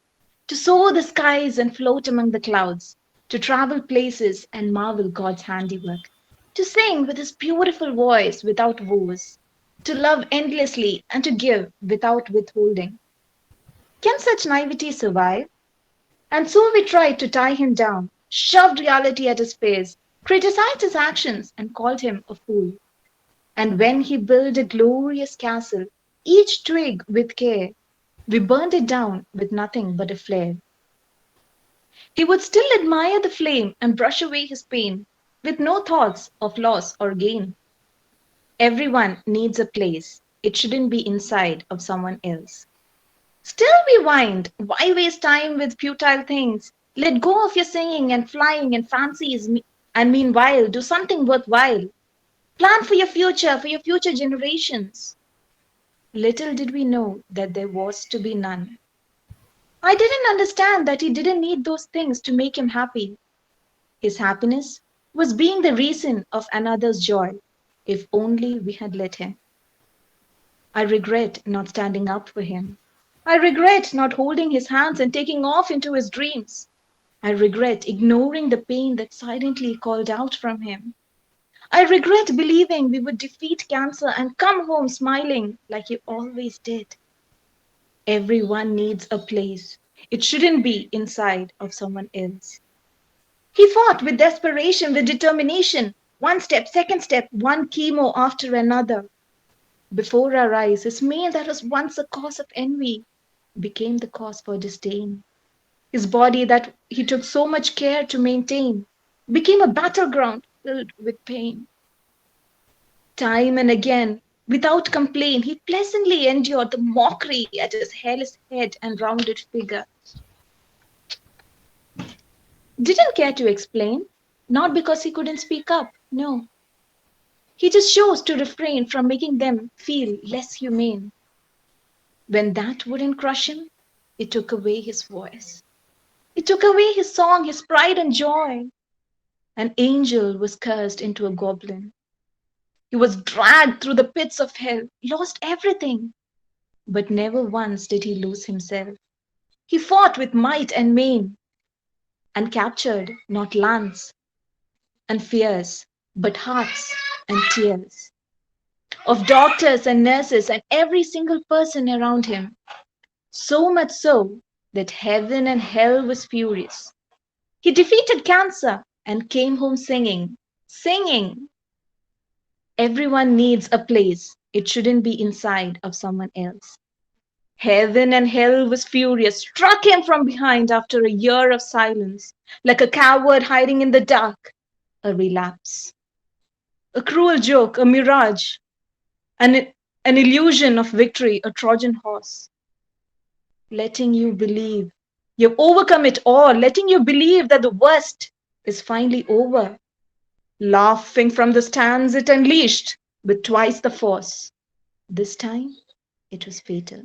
to soar the skies and float among the clouds, to travel places and marvel God's handiwork, to sing with his beautiful voice without voice, to love endlessly and to give without withholding. Can such naivety survive? And so we tried to tie him down, shoved reality at his face, criticized his actions, and called him a fool. And when he built a glorious castle, each twig with care, we burned it down with nothing but a flare. He would still admire the flame and brush away his pain, with no thoughts of loss or gain. Everyone needs a place. It shouldn't be inside of someone else. Still we whined, why waste time with futile things? Let go of your singing and flying and fancies, and meanwhile do something worthwhile. Plan for your future generations. Little did we know that there was to be none. I didn't understand that he didn't need those things to make him happy. His happiness was being the reason of another's joy, if only we had let him. I regret not standing up for him. I regret not holding his hands and taking off into his dreams. I regret ignoring the pain that silently called out from him. I regret believing we would defeat cancer and come home smiling like you always did. Everyone needs a place. It shouldn't be inside of someone else. He fought with desperation, with determination. One step, second step, one chemo after another. Before our eyes, his mane that was once a cause of envy became the cause for disdain. His body that he took so much care to maintain became a battleground filled with pain. Time and again, without complaint, he pleasantly endured the mockery at his hairless head and rounded figure. Didn't care to explain, not because he couldn't speak up, no. He just chose to refrain from making them feel less humane. When that wouldn't crush him, it took away his voice. It took away his song, his pride and joy. An angel was cursed into a goblin. He was dragged through the pits of hell, lost everything. But never once did he lose himself. He fought with might and main, and captured not lands and fears, but hearts and tears of doctors and nurses and every single person around him. So much so that heaven and hell was furious. He defeated cancer and came home singing, singing. Everyone needs a place. It shouldn't be inside of someone else. Heaven and hell was furious, struck him from behind after a year of silence, like a coward hiding in the dark, a relapse. A cruel joke, a mirage, an illusion of victory, a Trojan horse. Letting you believe you've overcome it all, letting you believe that the worst is finally over. Laughing from the stands it unleashed with twice the force. This time it was fatal.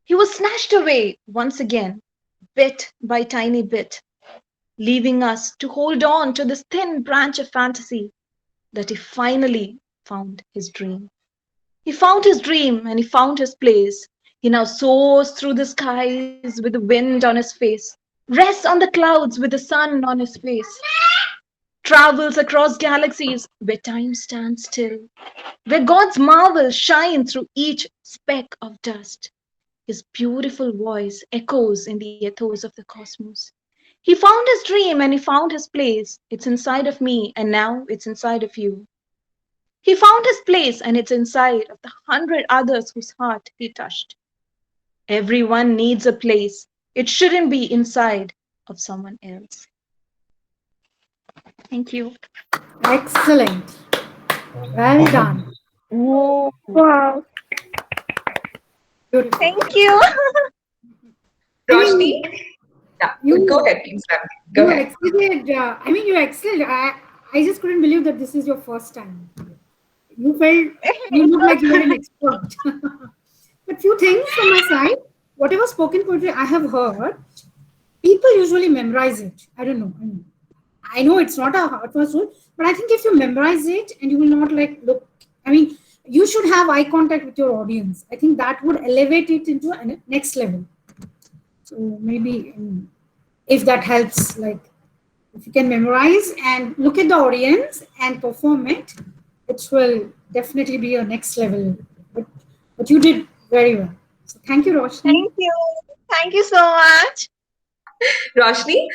He was snatched away once again, bit by tiny bit, leaving us to hold on to this thin branch of fantasy that he finally found his dream. He found his dream and he found his place. He now soars through the skies with the wind on his face, rests on the clouds with the sun on his face, travels across galaxies where time stands still, where God's marvels shine through each speck of dust. His beautiful voice echoes in the ethos of the cosmos. He found his dream and he found his place. It's inside of me and now it's inside of you. He found his place and it's inside of the 100 others whose heart he touched. Everyone needs a place. It shouldn't be inside of someone else. Thank you. Excellent. Well done. Whoa. Wow. Beautiful. Thank you. Roshni? Yeah, go ahead, please. Go You ahead. exceeded. You excelled. I just couldn't believe that this is your first time. You look like you were an expert. But few things from my side. Whatever spoken poetry I have heard, people usually memorize it. I don't know. I know it's not a hard first rule, but I think if you memorize it and you will not look, you should have eye contact with your audience. I think that would elevate it into a next level. So maybe if that helps, like if you can memorize and look at the audience and perform it, it will definitely be your next level. But, but you did very well. So thank you, Roshni. Thank you. Thank you so much. Roshni,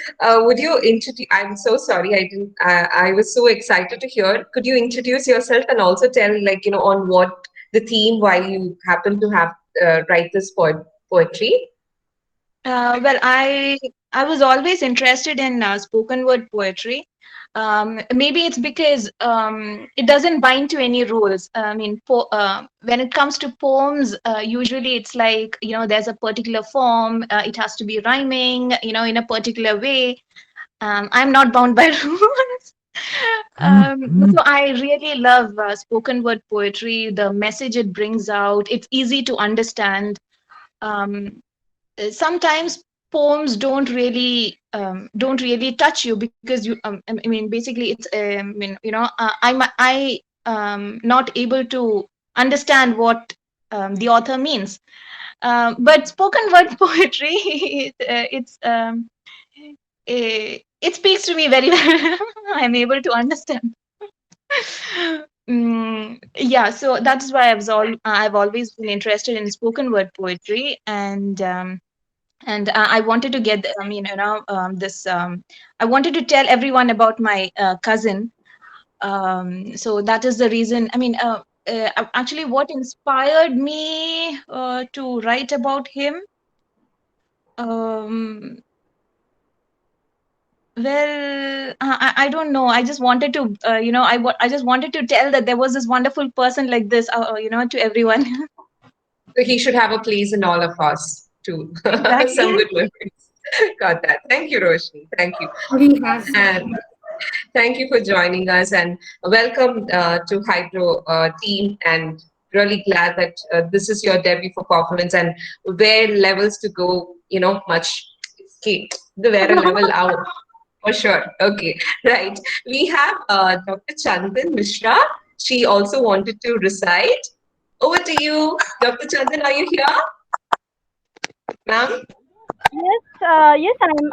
would you introduce? I'm so sorry, I didn't. I was so excited to hear. Could you introduce yourself and also tell, like, on what the theme why you happen to have write this poetry? Well, I was always interested in spoken word poetry. Maybe it's because it doesn't bind to any rules. I mean, when it comes to poems, usually it's like, there's a particular form. It has to be rhyming, in a particular way. I'm not bound by rules. So I really love spoken word poetry. The message it brings out. It's easy to understand. Um, Sometimes poems don't really touch you because I mean, basically it's I mean, I not able to understand what the author means, but spoken word poetry it speaks to me very well. I'm able to understand. Yeah, so that's why I've always been interested in spoken word poetry, and I wanted to get, this. I wanted to tell everyone about my cousin. So that is the reason. I mean, actually, what inspired me to write about him? Um, well, I don't know. I just wanted to, I just wanted to tell that there was this wonderful person like this, to everyone. So he should have a place in all of us too. Some Exactly. good memories. Got that. Thank you, Roshni. Thank you. He has. And thank you for joining us, and welcome to HydRAW team. And really glad that this is your debut for performance, and where levels to go, much. Okay, the where level out for sure. Okay, right. We have Dr. Chandan Mishra. She also wanted to recite. Over to you, Dr. Chandan. Are you here, ma'am? Yes,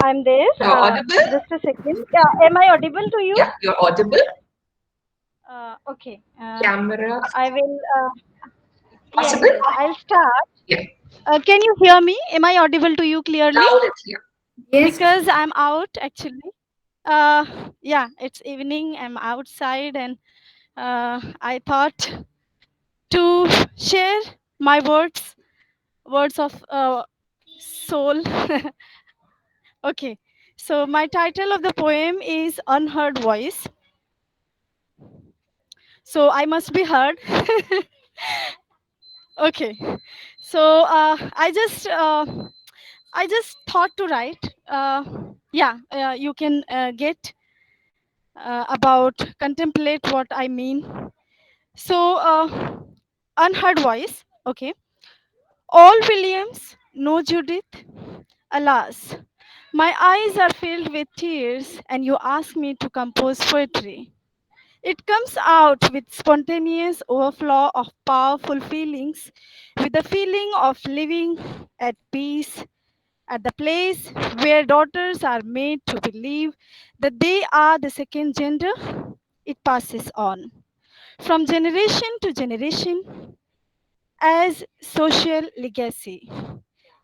I'm there. You're audible. Just a second. Yeah, am I audible to you? Yeah, you're audible. Okay. Camera I will. Yes, possible. yes. I'll start. Yeah, Can you hear me? Am I audible to you clearly? loud and clear. Yes. Because I'm out actually. Yeah, it's evening. I'm outside, and I thought to share my words of soul. Okay. So my title of the poem is Unheard Voice. So I must be heard. Okay. So I just thought to write. Yeah, you can get about contemplate what I mean. So unheard voice. Okay. All Williams, no Judith. Alas, my eyes are filled with tears, and you ask me to compose poetry. It comes out with spontaneous overflow of powerful feelings, with the feeling of living at peace at the place where daughters are made to believe that they are the second gender. It passes on from generation to generation as social legacy.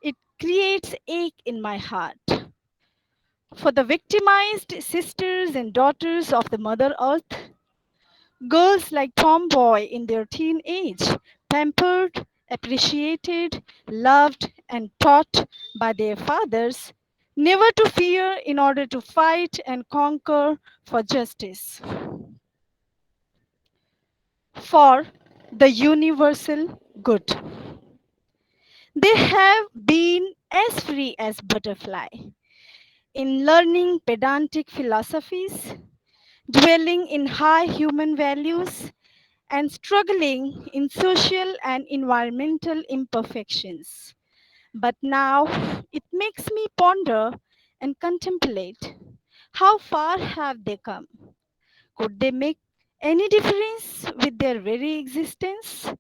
It creates ache in my heart for the victimized sisters and daughters of the Mother Earth. Girls like Tomboy in their teen age, pampered, appreciated, loved, and taught by their fathers never to fear in order to fight and conquer for justice, for the universal good. They have been as free as butterfly in learning pedantic philosophies, dwelling in high human values, and struggling in social and environmental imperfections. But now it makes me ponder and contemplate how far have they come? Could they make any difference with their very existence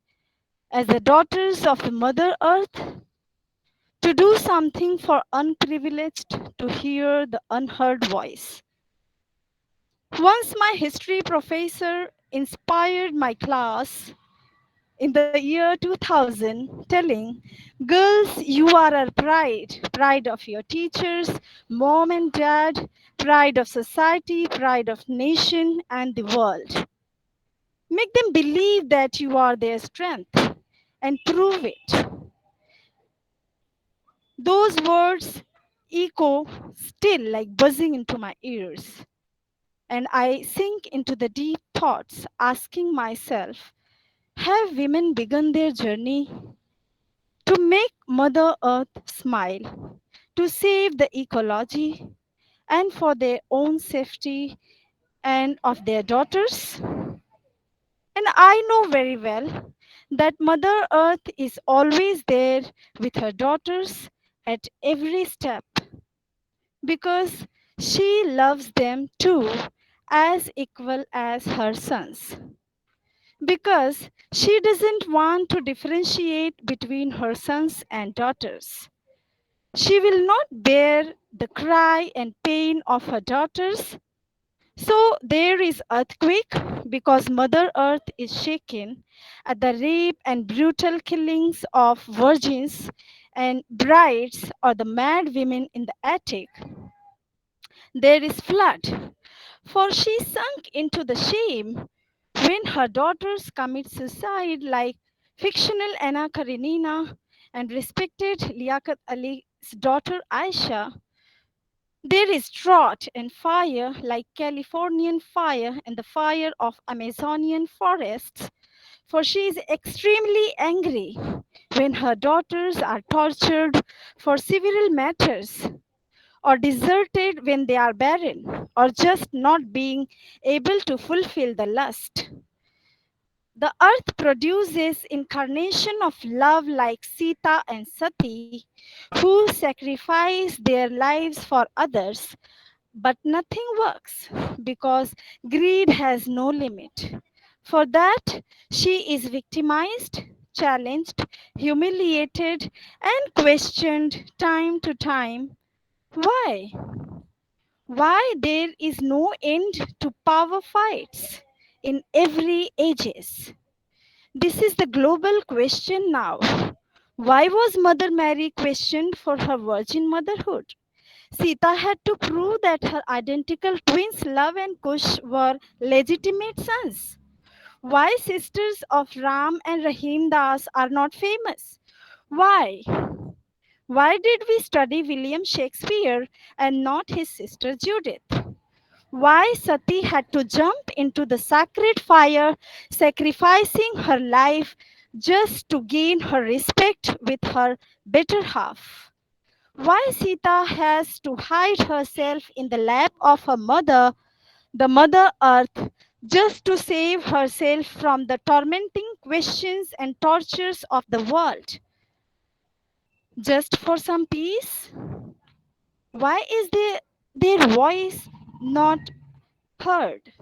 as the daughters of the Mother Earth? to do something for unprivileged to hear the unheard voice. Once my history professor inspired my class in the year 2000, telling, "Girls, you are our pride, pride of your teachers, mom and dad, pride of society, pride of nation and the world. Make them believe that you are their strength and prove it." Those words echo still like buzzing into my ears. And I sink into the deep thoughts, asking myself, have women begun their journey to make Mother Earth smile, to save the ecology, and for their own safety and of their daughters? And I know very well that Mother Earth is always there with her daughters at every step because she loves them too as equal as her sons. Because she doesn't want to differentiate between her sons and daughters. She will not bear the cry and pain of her daughters. So there is earthquake because Mother Earth is shaken at the rape and brutal killings of virgins and brides or the mad women in the attic. There is flood, for she sunk into the shame when her daughters commit suicide like fictional Anna Karenina and respected Liaquat Ali's daughter Aisha. There is drought and fire like Californian fire and the fire of Amazonian forests, for she is extremely angry when her daughters are tortured for several matters, or deserted when they are barren, or just not being able to fulfill the lust. The earth produces incarnation of love like Sita and Sati, who sacrifice their lives for others, but nothing works because greed has no limit. For that, she is victimized, challenged, humiliated, and questioned time to time. Why? Why there is no end to power fights in every ages? This is the global question now. Why was Mother Mary questioned for her virgin motherhood? Sita had to prove that her identical twins Love and Kush were legitimate sons. Why sisters of Ram and Rahim Das are not famous? Why? Why did we study William Shakespeare and not his sister Judith? Why Sati had to jump into the sacred fire, sacrificing her life just to gain her respect with her better half? Why Sita has to hide herself in the lap of her mother, the Mother Earth, just to save herself from the tormenting questions and tortures of the world? Just for some peace? Why is their voice not heard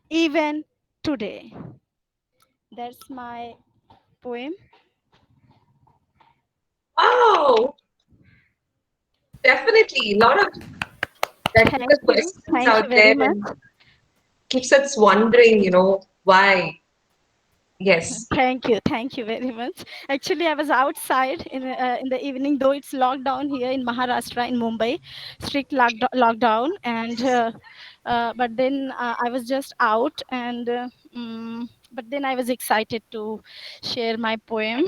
even today? That's my poem. Wow, definitely. A lot of technical Thank you. questions Thank out you very there much. and keeps us wondering, why. Yes. Thank you. Thank you very much. Actually, I was outside in the evening, though it's lockdown here in Maharashtra, in Mumbai, strict lockdown. And but then I was just out, and but then I was excited to share my poem.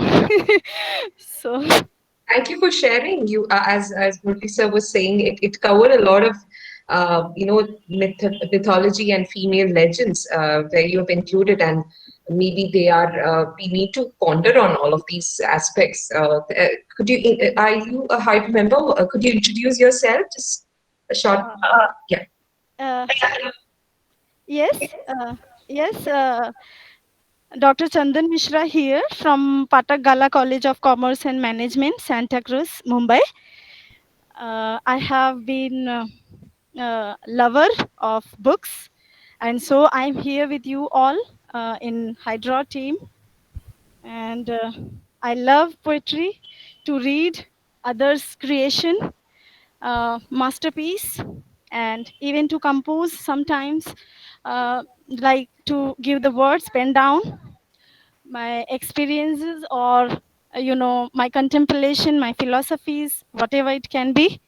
So Thank you for sharing. As Murli sir was saying, it covered a lot of mythology and female legends where you have included, and maybe they are we need to ponder on all of these aspects. Could you are you a hype member? Could you introduce yourself? Just a short, yeah. uh, yes, yes. Dr. Chandan Mishra here from Patak Gala College of Commerce and Management, Santa Cruz, Mumbai. I have been lover of books, and so I'm here with you all in HydRAW team. And I love poetry to read others' creation, masterpiece, and even to compose sometimes, like to give the words, pen down my experiences or my contemplation, my philosophies, whatever it can be.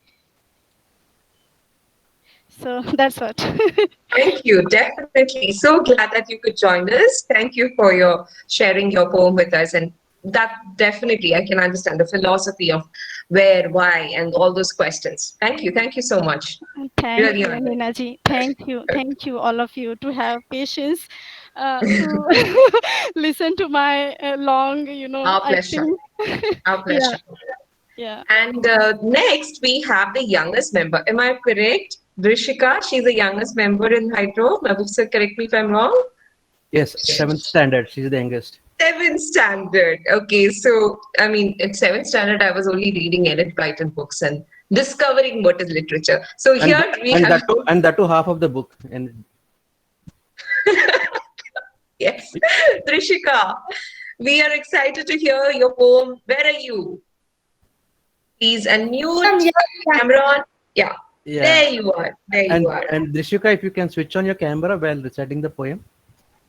So that's what. Thank you. Definitely. So glad that you could join us. Thank you for your sharing your poem with us. And that definitely, I can understand the philosophy of where, why, and all those questions. Thank you. Thank you so much. Thank Really you, honored. Ninaji. Thank you, all of you, to have patience to listen to my long, Our I pleasure. think, Our yeah, pleasure. yeah. And next, we have the youngest member. Am I correct? Drishika, she's the youngest member in HydRAW. Mahbub sir, correct me if I'm wrong. Yes, seventh standard. She's the youngest. Seventh standard. Okay, so I mean, in seventh standard, I was only reading Enid Blyton books and discovering what is literature. So And here we and have that too half of the book. And yes, Trishika. We are excited to hear your poem. Where are you? Please unmute camera on. Yeah, yeah, there you are. There you are. and Drishika, if you can switch on your camera while reciting the poem.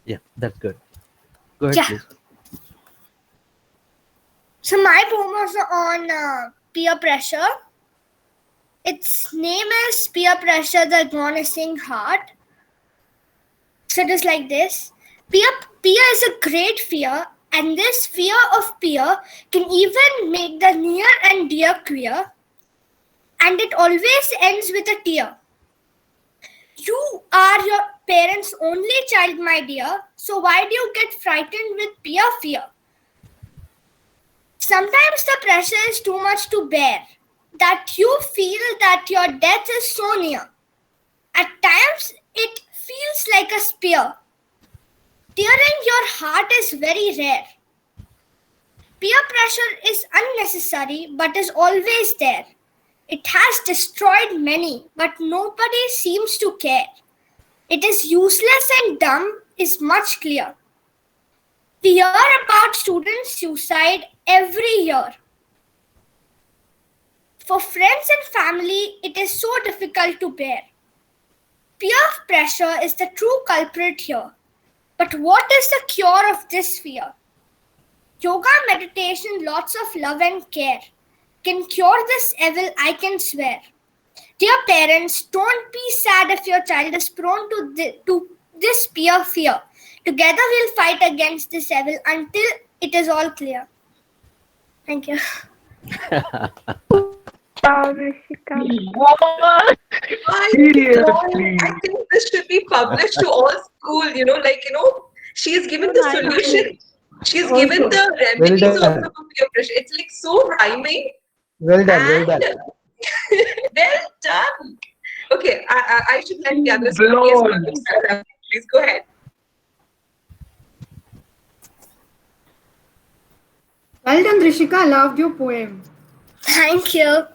Yeah, that's good. Go ahead, Yeah. please. So my poem was on peer pressure. Its name is Peer Pressure, the Admonishing Heart. So it is like this. Peer is a great fear, and this fear of peer can even make the near and dear queer, and it always ends with a tear. You are your parents' only child, my dear, so why do you get frightened with peer fear? Sometimes the pressure is too much to bear, that you feel that your death is so near. At times, it feels like a spear. Tearing your heart is very rare. Peer pressure is unnecessary but is always there. It has destroyed many, but nobody seems to care. It is useless and dumb is much clear. We hear about student suicide every year. For friends and family, it is so difficult to bear. Peer pressure is the true culprit here. But what is the cure of this fear? Yoga, meditation, lots of love and care can cure this evil, I can swear. Dear parents, don't be sad if your child is prone to this peer fear. Together we'll fight against this evil until it is all clear. Thank you. Wow, Rishika. What? Seriously. I think this should be published to all school, she's given the solution. She's given Also, the well remedies also done. for peer pressure. It's like so rhyming Well done, well and done. well done. Okay, I should let the others Blown. Yes, please go ahead. Well done, Rishika. Loved your poem. Thank you.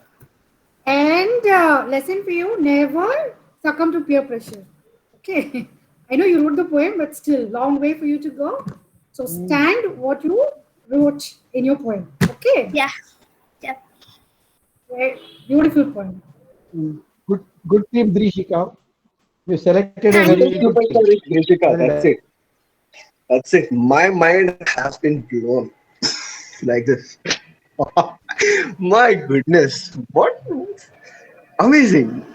And lesson for you: never succumb to peer pressure. Okay. I know you wrote the poem, but still, long way for you to go. So stand what you wrote in your poem. Okay. Yeah. Yeah. Very beautiful poem. Good team, Drishika. You selected a Thank very you. good team. Rishika, Well that's done. it. That's it. My mind has been blown like this. My goodness. What? Amazing.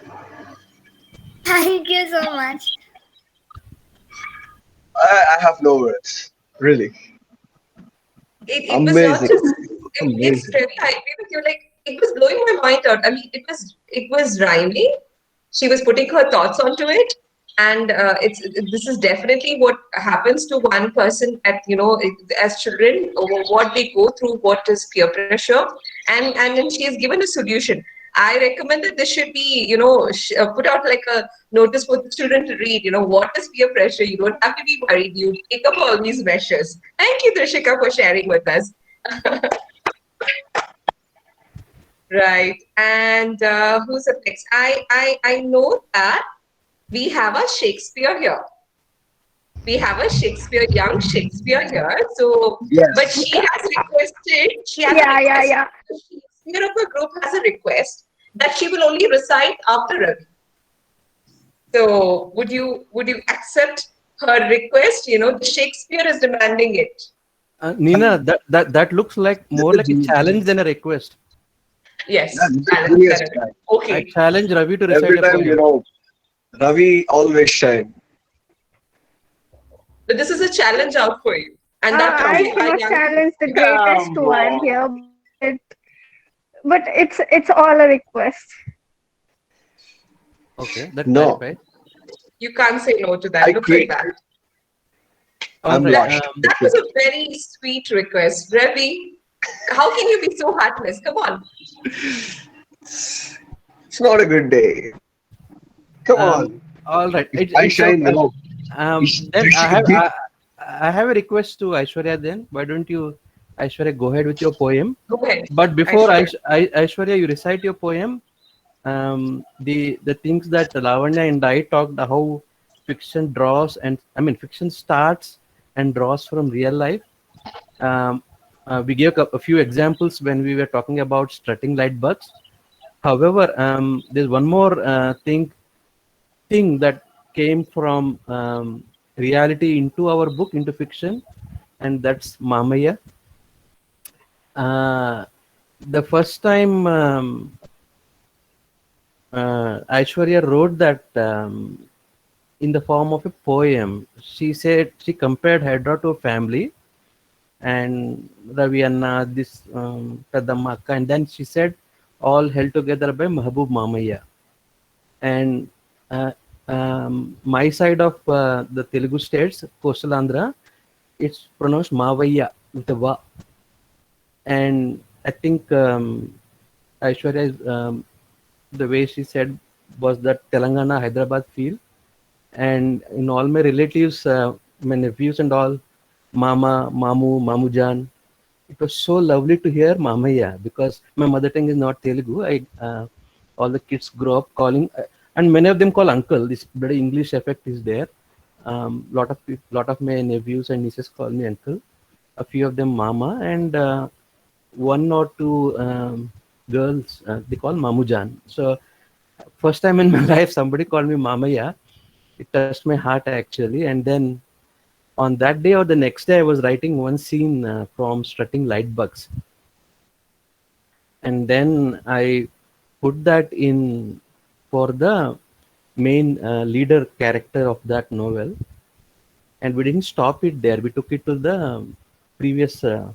Thank you so much. I have no words. Really. It was not Amazing. just it's Amazing. very I agree with you. Like it was blowing my mind out. I mean, it was rhyming. She was putting her thoughts onto it, and this is definitely what happens to one person at as children, or what they go through, what is peer pressure, and then she has given a solution. I recommend that this should be put out like a notice for the children to read. What is peer pressure? You don't have to be worried. You take up all these measures. Thank you, Trishika, for sharing with us. Right. And who's up next? I know that we have a Shakespeare here. We have a young Shakespeare here. So, but Yes. she has requested. Yeah. She senior of her group has a request that she will only recite after Ravi. So would you accept her request? The Shakespeare is demanding it. Nina, that looks like more This like a is challenge than a request. Yeah, Yes, this is challenge. genius, Correct. man. I Okay. challenge Ravi to recite Every a time, poem. Ravi always shine. But this is a challenge out for you. And that too, Come we I are on. cannot young challenge people. the greatest Come one on. here, but it's all a request. Okay, that No, clarifies. You can't say no to that. I Look at quit. that. All I'm right. That, lost. I that was quit. a very sweet request. Ravi, how can you be so heartless? Come on. It's not a good day. Come Um, on. all right. If I It's shine, okay. Then there should be. I have a request to Aishwarya. Then why don't you, Aishwarya, go ahead with your poem? Go ahead, But before Aishwarya. Aishwarya, you recite your poem. The things that Lavanya and I talked how fiction draws and I mean fiction starts and draws from real life. Um, we gave a few examples when we were talking about strutting light bugs. However, there's one more thing that came from reality into our book into fiction, and that's Mamaya. Uh, the first time Aishwarya wrote that in the form of a poem. She said she compared HydRAW to a family and Ravi Anna, this Kadamma Akka, and then she said all held together by Mahbub Mamaya. And uh, my side of the Telugu states, coastal Andhra, it's pronounced Mavaya with a Va. And I think Aishwarya, the way she said was that Telangana, Hyderabad feel. And in all my relatives, my nephews and all, Mama, Mamu, Mamujan, it was so lovely to hear Mamaya because my mother tongue is not Telugu. All the kids grow up calling, and many of them call uncle. This very English effect is there. Lot of my nephews and nieces call me uncle. A few of them mama, and one or two girls they call Mamujan. So first time in my life somebody called me Mamaya. It touched my heart actually, and then on that day or the next day I was writing one scene from Strutting Lightbugs, and then I put that in for the main leader character of that novel, and we didn't stop it there. We took it to the previous uh,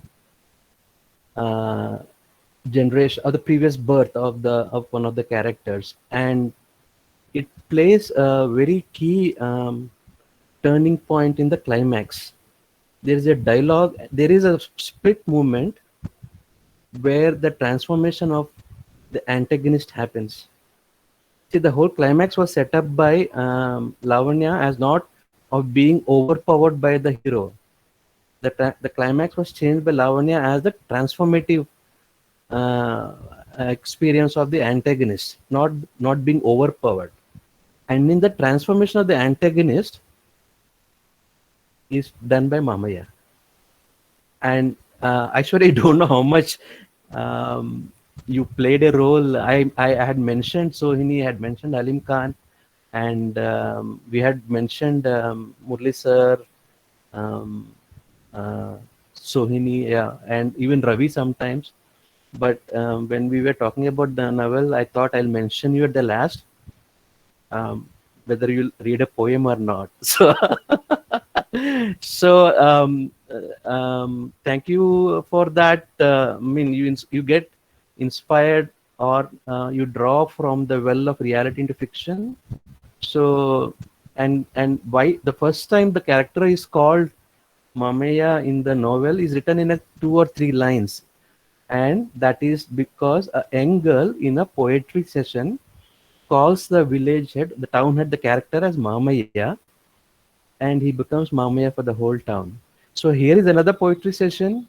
generation or the previous birth of one of the characters, and it plays a very key turning point in the climax. There is a dialogue, there is a split movement where the transformation of the antagonist happens. See, the whole climax was set up by Lavanya as not of being overpowered by the hero. The climax was changed by Lavanya as the transformative uh, experience of the antagonist, not being overpowered. And in the transformation of the antagonist is done by Mamaya. And actually, I don't know how much you played a role. I had mentioned Sohini, had mentioned Alim Khan, and we had mentioned Murli sir, um, uh, Sohini, yeah, and even Ravi sometimes. But when we were talking about the novel, I thought I'll mention you at the last, whether you'll read a poem or not. So, thank you for that. I mean, you get inspired or you draw from the well of reality into fiction. So, and why the first time the character is called Mamaya in the novel is written in a 2 or 3 lines, and that is because a young girl in a poetry session calls the village head, the town head, the character as Mamaya, and he becomes Mamaya for the whole town. So here is another poetry session,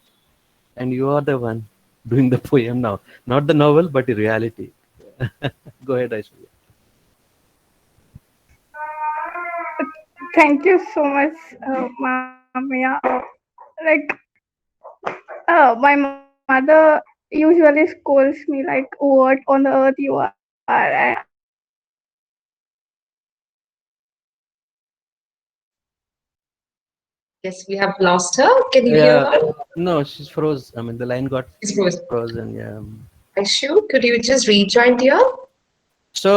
and you are the one doing the poem now, not the novel, but in reality. Go ahead, Aishwarya. Thank you so much, Mamaya. Like, my mother, usually scolds me like, "What on the earth you are?" Yes, we have lost her. Can you hear Yeah, her? no, she's froze. I mean, the line got She's frozen. frozen. Yeah. Aishu, could you just rejoin, dear? So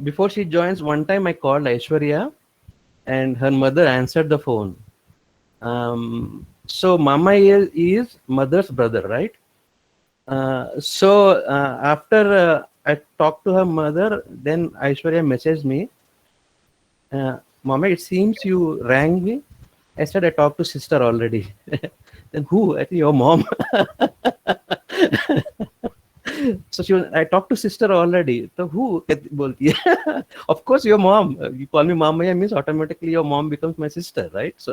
before she joins, one time I called Aishwarya, and her mother answered the phone. So Mama is mother's brother, right? So after I talked to her mother, then Aishwarya messaged me, Mama, it seems you rang me. I said I talked to sister already. Then who? I think your mom. So I talked to sister already. So who? बोलती है. Of course, your mom. You call me Mama means automatically your mom becomes my sister, right? So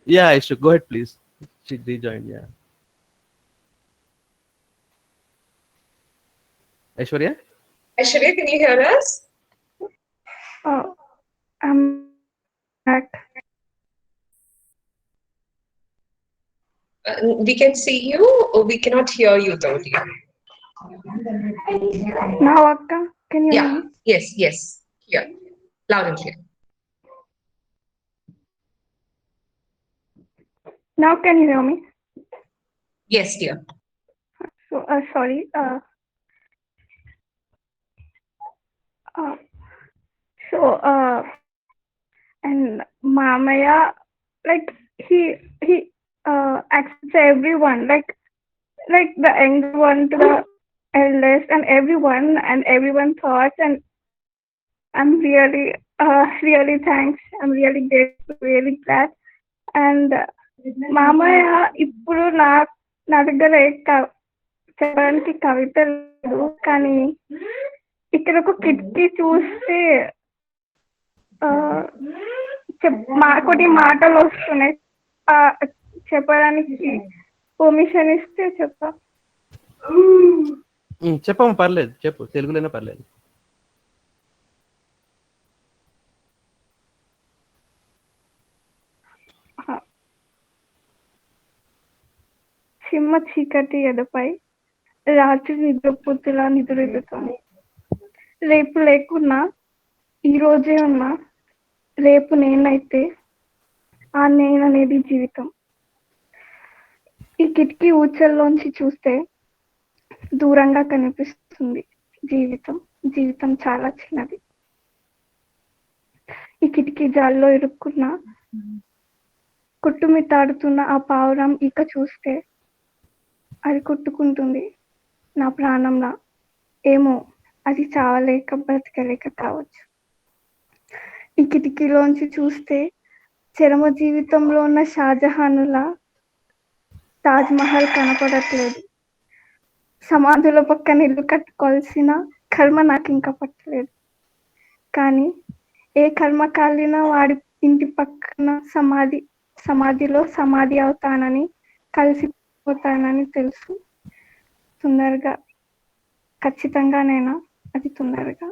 yeah, I should go ahead, please. She rejoined. Yeah, Aishwarya. Aishwarya, can you hear us? Oh, I'm back. We can see you, or we cannot hear you, though, dear. Now, Akka, can you hear Yeah. me? Yes. Yes. Yeah. Loud and clear. Now, can you hear me? Yes, dear. So, sorry. Uh, so, and Mamaya, like he accepts everyone, like the younger one to the eldest, and everyone thoughts, and I'm really thanks. I'm really grateful, really glad. And మామయ్య ఇప్పుడు నా దగ్గర చెప్పడానికి కవిత లేదు, కానీ ఇక్కడ ఒక కిటికీ చూస్తే కొన్ని మాటలు వస్తున్నాయి. చెప్పడానికి పర్మిషన్ ఇస్తే చెప్తా. చెప్పమ్మ, పర్లేదు, చెప్పు, తెలుగులోనే పర్లేదు. చిమ్మ చీకటి ఎదపై రాత్రి నిద్రపోతులా నిద్రెదుతోంది. రేపు లేకున్నా ఈ రోజే ఉన్నా, రేపు నేనైతే ఆ నేననేది జీవితం. ఈ కిటికీ ఊచల్లోంచి చూస్తే దూరంగా కనిపిస్తుంది జీవితం. జీవితం చాలా చిన్నది. ఈ కిటికీ జాల్లో ఇరుక్కున్న కుట్టుమిట్టాడుతున్న ఆ పావురం ఇక చూస్తే అది కొట్టుకుంటుంది నా ప్రాణంలా. ఏమో, అది చావలేక బ్రతకలేక కావచ్చు. ఈ కిటికీలోంచి చూస్తే చరమ జీవితంలో ఉన్న షాజహానులా తాజ్ మహల్ కనపడట్లేదు. సమాధుల పక్కన ఇల్లు కట్టుకోవాల్సిన కర్మ నాకు ఇంకా పట్టలేదు. కానీ ఏ కర్మ కాలినా వాడి ఇంటి పక్కన సమాధిలో సమాధి అవుతానని, కలిసిపోతానని తెలుసు. తొందరగా, ఖచ్చితంగానైనా అది తొందరగా.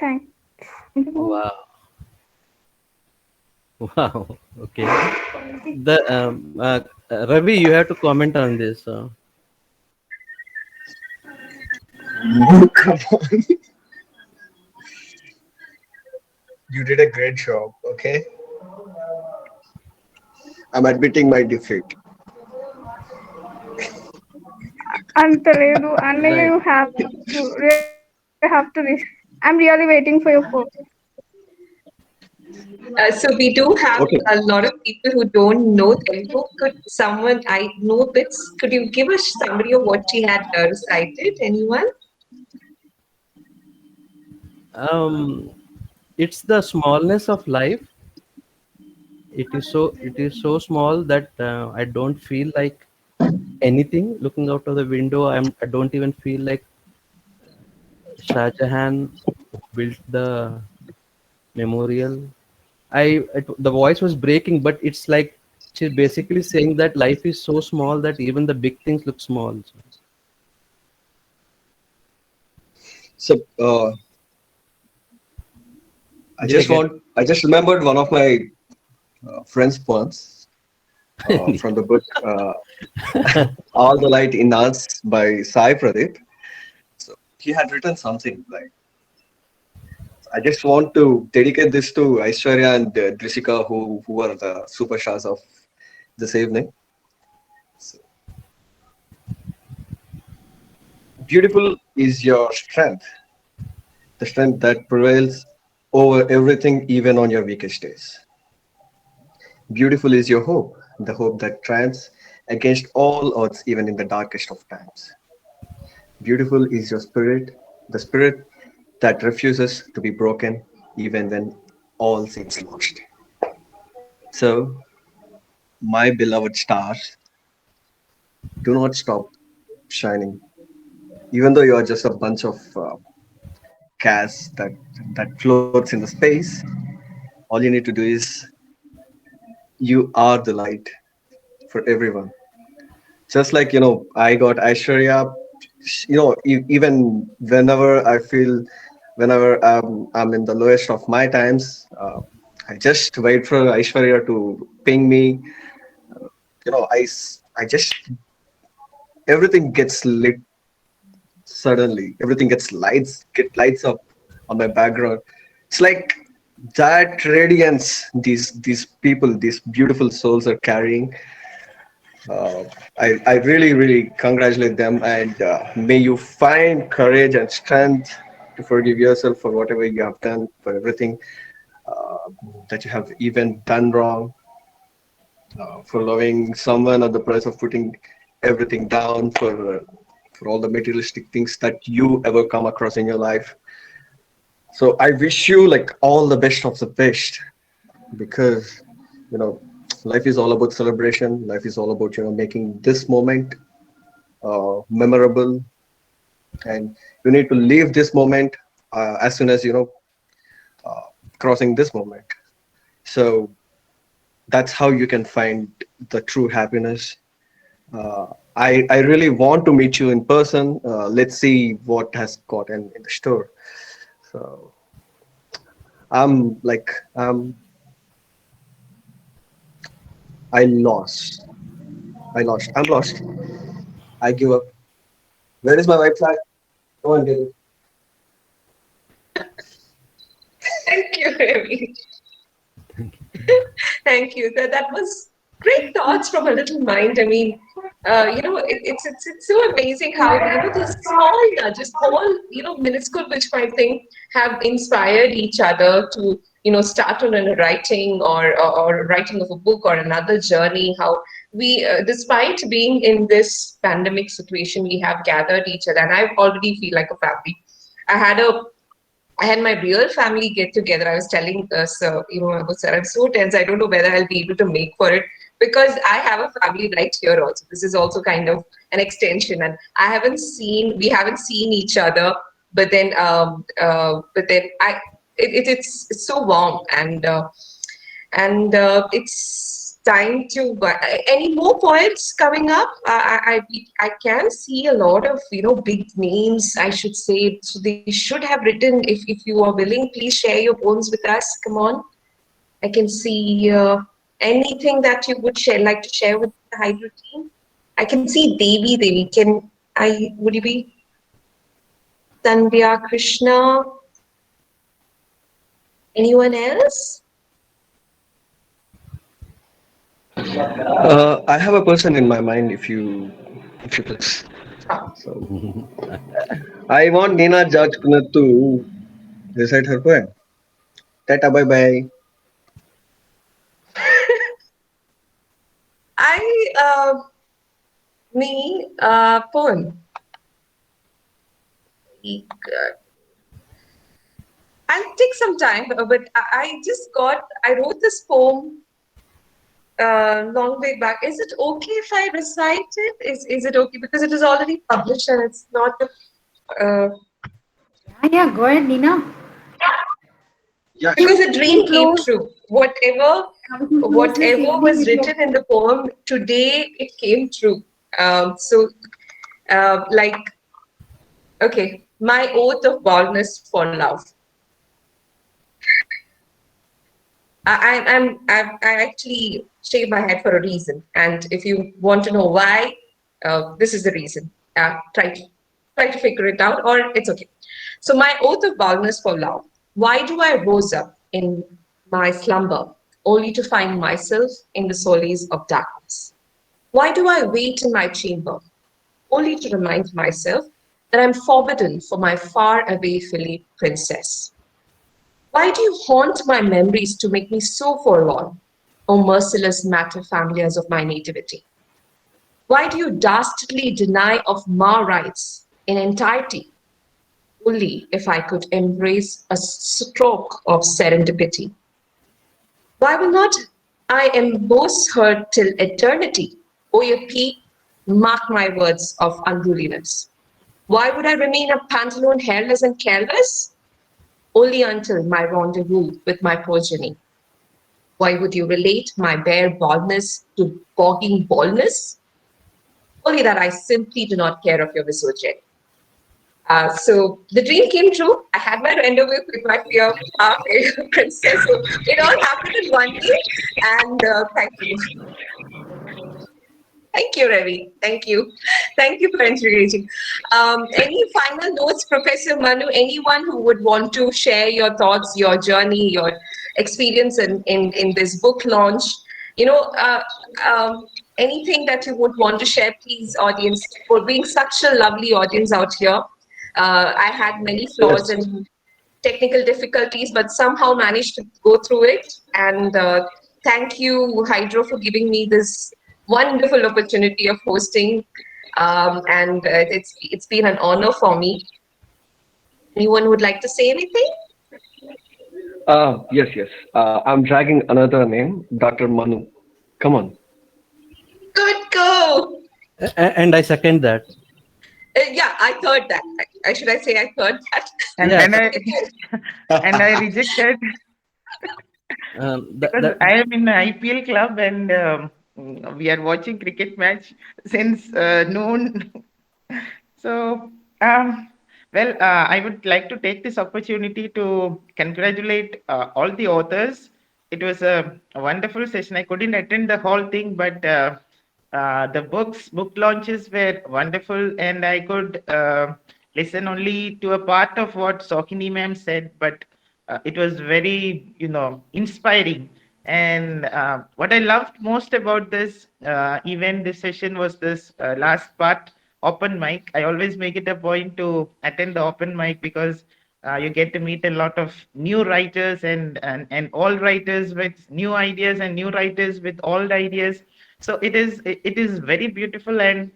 Thanks. Wow. Wow. Okay. The Ravi, you have to comment on this. Come on. You did a great job, okay? I'm admitting my defeat. అంత లేదు అన్నయ్య. Right. You have to I'm really waiting for your book. So we do have Okay. a lot of people who don't know Telugu. Could someone, I know bits, could you give a summary of what she had recited? Anyone? It's the smallness of life. It is so small that I don't feel like anything. Looking out of the window, I don't even feel like Shah Jahan built the memorial. The voice was breaking, but it's like she's basically saying that life is so small that even the big things look small. So I just remembered one of my friend's poems. from the book All the Light in Us by Sai Pradeep. So he had written something like, I just want to dedicate this to Aishwarya and Drisika, who are the superstars of this evening. So, beautiful is your strength, the strength that prevails over everything, even on your weakest days. Beautiful is your hope, the hope that triumphs against all odds, even in the darkest of times. Beautiful is your spirit, the spirit that refuses to be broken, even when all seems lost. So, my beloved stars, do not stop shining. Even though you are just a bunch of gas that floats in the space, all you need to do is you are the light for everyone. Just like, I got Aishwarya, even whenever I feel, whenever I'm in the lowest of my times, I just wait for Aishwarya to ping me. I just, everything gets lit suddenly. Everything get lights up on my background. It's like that radiance these people, these beautiful souls are carrying. Uh, I really, really congratulate them, and may you find courage and strength to forgive yourself for whatever you have done, for everything uh, that you have even done wrong, for loving someone at the price of putting everything down, for all the materialistic things that you ever come across in your life. So I wish you like all the best of the best, because you know life is all about celebration. Life is all about making this moment memorable, and you need to leave this moment as soon as uh, crossing this moment. So that's how you can find the true happiness. I really want to meet you in person. Let's see what has got in the store. So I'm like I lost. I lost. I'm lost. I give up. Where is my white flag? Come on, get it. Thank you, Ravi. Thank you. That was great thoughts from a little mind. I mean, it's so amazing how these small nudges, small minuscule, which I think have inspired each other to start on a writing or writing of a book or another journey. How we, despite being in this pandemic situation, we have gathered each other, and I already feel like a family. I had a I had my real family get together. I was telling sir, sir, I'm so tense. I don't know whether I'll be able to make for it because I have a family right here also. This is also kind of an extension, and we haven't seen each other. But then it's so warm, and it's time to any more poets coming up. I can see a lot of big names, I should say, so they should have written. If you are willing, please share your poems with us. Come on, I can see anything that you would like to share with the Hydra team. I can see Devi. Would you be Sandhya, Krishna, anyone else? I have a person in my mind. If you please. So I want Nina George Kunat to recite her poem. Tata, bye bye. Poem. I'll take some time, but I wrote this poem long way back. Is it okay if I recite it? Is it okay? Because it is already published and it's not uh, Yeah, go ahead, Nina. Yeah, because a Everything dream came flows. true. Everything flows this Whatever evening was with your written in the poem today, it came true. So, like, okay, my oath of baldness for love. I actually shave my head for a reason, and if you want to know why, this is the reason. Try to figure it out, or it's okay. So my oath of baldness for love. Why do I rose up in my slumber only to find myself in the solace of darkness? Why do I wait in my chamber only to remind myself that I'm forbidden for my far away Philly princess? Why do you haunt my memories to make me so forlorn, O merciless matter familiars of my nativity? Why do you dastardly deny of my rights in entirety, only if I could embrace a stroke of serendipity? Why will not I emboss her till eternity? O ye peak, mark my words of unruliness. Why would I remain a pantaloon hairless and careless? Only until my rendezvous with my progeny. Why would you relate my bare baldness to bogging baldness? Only that I simply do not care of your visage. So the dream came true. I had my rendezvous with my fair princess. So it all happened in one day. And thank you. Thank you, Ravi. Thank you. Thank you for encouraging. Any final notes, Professor Manu? Anyone who would want to share your thoughts, your journey, your experience in this book launch? You know, anything that you would want to share, please, audience, for being such a lovely audience out here. I had many flaws Yes. and technical difficulties, but somehow managed to go through it. And thank you, HydRAW, for giving me this wonderful opportunity of hosting. And it's been an honor for me. Anyone would like to say anything? Yes, yes. I'm dragging another name, Dr. Manu. Come on. Good go. And I second that. Yeah, I thought that. Should I say I thought that? and Yeah. and I and I rejected because That I am in an IPL club and we are watching cricket match since noon. So, I would like to take this opportunity to congratulate all the authors. It was a wonderful session. I couldn't attend the whole thing, but the book launches were wonderful, and I could listen only to a part of what Sohini ma'am said, but it was very, inspiring. And what I loved most about this event, this session, was this last part, open mic. I always make it a point to attend the open mic because you get to meet a lot of new writers and all writers with new ideas and new writers with old ideas. So it is very beautiful, and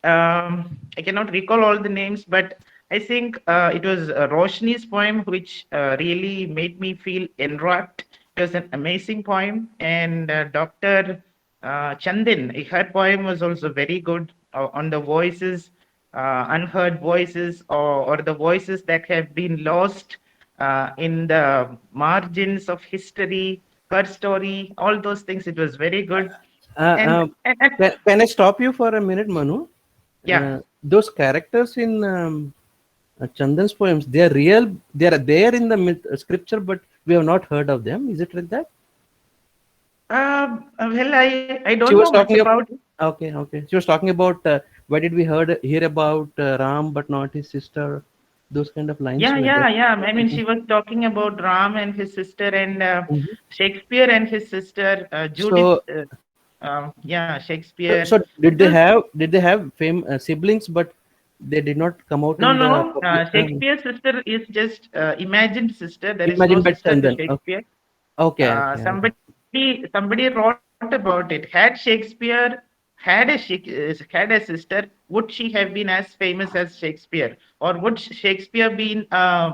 I cannot recall all the names, but I think it was Roshni's poem which really made me feel enwrapped. It was an amazing poem, and Dr. Chandin, her poem was also very good on the voices, unheard voices, or the voices that have been lost in the margins of history, her story, all those things. It was very good. uh, And, uh, and, and can I stop you for a minute, Manu? yeah. Those characters in Chandan's poems, they are real. They are there in the scripture, but we have not heard of them. Is it like that? Well, I don't She know was much talking about about. it. Okay, okay. She was talking about why did we hear about Ram but not his sister? Those kind of lines Yeah, were yeah, there. yeah. I mean, she was talking about Ram and his sister, and Mhm. Shakespeare and his sister, Judith. So, Yeah, Shakespeare. so It was did they have siblings, but they did not come out no, in the no. public? Shakespeare's sister is just imagined sister. There is no Imagine by sister to Chandan. Okay, Shakespeare. okay, okay. Okay. Somebody wrote about it. Had Shakespeare had a sister, would she have been as famous as Shakespeare, or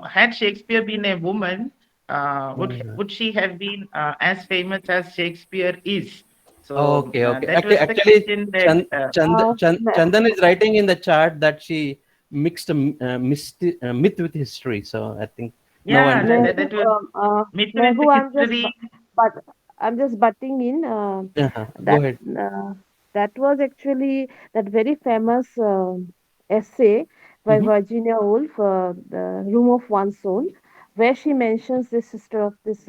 had Shakespeare been a woman, Mhm. would she have been as famous as Shakespeare is? So Okay, okay. that was the Actually, question that Chandan is writing in the chart that she mixed myth with history. So I think now I'm yeah, that Mehboob, was myth with Mehboob, history. but I'm just butting in. go That ahead. that was actually that very famous essay by Hmm. Virginia Woolf, "The Room of One's Soul," where she mentions this sister of this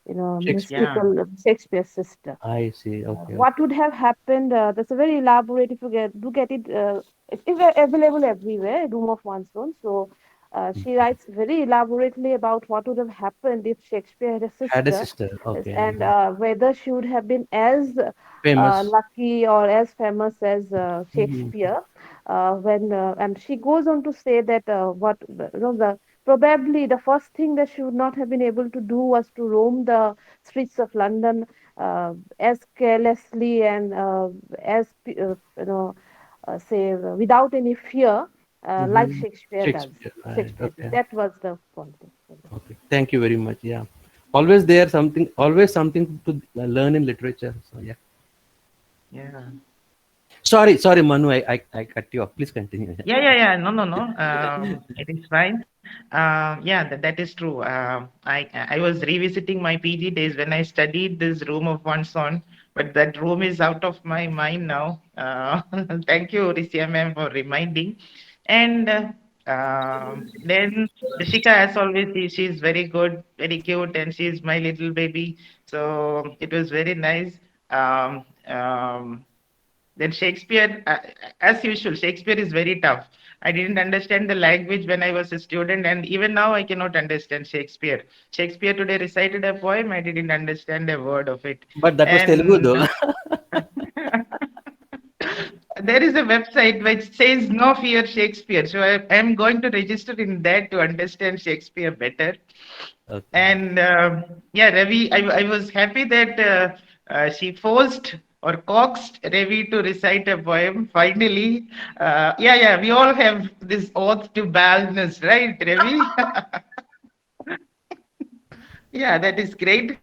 Shakespeare. mystical Shakespeare's sister. I see. Okay. What would have happened? That's a very elaborate. If you get it, it's available everywhere. Room of One's Own. So she writes very elaborately about what would have happened if Shakespeare had a Had a sister, sister. yes, Okay. and whether she would have been as Famous. lucky or as famous as Mhm. Shakespeare. When and she goes on to say that the probably the first thing that she would not have been able to do was to roam the streets of London as carelessly and as say without any fear, like Mhm. Shakespeare does. Shakespeare. Right. Shakespeare did. Okay. That was the point. Okay. Thank you very much. Yeah. Always something to learn in literature. So yeah. Yeah. Sorry, Manu. I cut you off. Please continue. Yeah. No. It is fine. Yeah, that is true. I was revisiting my PG days when I studied this room of one's own, but that room is out of my mind now. Thank you, Rizia ma'am, for reminding. And then Rishika, as always, she's very good, very cute, and she's my little baby. So it was very nice. Then Shakespeare, as usual, Shakespeare is very tough. I didn't understand the language when I was a student, and even now I cannot understand Shakespeare. Shakespeare today recited a poem, I didn't understand a word of it. But that was Telugu, And though. there is a website which says No Fear Shakespeare. So I am going to register in that to understand Shakespeare better. Okay. And yeah, Ravi, I was happy that she forced or coaxed Ravi to recite a poem. Finally, yeah, we all have this oath to baldness, right, Ravi? Yeah, that is great.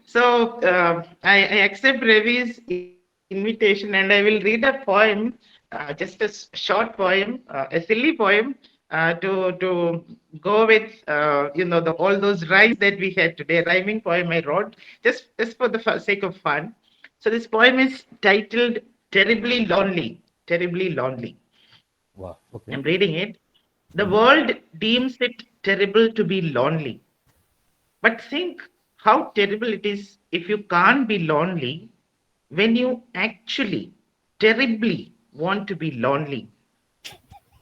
So I accept Ravi's invitation and I will read a poem, just a short poem, a silly poem, to go with all those rhymes that we had today. Rhyming poem I wrote just for the sake of fun. So this poem is titled "Terribly Lonely." Terribly lonely. Wow. Okay. I'm reading it. The Mhm. world deems it terrible to be lonely. But think how terrible it is if you can't be lonely when you actually terribly want to be lonely.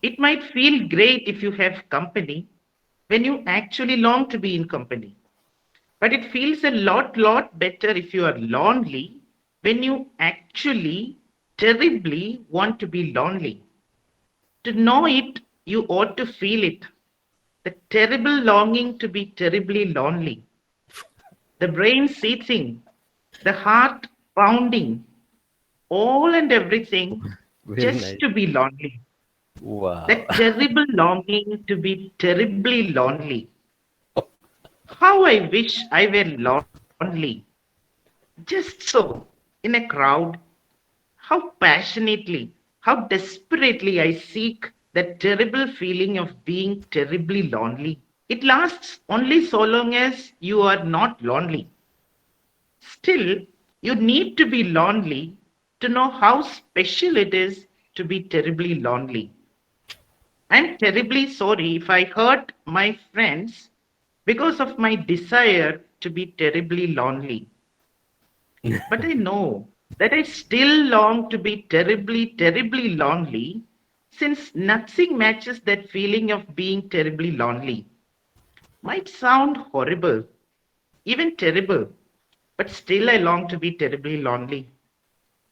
It might feel great if you have company when you actually long to be in company. But it feels a lot better if you are lonely when you actually terribly want to be lonely. To know it, you ought to feel it. The terrible longing to be terribly lonely. The brain seething, the heart pounding, all and everything Very just nice. to be lonely. Wow. That terrible longing to be terribly lonely. How I wish I were lonely, just so, in a crowd. How passionately, how desperately I seek that terrible feeling of being terribly lonely. It lasts only so long as you are not lonely. Still, you need to be lonely to know how special it is to be terribly lonely. I'm terribly sorry if I hurt my friends because of my desire to be terribly lonely. But I know that I still long to be terribly lonely since nothing matches that feeling of being terribly lonely. Might sound horrible, even terrible, but still I long to be terribly lonely.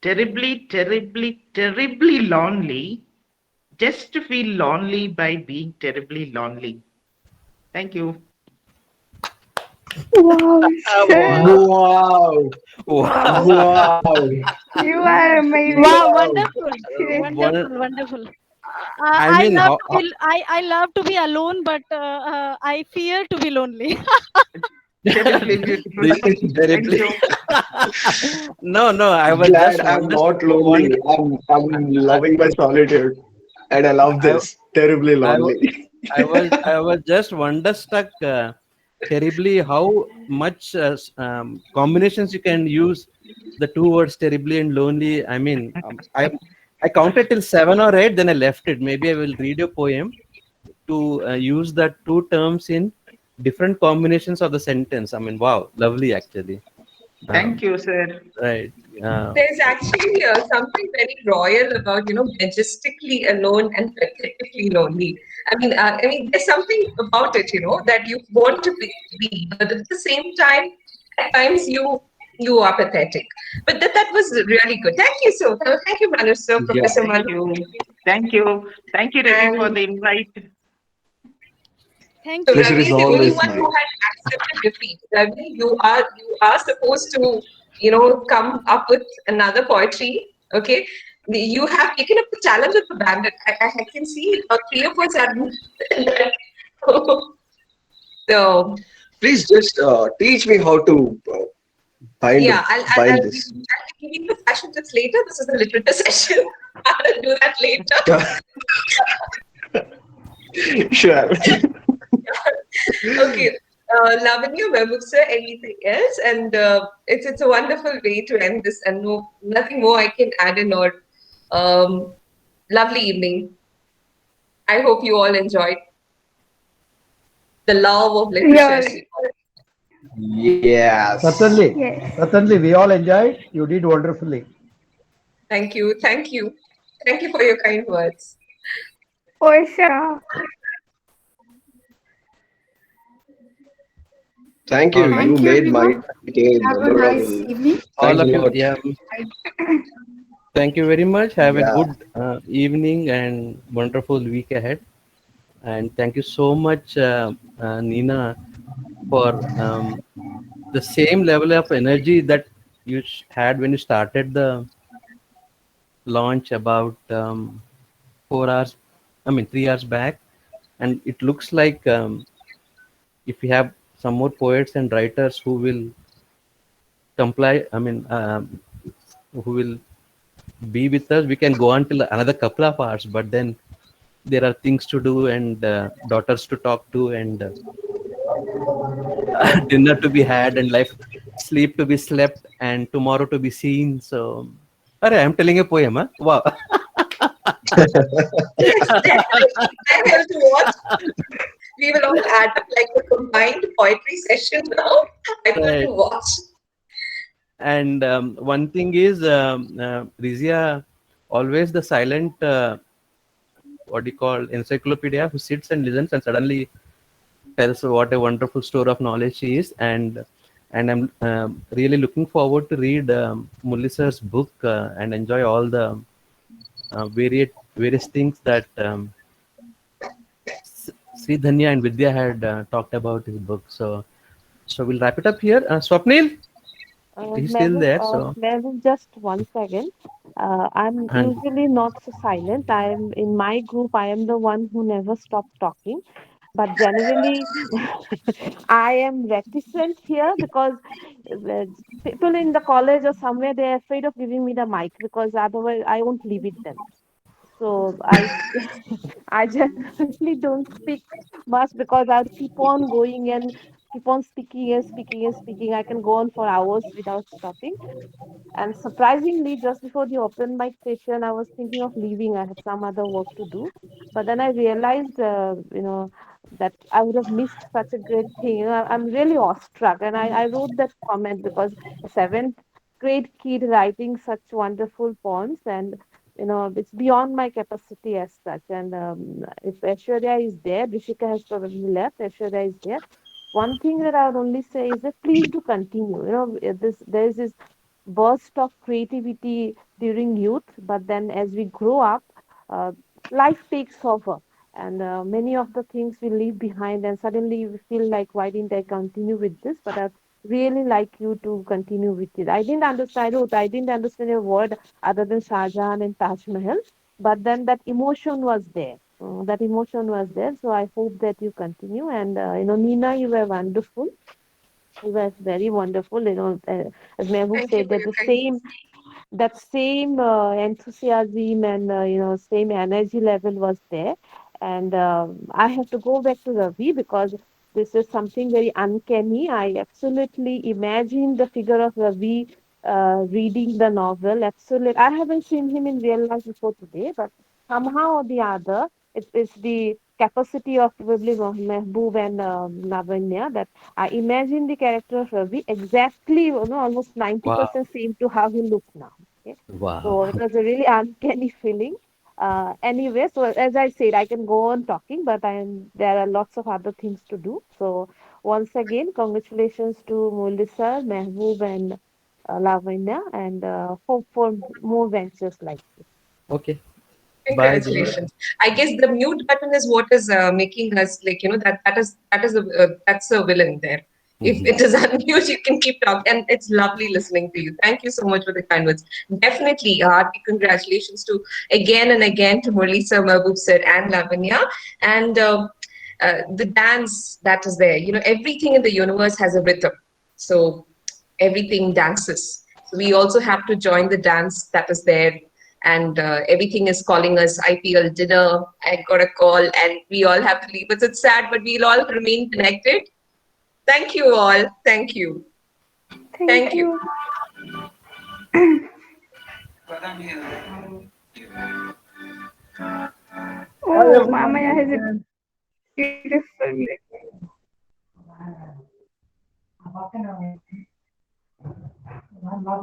Terribly lonely, just to feel lonely by being terribly lonely. Thank you. Wow, sir. Wow. Wow! Wow. Wow. Wow! You are amazing. Wow, Wow! wonderful, Seriously. One, wonderful. I I mean, love to be I love to be alone, but I fear to be lonely. Terribly beautiful. Thank terribly. you. No. I was Glad just I'm not wonder. lonely. I'm loving my solitude, and I love I, this. Terribly I, wa- lonely. I was just wonderstruck terribly how much combinations you can use the two words terribly and lonely. I mean, I counted till 7 or 8, then I left it. Maybe I will read a poem to use the two terms in different combinations of the sentence. I mean, wow, lovely actually. Thank Um, you, sir. right. There's actually something very royal about, majestically alone and pathetically lonely. There's something about it, that you want to be, but at the same time, at times you are pathetic. But that was really good. Thank you so. Thank you, Manu sir, Yeah. Professor Thank Manu, you. Thank you. Thank you, Ravi, for and the invite. Thank so you. Pleasure Ravi is is the only always one who mine. had accepted defeat. Ravi, you are supposed to, come up with another poetry. Okay, you have taken up the challenge of the bandit. I can see three of us are. So Please just teach me how to yeah, I'll bind be this. giving the fashion tips later. This is a literature session. I'll do that later. Sure. Okay. Lavanya, Mahbub sir, anything else? And it's a wonderful way to end this, and nothing more I can add in. Or lovely evening. I hope you all enjoyed the love of literature, as we Really. call it. Yes. Certainly, Yes. certainly, we all enjoyed. You did wonderfully. Thank you, thank you, thank you for your kind words. For sure. Thank you. All right. You Thank you, made everyone. my day Have a nice memorable. evening. All Thanks a of you. lot. Yeah. Thank you very much. Have a Yeah. good evening and wonderful week ahead. And thank you so much, Nina, for the same level of energy that you had when you started the launch about 4 hours, I mean 3 hours back. And it looks like if we have some more poets and writers who will comply, I mean, who will be with us, we can go on till another couple of hours. But then there are things to do and daughters to talk to and dinner to be had and life sleep to be slept and tomorrow to be seen. So, I'm telling a poem, huh? Wow. Yes, definitely. I have to watch. We will all add up like a combined poetry session now. I want to Right. watch. And one thing is, Rizia, always the silent, what do you call, encyclopedia who sits and listens and suddenly tells what a wonderful store of knowledge she is. And I'm really looking forward to read Mulisar's book and enjoy all the various things that Sredhanea and Vidya had talked about his book. So we'll wrap it up here. Swapnil, he's still there. So, Mehboob, just one second. I'm and usually not so silent. I am in my group. I am the one who never stops talking. But generally, I am reticent here because uh, people in the college or somewhere they're afraid of giving me the mic because otherwise I won't leave it then. So I I generally don't speak much because I'll keep on going and keep on speaking and speaking and speaking. I can go on for hours without stopping. And surprisingly, just before the open mic session, I was thinking of leaving. I had some other work to do. But then I realized, that I would have missed such a great thing. I'm really awestruck. And I wrote that comment because a seventh grade kid writing such wonderful poems and it's beyond my capacity as such. And if Aishwarya is there, Rishika has probably left, Aishwarya is there. One thing that I would only say is that please do continue. There is this burst of creativity during youth, but then as we grow up, uh, life takes over, and many of the things we leave behind, and suddenly we feel like, why didn't I continue with this? But I'd really like you to continue with it. I didn't understand it. I didn't understand a word other than Shah Jahan and Taj Mahal, but then that emotion was there. That emotion was there. So I hope that you continue. And, Nina, you were wonderful. You were very wonderful. As Mehboob Thank you said, for that your the kind. same enthusiasm and same energy level was there. And I have to go back to Ravi because this is something very uncanny. I absolutely imagine the figure of Ravi reading the novel. Absolutely, I haven't seen him in real life before today, but somehow or the other, it is the capacity of probably Mehboob and Lavanya, that I imagine the character of Ravi exactly, almost Wow. 90% same to how he looks now. Okay? Wow. So it was a really uncanny feeling. Anyway, so as I said, I can go on talking, but there are lots of other things to do. So once again, congratulations to Molly sir, Mehboob, and Lavanya, and hope for more ventures like this. Okay. Bye then. Congratulations. I guess the mute button is what is making us like, that's a villain there. If Mhm. it is unmute, you can keep talking, and it's lovely listening to you. Thank you so much for the kind words. Definitely, hearty congratulations to again and again to Murli sir, Mahbub sir, and Lavanya, and the dance that is there. Everything in the universe has a rhythm, so everything dances. So we also have to join the dance that is there, and everything is calling us. IPL dinner, I got a call, and we all have to leave. It's sad, but we'll all remain connected. Thank you all. Thank you. Thank Thank you. you. Oh, Mama has a beautiful.